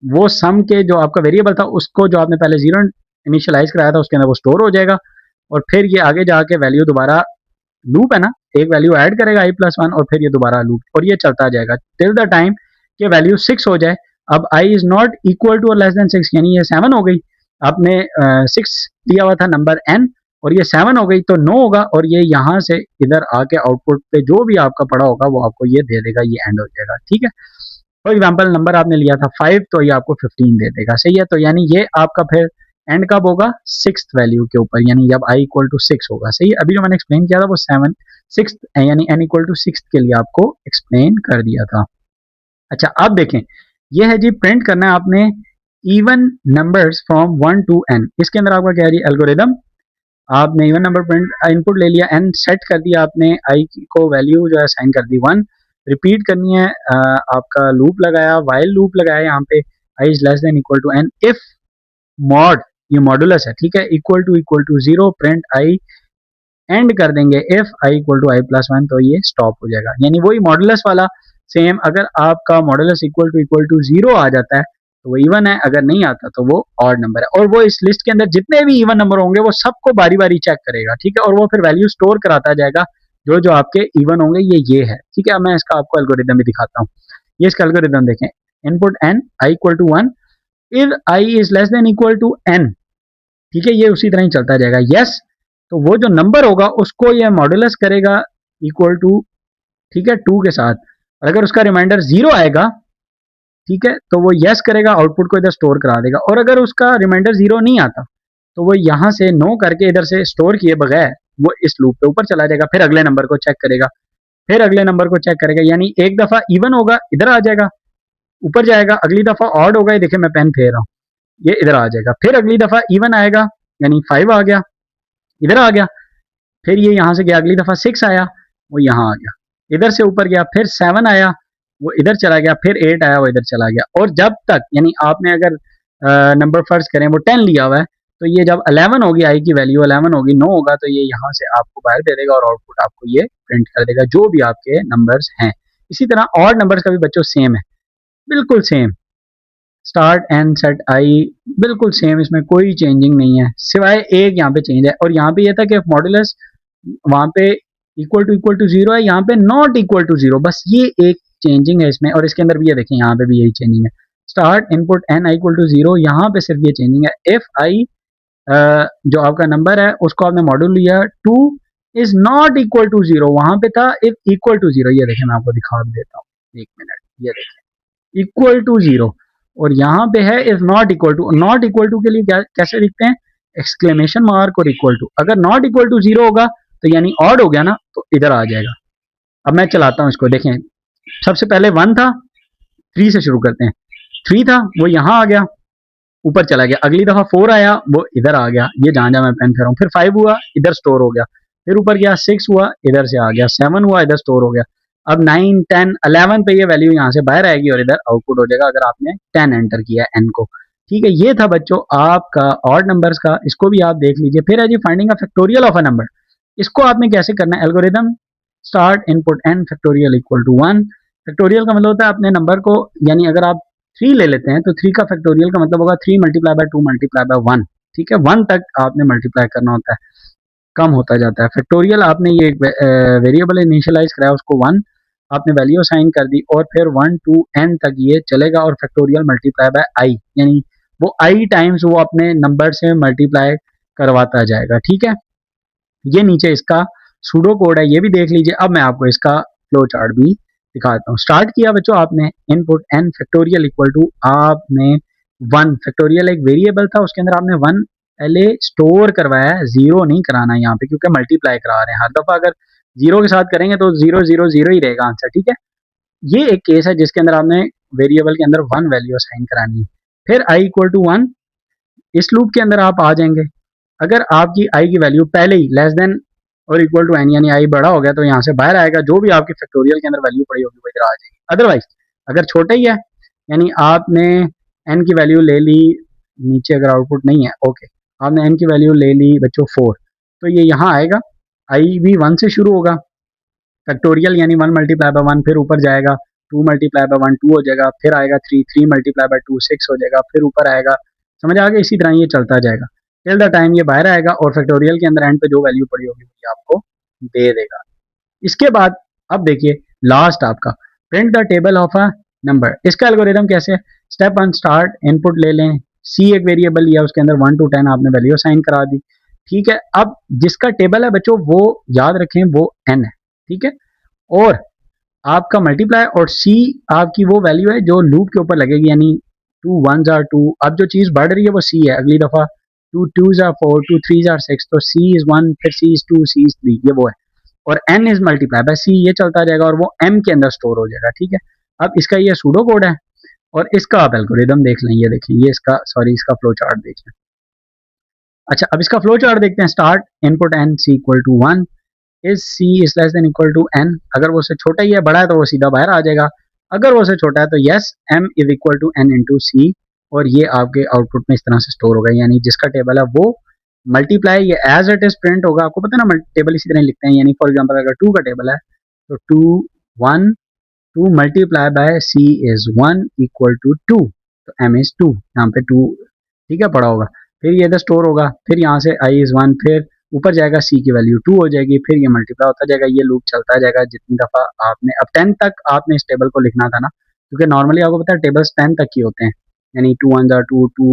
वो सम के जो आपका वेरिएबल था उसको जो आपने पहले 0 इनिशियलाइज कराया था उसके अंदर वो स्टोर हो जाएगा, और फिर ये आगे जाके वैल्यू दोबारा, लूप है ना, एक वैल्यू ऐड करेगा i+1 और फिर ये दोबारा लूप, और ये चलता जाएगा टिल द टाइम कि वैल्यू 6 हो जाए। अब i is not equal to और लेस देन 6, यानी ये 7 हो गई, आपने 6 दिया हुआ था नंबर n और ये 7 हो गई तो 9 होगा, और ये यहाँ से इधर आके आउटपुट पे जो भी आपका पड़ा होगा वो आपको ये दे देगा, ये एंड हो जाएगा, ठीक है। फॉर एग्जाम्पल नंबर आपने लिया था 5 तो ये आपको 15 दे देगा, सही है। तो यानी ये आपका फिर एंड कब होगा, 6th वैल्यू के ऊपर, यानी जब i इक्वल टू 6 होगा, सही है। अभी जो मैंने एक्सप्लेन किया था वो 6th यानी n इक्वल टू 6 के लिए आपको एक्सप्लेन कर दिया था। अच्छा अब देखें, ये है जी, प्रिंट करना है आपने even numbers from 1 to n। इसके अंदर आपका क्या है जी एल्गोरिदम, आपने इवन नंबर प्रिंट इनपुट ले लिया, n सेट कर दिया आपने, i को वैल्यू जो है साइन कर दी 1, रिपीट करनी है, आपका लूप लगाया, वाइल लूप लगाया यहाँ पे, i is less than equal to n, if mod, ये मॉडुलस है, ठीक है, equal to 0, print i, end कर देंगे if i equal to i+1, तो ये स्टॉप हो जाएगा। यानी वही मॉडुलस वाला सेम, अगर आपका मॉडुलस इक्वल टू 0 आ जाता है तो वो इवन है, अगर नहीं आता तो वो ऑड नंबर है, और वो इस लिस्ट के अंदर जितने भी इवन नंबर होंगे वो सबको बारी बारी चेक करेगा, ठीक है, और वो फिर वैल्यू स्टोर कराता जाएगा जो जो आपके इवन होंगे, ये है, ठीक है। अब मैं इसका आपको एल्गोरिदम भी दिखाता हूँ, ये इसका एल्गोरिदम देखें, input n, i equal to 1, if i is less than equal to n, ठीक है, ये उसी तरह ही चलता जाएगा, यस, तो वो जो नंबर होगा उसको ये मॉडुलस करेगा इक्वल टू, ठीक है, 2 के साथ, और अगर उसका रिमाइंडर 0 आएगा, ठीक है, तो वो यस करेगा, आउटपुट को इधर स्टोर करा देगा, और अगर उसका रिमाइंडर 0 नहीं आता तो वो यहाँ से नो करके इधर से स्टोर किए बगैर वो इस लूप पे ऊपर चला जाएगा, फिर अगले नंबर को चेक करेगा, फिर अगले नंबर को चेक करेगा, यानी एक दफा इवन होगा इधर आ जाएगा, ऊपर जाएगा, अगली दफा ऑड होगा, ये देखिए मैं पेन फेर रहा हूँ, ये इधर आ जाएगा, फिर अगली दफा इवन आएगा, यानी 5 आ गया, इधर आ गया, फिर ये यहाँ से गया, अगली दफा 6 आया, वो यहाँ आ गया, इधर से ऊपर गया, फिर 7 आया, वो इधर चला गया, फिर 8 आया, वो इधर चला गया, और जब तक, यानी आपने अगर नंबर फर्ज करें वो 10 लिया हुआ है, तो ये जब 11 होगी, आई की वैल्यू 11 होगी, 9 होगा, तो ये यहाँ से आपको बाहर दे देगा और आउटपुट आपको ये प्रिंट कर देगा जो भी आपके नंबर्स हैं। इसी तरह ऑड नंबर्स का भी बच्चों सेम है, बिल्कुल सेम, स्टार्ट एंड सेट आई बिल्कुल सेम, इसमें कोई चेंजिंग नहीं है, सिवाय एक यहाँ पे चेंज है, और यहाँ पे ये था कि मॉडुलस वहां पे इक्वल टू 0 है, यहाँ पे नॉट इक्वल टू 0, बस ये एक चेंजिंग है इसमें, और इसके अंदर भी ये देखें यहाँ पे भी यही चेंजिंग है, start input n equal to 0, यहाँ पे सिर्फ ये चेंजिंग है, इफ आई जो आपका नंबर है उसको आपने मॉड्यूल लिया 2 इज नॉट इक्वल टू 0, वहां पे था इफ इक्वल टू 0, ये देखें मैं आपको दिखा देता हूँ, एक मिनट, ये देखें इक्वल टू 0, और यहाँ पे है if not equal to, not equal to के लिए कैसे लिखते हैं, एक्सक्लेमेशन मार्क और इक्वल टू, अगर नॉट इक्वल टू 0 होगा तो यानी ऑड हो गया ना, तो इधर आ जाएगा। अब मैं चलाता हूँ इसको, देखें, सबसे पहले 1 था, 3 से शुरू करते हैं, 3 था वो यहाँ आ गया, ऊपर चला गया, अगली दफा 4 आया, वो इधर आ गया, ये जहां जहां मैं पेन फेर रहा हूँ, फिर 5 हुआ, इधर स्टोर हो गया, फिर ऊपर गया, 6 हुआ, इधर से आ गया, 7 हुआ, इधर स्टोर हो गया, अब 9, 10, 11 पे ये वैल्यू यहाँ से बाहर आएगी और इधर आउटपुट हो जाएगा अगर आपने 10 एंटर किया है n को, ठीक है। ये था बच्चों आपका ऑड नंबर्स का, इसको भी आप देख लीजिए। फिर है जी finding a factorial of a number, इसको आपने कैसे करना है, algorithm start input n factorial equal to 1, factorial का मतलब होता है अपने नंबर को, यानी अगर आप 3 ले लेते हैं तो 3 का फैक्टोरियल का मतलब होगा 3 मल्टीप्लाई बाय 2 मल्टीप्लाई बाय 1, ठीक है, 1 तक आपने मल्टीप्लाई करना होता है, कम होता जाता है। फैक्टोरियल आपने ये वेरिएबल इनिशियलाइज कराया उसको 1, आपने वैल्यू असाइन कर दी, और फिर 1 to n तक ये चलेगा, और फैक्टोरियल मल्टीप्लाई बाय i, यानी वो आई टाइम्स वो अपने नंबर से मल्टीप्लाई करवाता जाएगा। ठीक है, ये नीचे इसका सूडो कोड है, ये भी देख लीजिए। अब मैं आपको इसका फ्लो चार्ट भी दिखाता हूँ। स्टार्ट किया बच्चों आपने, input n factorial equal to आपने 1 फैक्टोरियल एक वेरिएबल था, उसके अंदर आपने 1 पहले स्टोर करवाया है, जीरो नहीं कराना यहाँ पे क्योंकि मल्टीप्लाई करा रहे हैं। हर दफा अगर जीरो के साथ करेंगे तो जीरो जीरो जीरो ही रहेगा आंसर। ठीक है, ये एक केस है जिसके अंदर आपने वेरिएबल के अंदर 1 वैल्यू असाइन करानी है। फिर i इक्वल टू 1, इस लूप के अंदर आप आ जाएंगे। अगर आपकी i की वैल्यू पहले ही लेस देन और इक्वल टू n यानी i बड़ा हो गया तो यहाँ से बाहर आएगा, जो भी आपकी फैक्टोरियल के अंदर वैल्यू पड़ी होगी वो इधर आ जाएगी। अदरवाइज अगर छोटा ही है यानी आपने n की वैल्यू ले ली, नीचे अगर आउटपुट नहीं है, ओके, आपने n की वैल्यू ले ली बच्चों 4, तो ये यहाँ आएगा, i भी 1 से शुरू होगा, फैक्टोरियल यानी 1 मल्टीप्लाई बाय 1, फिर ऊपर जाएगा 2 मल्टीप्लाई बाय 1 2 हो जाएगा, फिर आएगा 3 3 मल्टीप्लाई बाय 2 6 हो जाएगा, फिर ऊपर आएगा, समझ आ गया। इसी तरह ये चलता जाएगा टिल द टाइम ये बाहर आएगा और फैक्टोरियल के अंदर एंड पे जो वैल्यू पड़ी होगी वो आपको दे देगा। इसके बाद अब देखिए लास्ट आपका print the table of a number. इसका एल्गोरिथम कैसे है? स्टेप 1 स्टार्ट, इनपुट ले लें, सी एक वेरिएबल लिया, उसके अंदर 1 टू 10 आपने वैल्यू असाइन करा दी। ठीक है, अब जिसका टेबल है बच्चों वो याद रखें वो n है। ठीक है, और आपका मल्टीप्लाई और सी आपकी वो वैल्यू है जो लूप के ऊपर लगेगी, यानी 2 1s are 2। अब जो चीज बढ़ रही है वो सी है, अगली दफा 2 2s are 4 2 3s are 6, तो सी इज 1, फिर सी इज 2 सी इज 3, ये वो है। और n इज मल्टीप्लाई बाय सी, ये चलता जाएगा और वो m के अंदर स्टोर हो जाएगा। ठीक है, अब इसका ये सूडो कोड है और इसका आप एल्गोरिथम देख लें, ये देखें, ये इसका सॉरी इसका फ्लो चार्ट देख लें। अच्छा, अब इसका फ्लो चार्ट देखते हैं। Start, input n c equal to 1, is c is less than equal to n, अगर वो से छोटा ही है बड़ा है तो वो सीधा बाहर आ जाएगा, अगर वो से छोटा है तो yes m is equal to n into C, और ये आपके आउटपुट में इस तरह से स्टोर होगा, यानी जिसका टेबल है वो मल्टीप्लाई ये एज इट इज प्रिंट होगा। आपको पता है ना टेबल इसी तरह लिखते हैं, यानी फॉर एग्जांपल अगर 2 का टेबल है तो 2 1 2 multiply by C is 1 equal to 2, तो m इज 2, यहाँ पे 2 ठीक है पड़ा होगा, फिर ये इधर स्टोर होगा, फिर यहाँ से i इज 1, फिर ऊपर जाएगा c की वैल्यू 2 हो जाएगी, फिर ये मल्टीप्लाई होता जाएगा, ये लूप चलता जाएगा जितनी दफा आपने, अब 10 तक आपने इस टेबल को लिखना था ना, क्योंकि नॉर्मली आपको पता है टेबल्स 10 तक ही होते हैं, यानी 2 1s are 2 2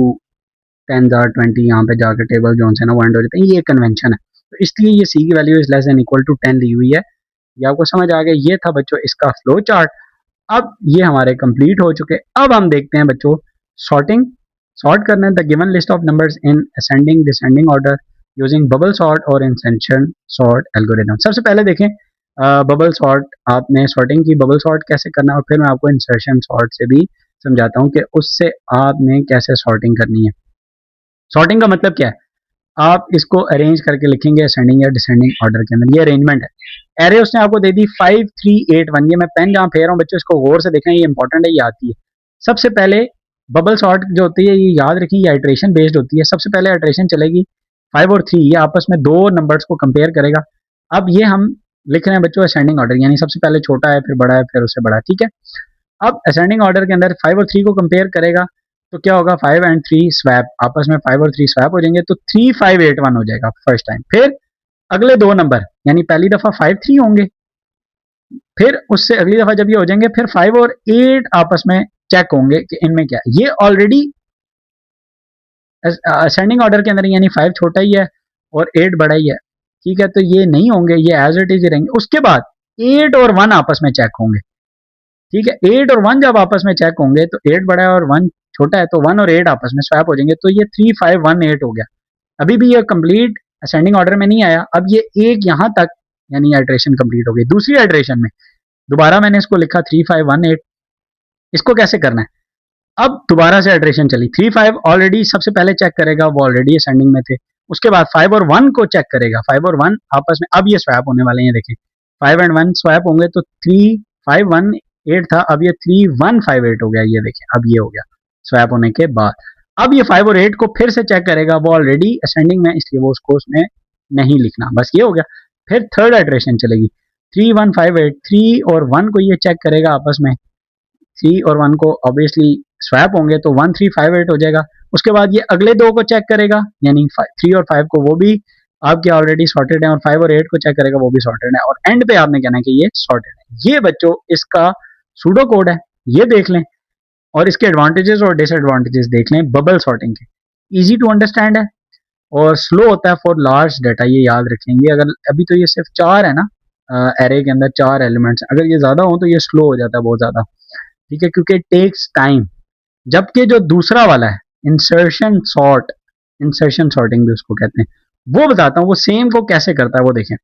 10s are 20, यहाँ पे जाकर टेबल जो है ना वो एंड हो जाते हैं, ये कन्वेंशन है। तो इसलिए ये c की value is less than equal to 10 ली हुई है। ये आपको समझ आ गया, ये था बच्चों इसका फ्लो चार्ट। अब ये हमारे कंप्लीट हो चुके। अब हम देखते हैं बच्चों सॉर्टिंग, सॉर्ट करना है the given list of numbers in ascending descending order using bubble sort और इंसेंशन सॉर्ट एल्गोरिथम। सबसे पहले देखें बबल सॉर्ट, आपने सॉर्टिंग की बबल सॉर्ट कैसे करना है और फिर मैं आपको इंसर्शन सॉर्ट से भी समझाता हूँ कि उससे आपने कैसे सॉर्टिंग करनी है। सॉर्टिंग का मतलब क्या है? आप इसको अरेंज करके लिखेंगे असेंडिंग या डिसेंडिंग ऑर्डर के अंदर, ये अरेंजमेंट है। एरे उसने आपको दे दी 5 3 8 1, ये मैं पेन जहाँ फेर रहा हूँ बच्चों इसको गौर से देखना, ये इंपॉर्टेंट है, ये आती है। सबसे पहले बबल सॉर्ट जो होती है ये याद रखिए ये आइट्रेशन बेस्ड होती है। सबसे पहले आइट्रेशन चलेगी 5 और 3, ये आपस में दो नंबर्स को कंपेयर करेगा। अब ये हम लिख रहे हैं बच्चों असेंडिंग ऑर्डर, यानी सबसे पहले छोटा है फिर बड़ा है फिर उससे बड़ा। ठीक है, अब असेंडिंग ऑर्डर के अंदर 5 और 3 को कंपेयर करेगा तो क्या होगा, 5 एंड 3 स्वैप, आपस में 5 और 3 स्वैप हो जाएंगे तो 3 5 8 1 हो जाएगा फर्स्ट टाइम। फिर अगले दो नंबर यानी पहली दफा 5 3 होंगे, फिर उससे अगली दफा जब ये हो जाएंगे फिर 5 और 8 आपस में चेक होंगे कि इनमें क्या है। ये ऑलरेडी असेंडिंग ऑर्डर के अंदर यानी 5 छोटा ही है और 8 बड़ा ही है। ठीक है, तो ये नहीं होंगे, ये एज इट इज रहेंगे। उसके बाद 8 और 1 आपस में चेक होंगे। ठीक है, 8 और 1 जब आपस में चेक होंगे तो 8 बड़ा है और 1 छोटा है, तो 1 और 8 आपस में स्वैप हो जाएंगे, तो ये 3 5 1 8 हो गया। अभी भी ये कंप्लीट असेंडिंग ऑर्डर में नहीं आया, अब ये एक यहां तक यानी आइट्रेशन कंप्लीट हो गई। दूसरी आइट्रेशन में दोबारा मैंने इसको लिखा 3 5 1 8, इसको कैसे करना है? अब दोबारा से आइट्रेशन चली, 3 5 ऑलरेडी सबसे पहले चेक करेगा, वो ऑलरेडी असेंडिंग में थे। उसके बाद 5 और 1 को चेक करेगा, 5 और 1 आपस में अब ये स्वैप होने वाले हैं, देखें 5 एंड 1 स्वैप होंगे तो 3 5 1 8 था, अब ये 3 1 5 8 हो गया, ये देखें अब ये हो गया स्वैप होने के बाद। अब ये 5 और 8 को फिर से चेक करेगा, वो ऑलरेडी असेंडिंग में इसलिए वो उसको उसमें नहीं लिखना, बस ये हो गया। फिर थर्ड आइट्रेशन चलेगी, 3 1 5 8, 3 और 1 को ये चेक करेगा आपस में, 3 और 1 को ऑब्वियसली स्वैप होंगे तो 1 3 5 8 हो जाएगा। उसके बाद ये अगले दो को चेक करेगा, यानी 3 और 5 को, वो भी आपके ऑलरेडी सॉर्टेड है, और 5 और 8 को चेक करेगा, वो भी सॉर्टेड है, और एंड पे आपने कहना है कि ये सॉर्टेड है। ये बच्चों इसका सूडो कोड है, ये देख लें। और इसके एडवांटेजेस और डिसएडवांटेजेस देख लें बबल सॉर्टिंग के। इजी टू अंडरस्टैंड है और स्लो होता है फॉर लार्ज डाटा, ये याद रखेंगे। अगर अभी तो ये सिर्फ 4 है ना, एरे के अंदर 4 एलिमेंट्स, अगर ये ज्यादा हो तो ये स्लो हो जाता है बहुत ज्यादा, ठीक है, क्योंकि टेक्स टाइम। जबकि जो दूसरा वाला है इंसर्शन सॉर्ट, इंसर्शन सॉर्टिंग भी उसको कहते हैं, वो बताता हूँ वो सेम को कैसे करता है, वो देखें।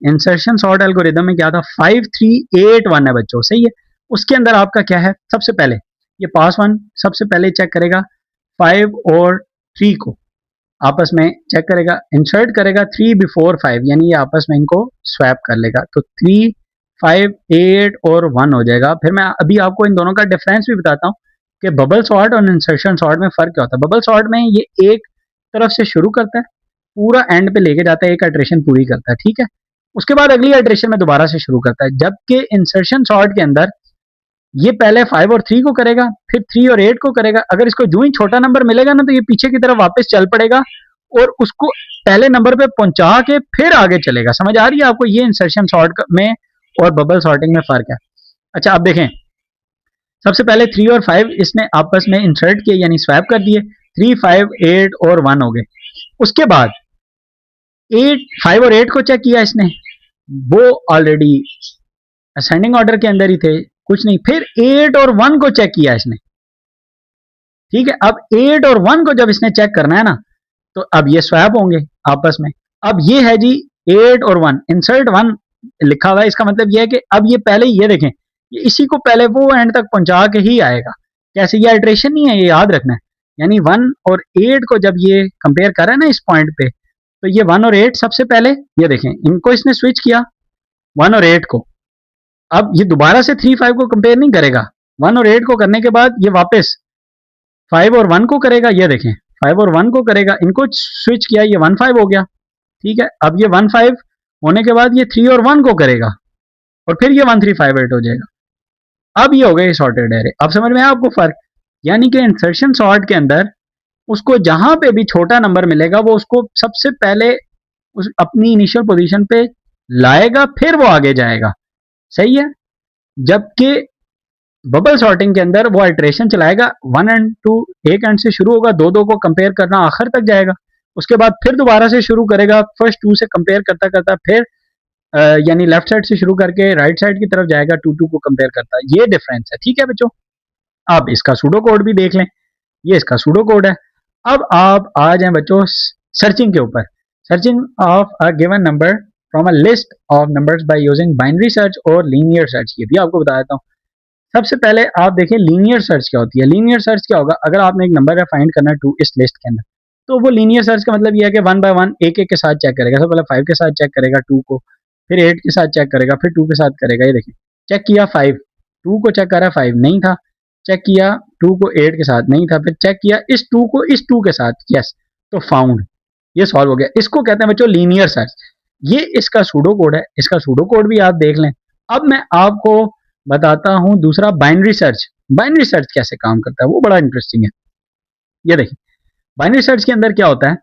इंसर्शन सॉर्ट एल्गोरिदम में क्या था, 5381 है बच्चों, सही है। उसके अंदर आपका क्या है, सबसे पहले ये पास वन सबसे पहले चेक करेगा 5 और 3 को, आपस में चेक करेगा, इंसर्ट करेगा 3 बिफोर 5, यानी ये आपस में इनको स्वैप कर लेगा, तो 3 5 8 और 1 हो जाएगा। फिर मैं अभी आपको इन दोनों का डिफरेंस भी बताता हूँ कि बबल सॉर्ट और इंसर्शन सॉर्ट में फर्क क्या होता है। बबल सॉर्ट में ये एक तरफ से शुरू करता है, पूरा एंड पे लेके जाता है, एक इटरेशन पूरी करता है, ठीक है, उसके बाद अगली इटरेशन में दोबारा से शुरू करता है। जबकि इंसर्शन सॉर्ट के अंदर ये पहले 5 और 3 को करेगा, फिर 3 और 8 को करेगा, अगर इसको जो ही छोटा नंबर मिलेगा ना तो ये पीछे की तरफ वापस चल पड़ेगा और उसको पहले नंबर पे पहुंचा के फिर आगे चलेगा। समझ आ रही है आपको, ये इंसर्शन सॉर्ट में और बबल सॉर्टिंग में फर्क है। अच्छा अब देखें, सबसे पहले 3 और 5 इसने आपस में इंसर्ट किए यानी स्वैप कर दिए, 3 5 8 और 1 हो गए। उसके बाद 8 5 और 8 को चेक किया इसने, वो ऑलरेडी असेंडिंग ऑर्डर के अंदर ही थे, कुछ नहीं। फिर 8 और 1 को चेक किया इसने, ठीक है। अब 8 और 1 को जब इसने चेक करना है ना, तो अब ये स्वैप होंगे आपस में। अब ये है जी 8 और 1, इंसर्ट 1 लिखा हुआ है, इसका मतलब ये है कि अब ये पहले ये देखें, ये इसी को पहले वो एंड तक पहुंचा के ही आएगा। कैसे, ये आइट्रेशन नहीं है, ये याद रखना है। यानी 1 और 8 को जब ये कंपेयर कर रहा है ना इस पॉइंट पे, तो ये 1 और 8 सबसे पहले ये देखें, इनको इसने स्विच किया 1 और 8 को। अब ये दोबारा से 3 5 को कंपेयर नहीं करेगा, 1 और 8 को करने के बाद ये वापस 5 और 1 को करेगा, ये देखें 5 और 1 को करेगा, इनको स्विच किया, ये 1 5 हो गया, ठीक है। अब ये 1 5 होने के बाद ये 3 और 1 को करेगा और फिर ये 1 3 5 8 हो जाएगा। अब ये हो गया सॉर्टेड एरे। अब समझ में आया आपको फर्क, यानी कि इंसर्शन सॉर्ट के अंदर उसको जहां पे भी छोटा नंबर मिलेगा वो उसको सबसे पहले उस अपनी इनिशियल पोजीशन पे लाएगा, फिर वो आगे जाएगा, सही है। जबकि बबल सॉर्टिंग के अंदर वो आइट्रेशन चलाएगा, 1 एंड 2 एक एंड से शुरू होगा, दो दो को कंपेयर करना आखिर तक जाएगा, उसके बाद फिर दोबारा से शुरू करेगा, फर्स्ट 2 से कंपेयर करता करता फिर यानी लेफ्ट साइड से शुरू करके राइट साइड की तरफ जाएगा, 2 2 को कंपेयर करता है। ये डिफरेंस है, ठीक है बच्चों। आप इसका सूडो कोड भी देख लें, ये इसका सूडो कोड है। अब आप आ जाएं बच्चों सर्चिंग के ऊपर, searching of a given number from a list of numbers by using binary search और लीनियर सर्च। ये भी आपको बता देता हूँ। सबसे पहले आप देखिए लीनियर सर्च क्या होती है। लीनियर सर्च क्या होगा, अगर आपने एक नंबर है फाइंड करना है 2 इस लिस्ट के अंदर, तो वो लीनियर सर्च का मतलब ये है कि 1 बाय 1 एक एक के साथ चेक करेगा। सबसे पहले 5 के साथ चेक करेगा 2 को, फिर 8 के साथ चेक करेगा, फिर 2 के साथ करेगा। ये देखिए चेक किया 5, 2 को चेक करा 5 नहीं था, चेक किया 2 को 8 के साथ नहीं था, फिर चेक किया इस 2 को इस 2 के साथ, यस, तो फाउंड, ये सॉल्व हो गया। इसको कहते हैं बच्चों लीनियर सर्च। ये इसका सूडो कोड है, इसका सूडो कोड भी आप देख लें। अब मैं आपको बताता हूं दूसरा बाइनरी सर्च। बाइनरी सर्च कैसे काम करता है वो बड़ा इंटरेस्टिंग है। ये देखिए बाइनरी सर्च के अंदर क्या होता है,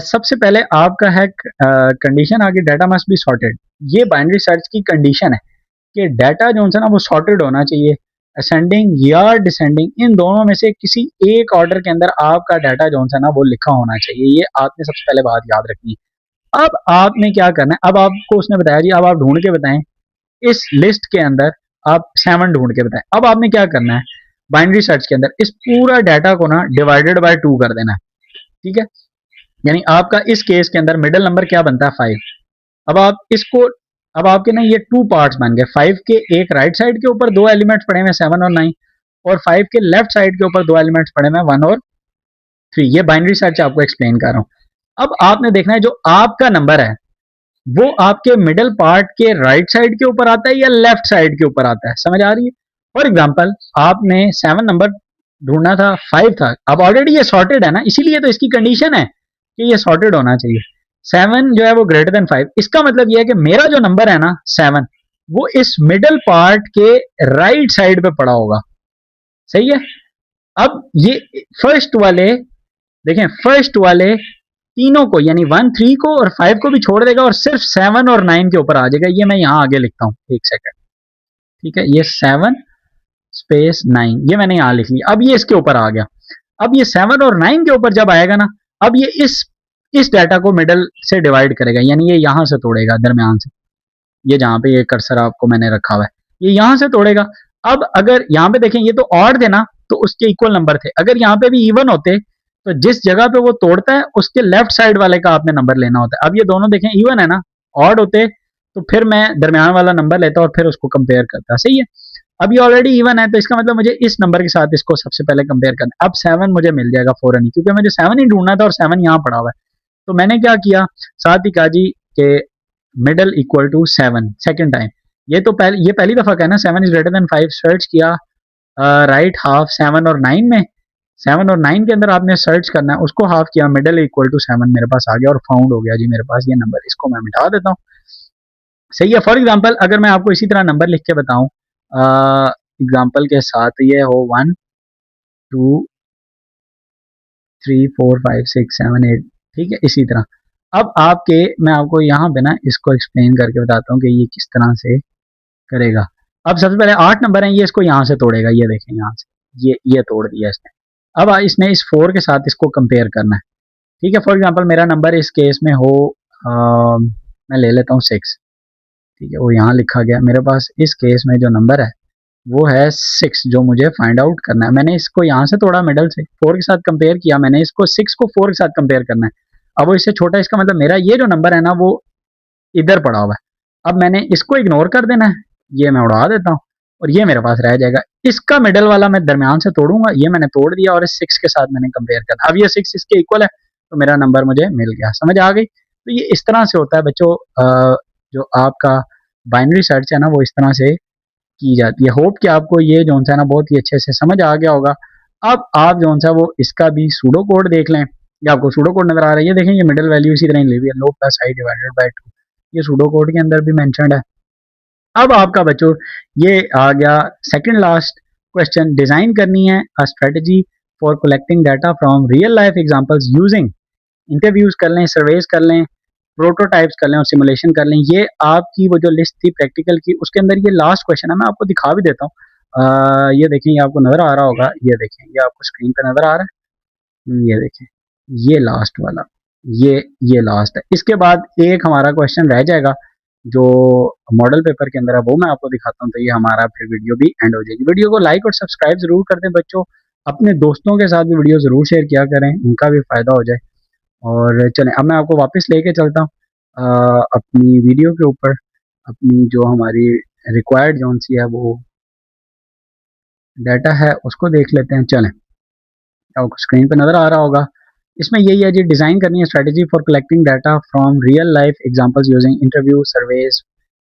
सबसे पहले आपका है कंडीशन आगे डाटा मस्ट बी सॉर्टेड। ये बाइनरी सर्च की कंडीशन है कि डाटा जो है ना वो सॉर्टेड होना चाहिए, असेंडिंग या डिसेंडिंग, इन दोनों में से किसी एक ऑर्डर के अंदर आपका डाटा जो है ना वो लिखा होना चाहिए। ये आपने सबसे पहले बात याद रखनी है। अब आपने क्या करना है, अब आपको उसने बताया जी अब आप ढूंढ के बताएं इस लिस्ट के अंदर, आप 7 ढूंढ के बताएं। अब आपने क्या करना है, बाइनरी सर्च के अंदर इस पूरा डाटा को ना डिवाइडेड बाय 2 कर देना है, ठीक है। यानी आपका इस केस के अंदर मिडिल नंबर क्या बनता है 5। अब आप इसको, अब आपके ना ये 2 पार्ट्स बन गए, 5 के एक राइट साइड के ऊपर 2 एलिमेंट्स पड़े हुए 7 और 9, और 5 के लेफ्ट साइड के ऊपर 2 एलिमेंट्स पड़े हुए 1 और 3। ये बाइनरी सर्च आपको एक्सप्लेन कर रहा हूं। अब आपने देखना है जो आपका नंबर है वो आपके मिडिल पार्ट के राइट साइड के ऊपर आता है या लेफ्ट साइड के ऊपर आता है, समझ आ रही है। फॉर एग्जाम्पल आपने 7 नंबर ढूंढना था, 5 था, अब ऑलरेडी ये सॉर्टेड है ना, इसीलिए तो इसकी कंडीशन है कि ये सॉर्टेड होना चाहिए। 7 जो है वो ग्रेटर देन 5, इसका मतलब ये है कि मेरा जो नंबर है ना 7 वो इस मिडिल पार्ट के राइट साइड पे पड़ा होगा, सही है। अब ये फर्स्ट वाले देखें, फर्स्ट वाले तीनों को यानी 1 3 को और 5 को भी छोड़ देगा और सिर्फ 7 और 9 के ऊपर आ जाएगा। ये मैं यहां आगे लिखता हूं, एक सेकंड, ठीक है। ये 7 स्पेस 9, ये मैंने यहाँ लिख लिया। अब ये इसके ऊपर आ गया। अब ये 7 और 9 के ऊपर जब आएगा ना, अब ये इस डाटा को मिडल से डिवाइड करेगा, यानी ये यहाँ से तोड़ेगा दरमियान से, ये जहाँ पे ये कर्सर आपको मैंने रखा हुआ है, ये यहाँ से तोड़ेगा। अब अगर यहाँ पे देखें ये तो ऑड थे ना, तो उसके इक्वल नंबर थे। अगर यहाँ पे भी इवन होते तो जिस जगह पे वो तोड़ता है उसके लेफ्ट साइड वाले का आपने नंबर लेना होता है। अब ये दोनों देखें इवन है ना, ऑड होते तो फिर मैं दरमियान वाला नंबर लेता और फिर उसको कंपेयर करता। सही है। अब ये ऑलरेडी इवन है तो इसका मतलब मुझे इस नंबर के साथ इसको सबसे पहले कंपेयर करना है। अब 7 मुझे मिल जाएगा फौरन ही, क्योंकि मुझे 7 ही ढूंढना था और 7 यहाँ पड़ा हुआ है। तो मैंने क्या किया, साथ ही कहा जी के middle equal to 7 second time. ये पहली दफा कहना 7 इज ग्रेटर देन 5, सर्च किया राइट हाफ 7 और 9 में, 7 और 9 के अंदर आपने सर्च करना है, उसको हाफ किया, मिडल इक्वल टू 7 मेरे पास आ गया और फाउंड हो गया जी मेरे पास ये नंबर। इसको मैं मिटा देता हूँ। सही है। फॉर एग्जाम्पल अगर मैं आपको इसी तरह नंबर लिख के बताऊं, एग्जाम्पल के साथ ये हो 1 2 3 4 5 6 7 8, ठीक है, इसी तरह। अब मैं आपको यहाँ पे ना इसको एक्सप्लेन करके बताता हूँ कि ये किस तरह से करेगा। अब सबसे पहले 8 नंबर है, ये इसको यहाँ से तोड़ेगा, ये देखें यहाँ से ये तोड़ दिया इसने। अब इसने इस 4 के साथ इसको कंपेयर करना है। ठीक है। फॉर एग्जाम्पल मेरा नंबर इस केस में हो मैं ले लेता हूँ 6, ठीक है, वो यहाँ लिखा गया। मेरे पास इस केस में जो नंबर है वो है 6, जो मुझे फाइंड आउट करना है। मैंने इसको यहाँ से तोड़ा मिडल से, 4 के साथ कंपेयर किया, मैंने इसको 6 को 4 के साथ कंपेयर करना है। अब वो इससे छोटा, इसका मतलब मेरा ये जो नंबर है ना वो इधर पड़ा हुआ है। अब मैंने इसको इग्नोर कर देना है, ये मैं उड़ा देता हूँ और ये मेरे पास रह जाएगा। इसका मिडल वाला मैं दरमियान से तोड़ूंगा, ये मैंने तोड़ दिया और इस 6 के साथ मैंने कंपेयर करना। अब ये 6 इसके इक्वल है तो मेरा नंबर मुझे मिल गया। समझ आ गई। तो ये इस तरह से होता है बच्चों, जो आपका बाइनरी सर्च है ना वो इस तरह से की जाती है। होप कि आपको ये जो है ना बहुत ही अच्छे से समझ आ गया होगा। अब आप जो है वो इसका भी सूडो कोड देख लें। ये आपको सूडो कोड नजर आ रहा है, ये देखें, ये मिडिल वैल्यू इसी तरह ही ली हुई है, लो प्लस आई डिवाइडेड बाय 2, ये सूडो कोड के अंदर भी मेंशन्ड है। अब आपका बच्चों ये आ गया सेकंड लास्ट क्वेश्चन। डिजाइन करनी है अ strategy for collecting data from real life examples using, interviews कर लें, सर्वेज कर लें, प्रोटोटाइप्स कर लें और सिमुलेशन कर लें। ये आपकी वो जो लिस्ट थी प्रैक्टिकल की, उसके अंदर ये लास्ट क्वेश्चन है। मैं आपको दिखा भी देता हूँ। ये देखें, ये आपको नजर आ रहा होगा, ये देखें, ये आपको स्क्रीन पे नजर आ रहा है, ये देखें, ये लास्ट वाला, ये लास्ट है। इसके बाद एक हमारा क्वेश्चन रह जाएगा जो मॉडल पेपर के अंदर है, वो मैं आपको दिखाता हूँ। तो ये हमारा फिर वीडियो भी एंड हो जाएगी। वीडियो को लाइक और सब्सक्राइब जरूर कर दें बच्चों, अपने दोस्तों के साथ भी वीडियो जरूर शेयर किया करें, उनका भी फायदा हो जाए। और चलें अब मैं आपको वापस लेके चलता हूँ अपनी वीडियो के ऊपर। अपनी जो हमारी रिक्वायर्ड जोन सी है वो डाटा है उसको देख लेते हैं। चलें, आपको स्क्रीन पे नज़र आ रहा होगा, इसमें यही है जी, डिज़ाइन करनी है strategy for collecting data from real life examples using interview, surveys,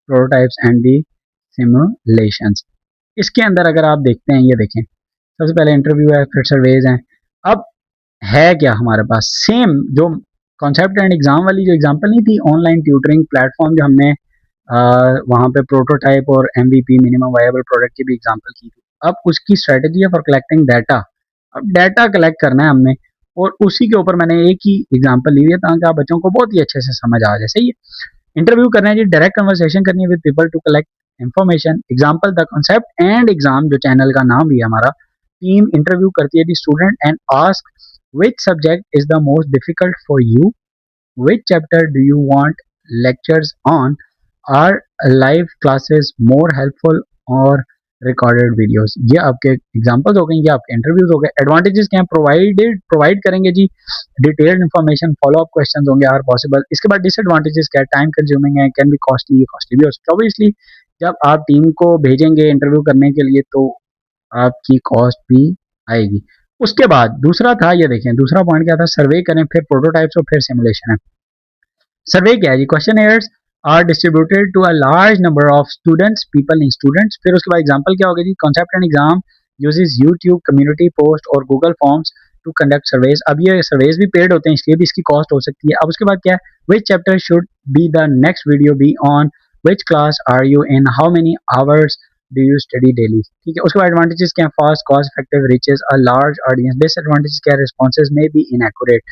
prototypes and the simulations. इसके अंदर अगर आप देखते हैं, ये देखें, सबसे पहले इंटरव्यू है, फिर सर्वेज हैं। अब है क्या हमारे पास सेम जो कॉन्सेप्ट एंड एग्जाम वाली जो एग्जांपल नहीं थी, ऑनलाइन ट्यूटरिंग प्लेटफॉर्म जो हमने वहाँ पे प्रोटोटाइप और MVP मिनिमम वायबल प्रोडक्ट की भी एग्जांपल की थी। अब उसकी स्ट्रेटजी है फॉर कलेक्टिंग डाटा। अब डाटा कलेक्ट करना है हमने और उसी के ऊपर मैंने एक ही एग्जांपल ली है ताकि आप बच्चों को बहुत ही अच्छे से समझ आ जाए। सही है। इंटरव्यू करना है जी, डायरेक्ट कन्वर्सेशन करनी है with people to collect information. Example the concept and exam, जो चैनल का नाम भी है हमारा। टीम इंटरव्यू करती है the student and ask which subject is the most difficult for you, which chapter do you want lectures on, are live classes more helpful or recorded videos। ये आपके एग्जांपल्स हो गए, ये आपके इंटरव्यूज हो गए। एडवांटेजेस क्या हैं, प्रोवाइड करेंगे जी detailed information, follow up questions होंगे आर पॉसिबल। इसके बाद डिसएडवांटेजेस क्या है, टाइम कंज्यूमिंग है, कैन बी कॉस्टली, कॉस्टली भी हो सकता है। ऑब्वियसली जब आप टीम को भेजेंगे इंटरव्यू करने के लिए तो आपकी कॉस्ट भी आएगी। उसके बाद दूसरा था, ये देखें, दूसरा पॉइंट क्या था, सर्वे करें, फिर प्रोटोटाइप्स और फिर सिमुलेशन है। सर्वे क्या है जी, questionnaires are distributed to a large number of students, people in students. फिर उसके बाद एग्जांपल क्या होगा जी, concept and exam uses YouTube community post और Google forms to conduct surveys. अब ये सर्वेज भी पेड होते हैं इसलिए भी इसकी कॉस्ट हो सकती है। अब उसके बाद क्या है, which chapter should be the next video be on, which class are you in, how many hours do you study daily. ठीक है। उसके बाद एडवांटेजेस क्या है, fast, cost effective, reaches a large audience. Disadvantages क्या है, रिस्पॉन्सेज में बी इनएक्यूरेट,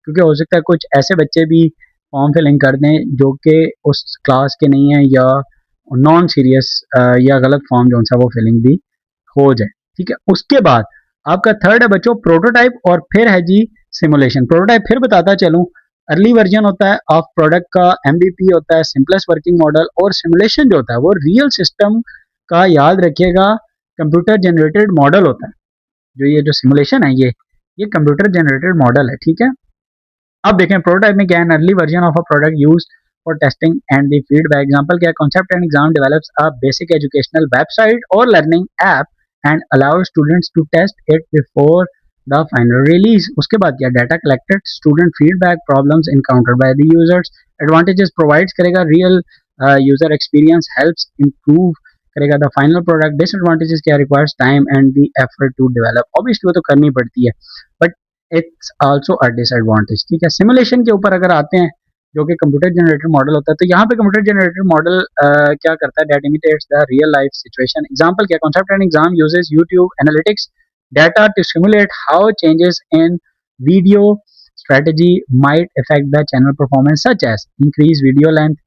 क्योंकि हो सकता है कुछ ऐसे बच्चे भी फॉर्म फिलिंग कर दें जो कि उस क्लास के नहीं है या नॉन सीरियस या गलत फॉर्म जो है वो फिलिंग भी हो जाए। ठीक है। उसके बाद आपका थर्ड है बच्चों प्रोटोटाइप, और फिर है जी सिमुलेशन। प्रोटोटाइप फिर बताता चलूं, अर्ली वर्जन होता है ऑफ प्रोडक्ट का, एमबीपी होता है सिंपलेस्ट वर्किंग मॉडल, और सिमुलेशन जो होता है वो रियल सिस्टम का, याद रखिएगा, कंप्यूटर जनरेटेड मॉडल होता है। जो ये जो सिमुलेशन है ये कंप्यूटर जनरेटेड मॉडल है, ठीक है। अब देखें प्रोटोटाइप में क्या है, early version of a product use for testing and the feedback. Example क्या है, concept and exam develops a basic educational website और learning app and allow students to test it before the final release. उसके बाद क्या, data collected, student feedback, problems encountered by the users, advantages provides करेगा, real user experience helps improve करेगा द फाइनल प्रोडक्ट। डिसएडवांटेजेस क्या, requires time and the effort to develop. Obviously वो तो करनी पड़ती है, but it's also a disadvantage, ठीक है। सिमुलेशन के ऊपर अगर आते हैं, जो कि कंप्यूटर जनरेटेड मॉडल होता है, तो यहाँ पे कंप्यूटर जनरेटेड मॉडल क्या करता है, that imitates the real life situation. Example क्या, concept and exam uses YouTube analytics data to simulate how changes in video strategy might affect the channel performance, such as increase video length,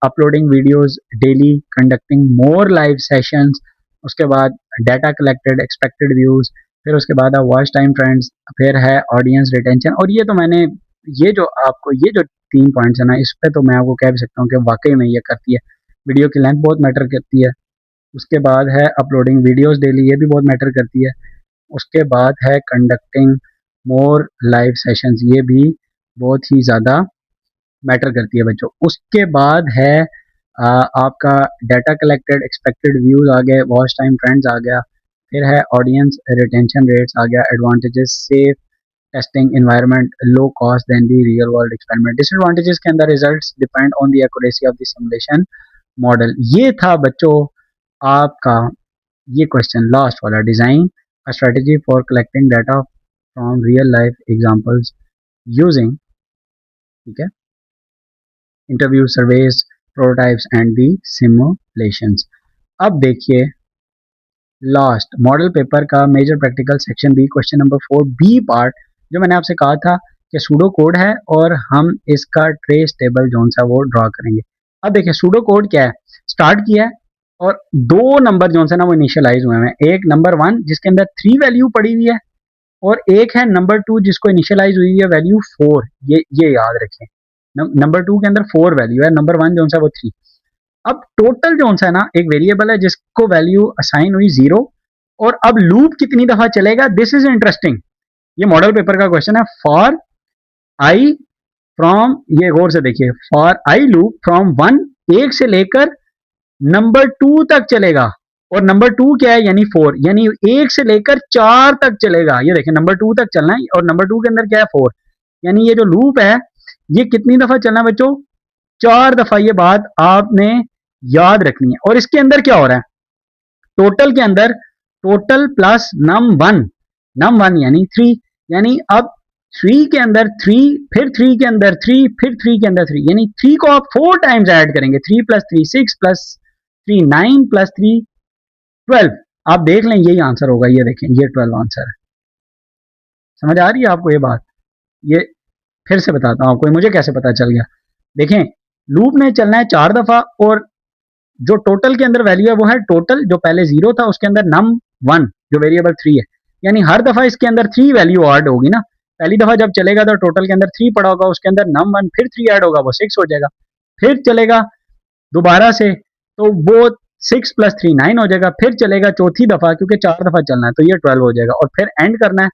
uploading videos daily, conducting more live sessions, उसके बाद डाटा कलेक्टेड, एक्सपेक्टेड व्यूज, फिर उसके बाद वॉच टाइम ट्रेंड्स, फिर है ऑडियंस रिटेंशन। और ये तो मैंने ये जो आपको ये जो 3 पॉइंट्स है ना, इस पे तो मैं आपको कह भी सकता हूँ कि वाकई में ये करती है। वीडियो की लेंथ बहुत मैटर करती है। उसके बाद है अपलोडिंग वीडियोस डेली, ये भी बहुत मैटर करती है। उसके बाद है कंडक्टिंग मोर लाइव सेशंस, ये भी बहुत ही ज़्यादा मैटर करती है बच्चों। उसके बाद है आपका डाटा कलेक्टेड, एक्सपेक्टेड व्यूज आ गए, वॉच टाइम ट्रेंड्स आ गया, फिर है ऑडियंस रिटेंशन रेट्स आ गया, advantages safe testing environment, low cost than the real world experiment. Disadvantages के अंदर results depend on the accuracy of the simulation model. ये था बच्चों आपका ये क्वेश्चन लास्ट वाला, design a strategy for collecting data from real life examples using, ठीक है, interview, surveys, prototypes and the simulations. अब देखिए लास्ट मॉडल पेपर का major practical section B, question number 4 B part, जो मैंने आपसे कहा था कि सूडो कोड है और हम इसका ट्रेस टेबल जो सा वो ड्रॉ करेंगे। अब देखिए सूडो कोड क्या है, स्टार्ट किया है और 2 नंबर जो है ना वो इनिशियलाइज हुए हैं। एक नंबर 1 जिसके अंदर 3 वैल्यू पड़ी हुई है, और एक है नंबर 2 जिसको इनिशियलाइज हुई है वैल्यू 4। ये याद रखें, नंबर 2 के अंदर 4 वैल्यू है, नंबर 1 जो सा वो 3। अब टोटल जो सा है ना एक वेरिएबल है जिसको वैल्यू असाइन हुई 0, और अब लूप कितनी दफा चलेगा, दिस इज इंटरेस्टिंग। ये मॉडल पेपर का क्वेश्चन है। फॉर आई फ्रॉम, ये गौर से देखिए, फॉर आई लूप फ्रॉम 1, 1 से लेकर नंबर 2 तक चलेगा, और नंबर 2 क्या है, यानी 4, यानी 1 से लेकर 4 तक चलेगा। ये देखिए नंबर 2 तक चलना है, और नंबर 2 के अंदर क्या है 4, यानी ये जो लूप है ये कितनी दफा चलना है बच्चों, 4 दफा। ये बात आपने याद रखनी है। और इसके अंदर क्या हो रहा है, टोटल के अंदर टोटल प्लस नम वन यानी 3, यानी अब 3 के अंदर 3, फिर 3 के अंदर 3, फिर 3 के अंदर 3, यानी 3 को आप 4 टाइम्स ऐड करेंगे। 3 + 3 6 + 3 9 + 3 12। आप देख लें यही आंसर होगा, ये देखें ये 12 आंसर है। समझ आ रही है आपको ये बात? ये फिर से बताता हूँ आपको, मुझे कैसे पता चल गया। देखें लूप में चलना है 4 दफा, और जो टोटल के अंदर वैल्यू है वो है टोटल, जो पहले 0 था उसके अंदर नम 1 जो वेरिएबल 3 है, यानी हर दफा इसके अंदर 3 वैल्यू ऐड होगी ना। पहली दफा जब चलेगा तो टोटल के अंदर 3 पड़ा होगा, उसके अंदर नम 1, फिर 3 ऐड होगा वो 6 हो जाएगा, फिर चलेगा दोबारा से तो वो 6 + 3 9 हो जाएगा, फिर चलेगा चौथी दफा क्योंकि 4 दफा चलना है तो ये 12 हो जाएगा, और फिर एंड करना है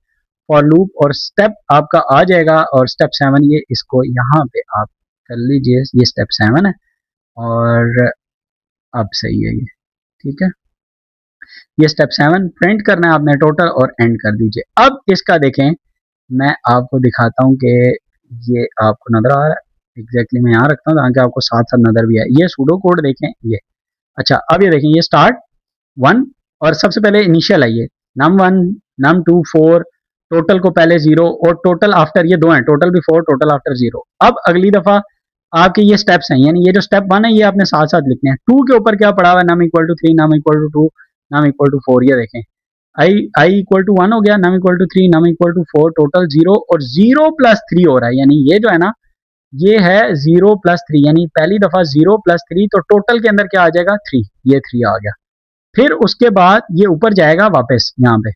फॉर लूप, और स्टेप आपका आ जाएगा, और स्टेप 7 ये इसको यहाँ पे आप कर लीजिए, ये स्टेप 7 है, और अब सही है ये, ठीक है। ये स्टेप 7 प्रिंट करना है आपने टोटल, और एंड कर दीजिए। अब इसका देखें, मैं आपको दिखाता हूँ कि ये आपको नजर आ रहा है एग्जैक्टली, मैं यहाँ रखता हूँ ताकि आपको साथ साथ नजर भी आए। ये सूडो कोड देखें ये, अच्छा अब ये देखें, ये स्टार्ट 1, और सबसे पहले इनिशियल है ये नम 1 नम 2 4, टोटल को पहले 0, और टोटल आफ्टर, ये 2 हैं, टोटल बिफोर टोटल आफ्टर 0। अब अगली दफा आपके ये स्टेप्स हैं, यानी ये जो स्टेप 1 है ये आपने साथ साथ लिखने हैं। 2 के ऊपर क्या पड़ा हुआ है, नम = 3 नम = 2 नम = 4। ये देखें आई = 1 हो गया, नम = 3 नम = 4, टोटल 0, और 0 + 3 हो रहा है, यानी ये जो है ना ये है 0 + 3, यानी पहली दफा 0 + 3, तो टोटल के अंदर क्या आ जाएगा 3, ये 3 आ गया। फिर उसके बाद ये ऊपर जाएगा वापस, यहाँ पे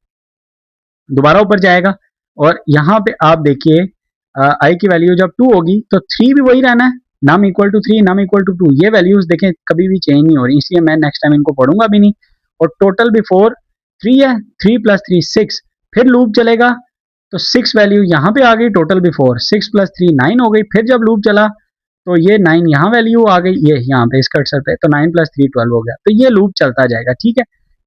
दोबारा ऊपर जाएगा और यहाँ पे आप देखिए आई की वैल्यू जब 2 होगी तो 3 भी वही रहना है, num equal to 3, num equal to 2, ये वैल्यूज देखें कभी भी चेंज नहीं हो रही, इसलिए मैं नेक्स्ट टाइम इनको पढ़ूंगा भी नहीं। और टोटल बिफोर 3 है, 3 प्लस 3 6, फिर लूप चलेगा तो 6 वैल्यू यहाँ पे आ गई, टोटल बिफोर 6 प्लस 3 9 हो गई, फिर जब लूप चला तो ये 9 यहाँ वैल्यू आ गई, ये यहाँ पे इस कर्सर पे, तो 9 प्लस 3 12 हो गया, तो ये लूप चलता जाएगा। ठीक है,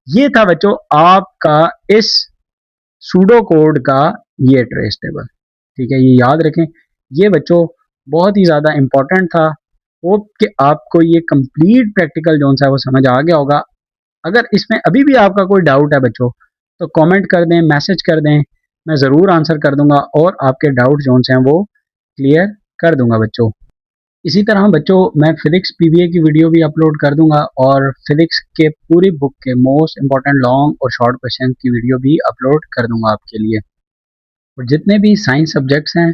ये था बच्चों आपका इस सूडो कोड का ये ट्रेस टेबल। ठीक है, ये याद रखें, ये बच्चों बहुत ही ज़्यादा इंपॉर्टेंट था। होप कि आपको ये कंप्लीट प्रैक्टिकल जोन सा है वो समझ आ गया होगा। अगर इसमें अभी भी आपका कोई डाउट है बच्चों तो कमेंट कर दें, मैसेज कर दें, मैं ज़रूर आंसर कर दूंगा और आपके डाउट जोन से हैं वो क्लियर कर दूंगा बच्चों। इसी तरह बच्चों मैं फिजिक्स पीवीए की वीडियो भी अपलोड कर दूंगा और फिजिक्स के पूरी बुक के मोस्ट इंपॉर्टेंट लॉन्ग और शॉर्ट क्वेश्चन की वीडियो भी अपलोड कर दूंगा आपके लिए। और जितने भी साइंस सब्जेक्ट्स हैं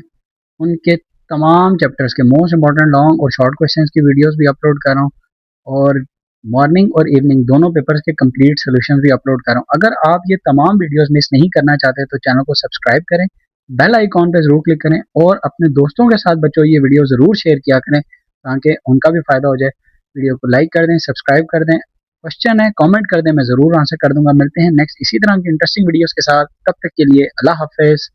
उनके तमाम चैप्टर्स के मोस्ट इंपॉर्टेंट लॉन्ग और शॉर्ट क्वेश्चंस की वीडियोस भी अपलोड कर रहा हूँ और मॉर्निंग और इवनिंग दोनों पेपर्स के कंप्लीट सॉल्यूशंस भी अपलोड कर रहा हूँ। अगर आप ये तमाम वीडियोस मिस नहीं करना चाहते तो चैनल को सब्सक्राइब करें, बेल आइकॉन पे जरूर क्लिक करें और अपने दोस्तों के साथ बच्चों ये वीडियो ज़रूर शेयर किया करें ताकि उनका भी फ़ायदा हो जाए। वीडियो को लाइक कर दें, सब्सक्राइब कर दें, क्वेश्चन है कमेंट कर दें, मैं ज़रूर आंसर कर दूंगा। मिलते हैं नेक्स्ट इसी तरह की इंटरेस्टिंग वीडियोज़ के साथ, तब तक के लिए अल्लाह हाफिज़।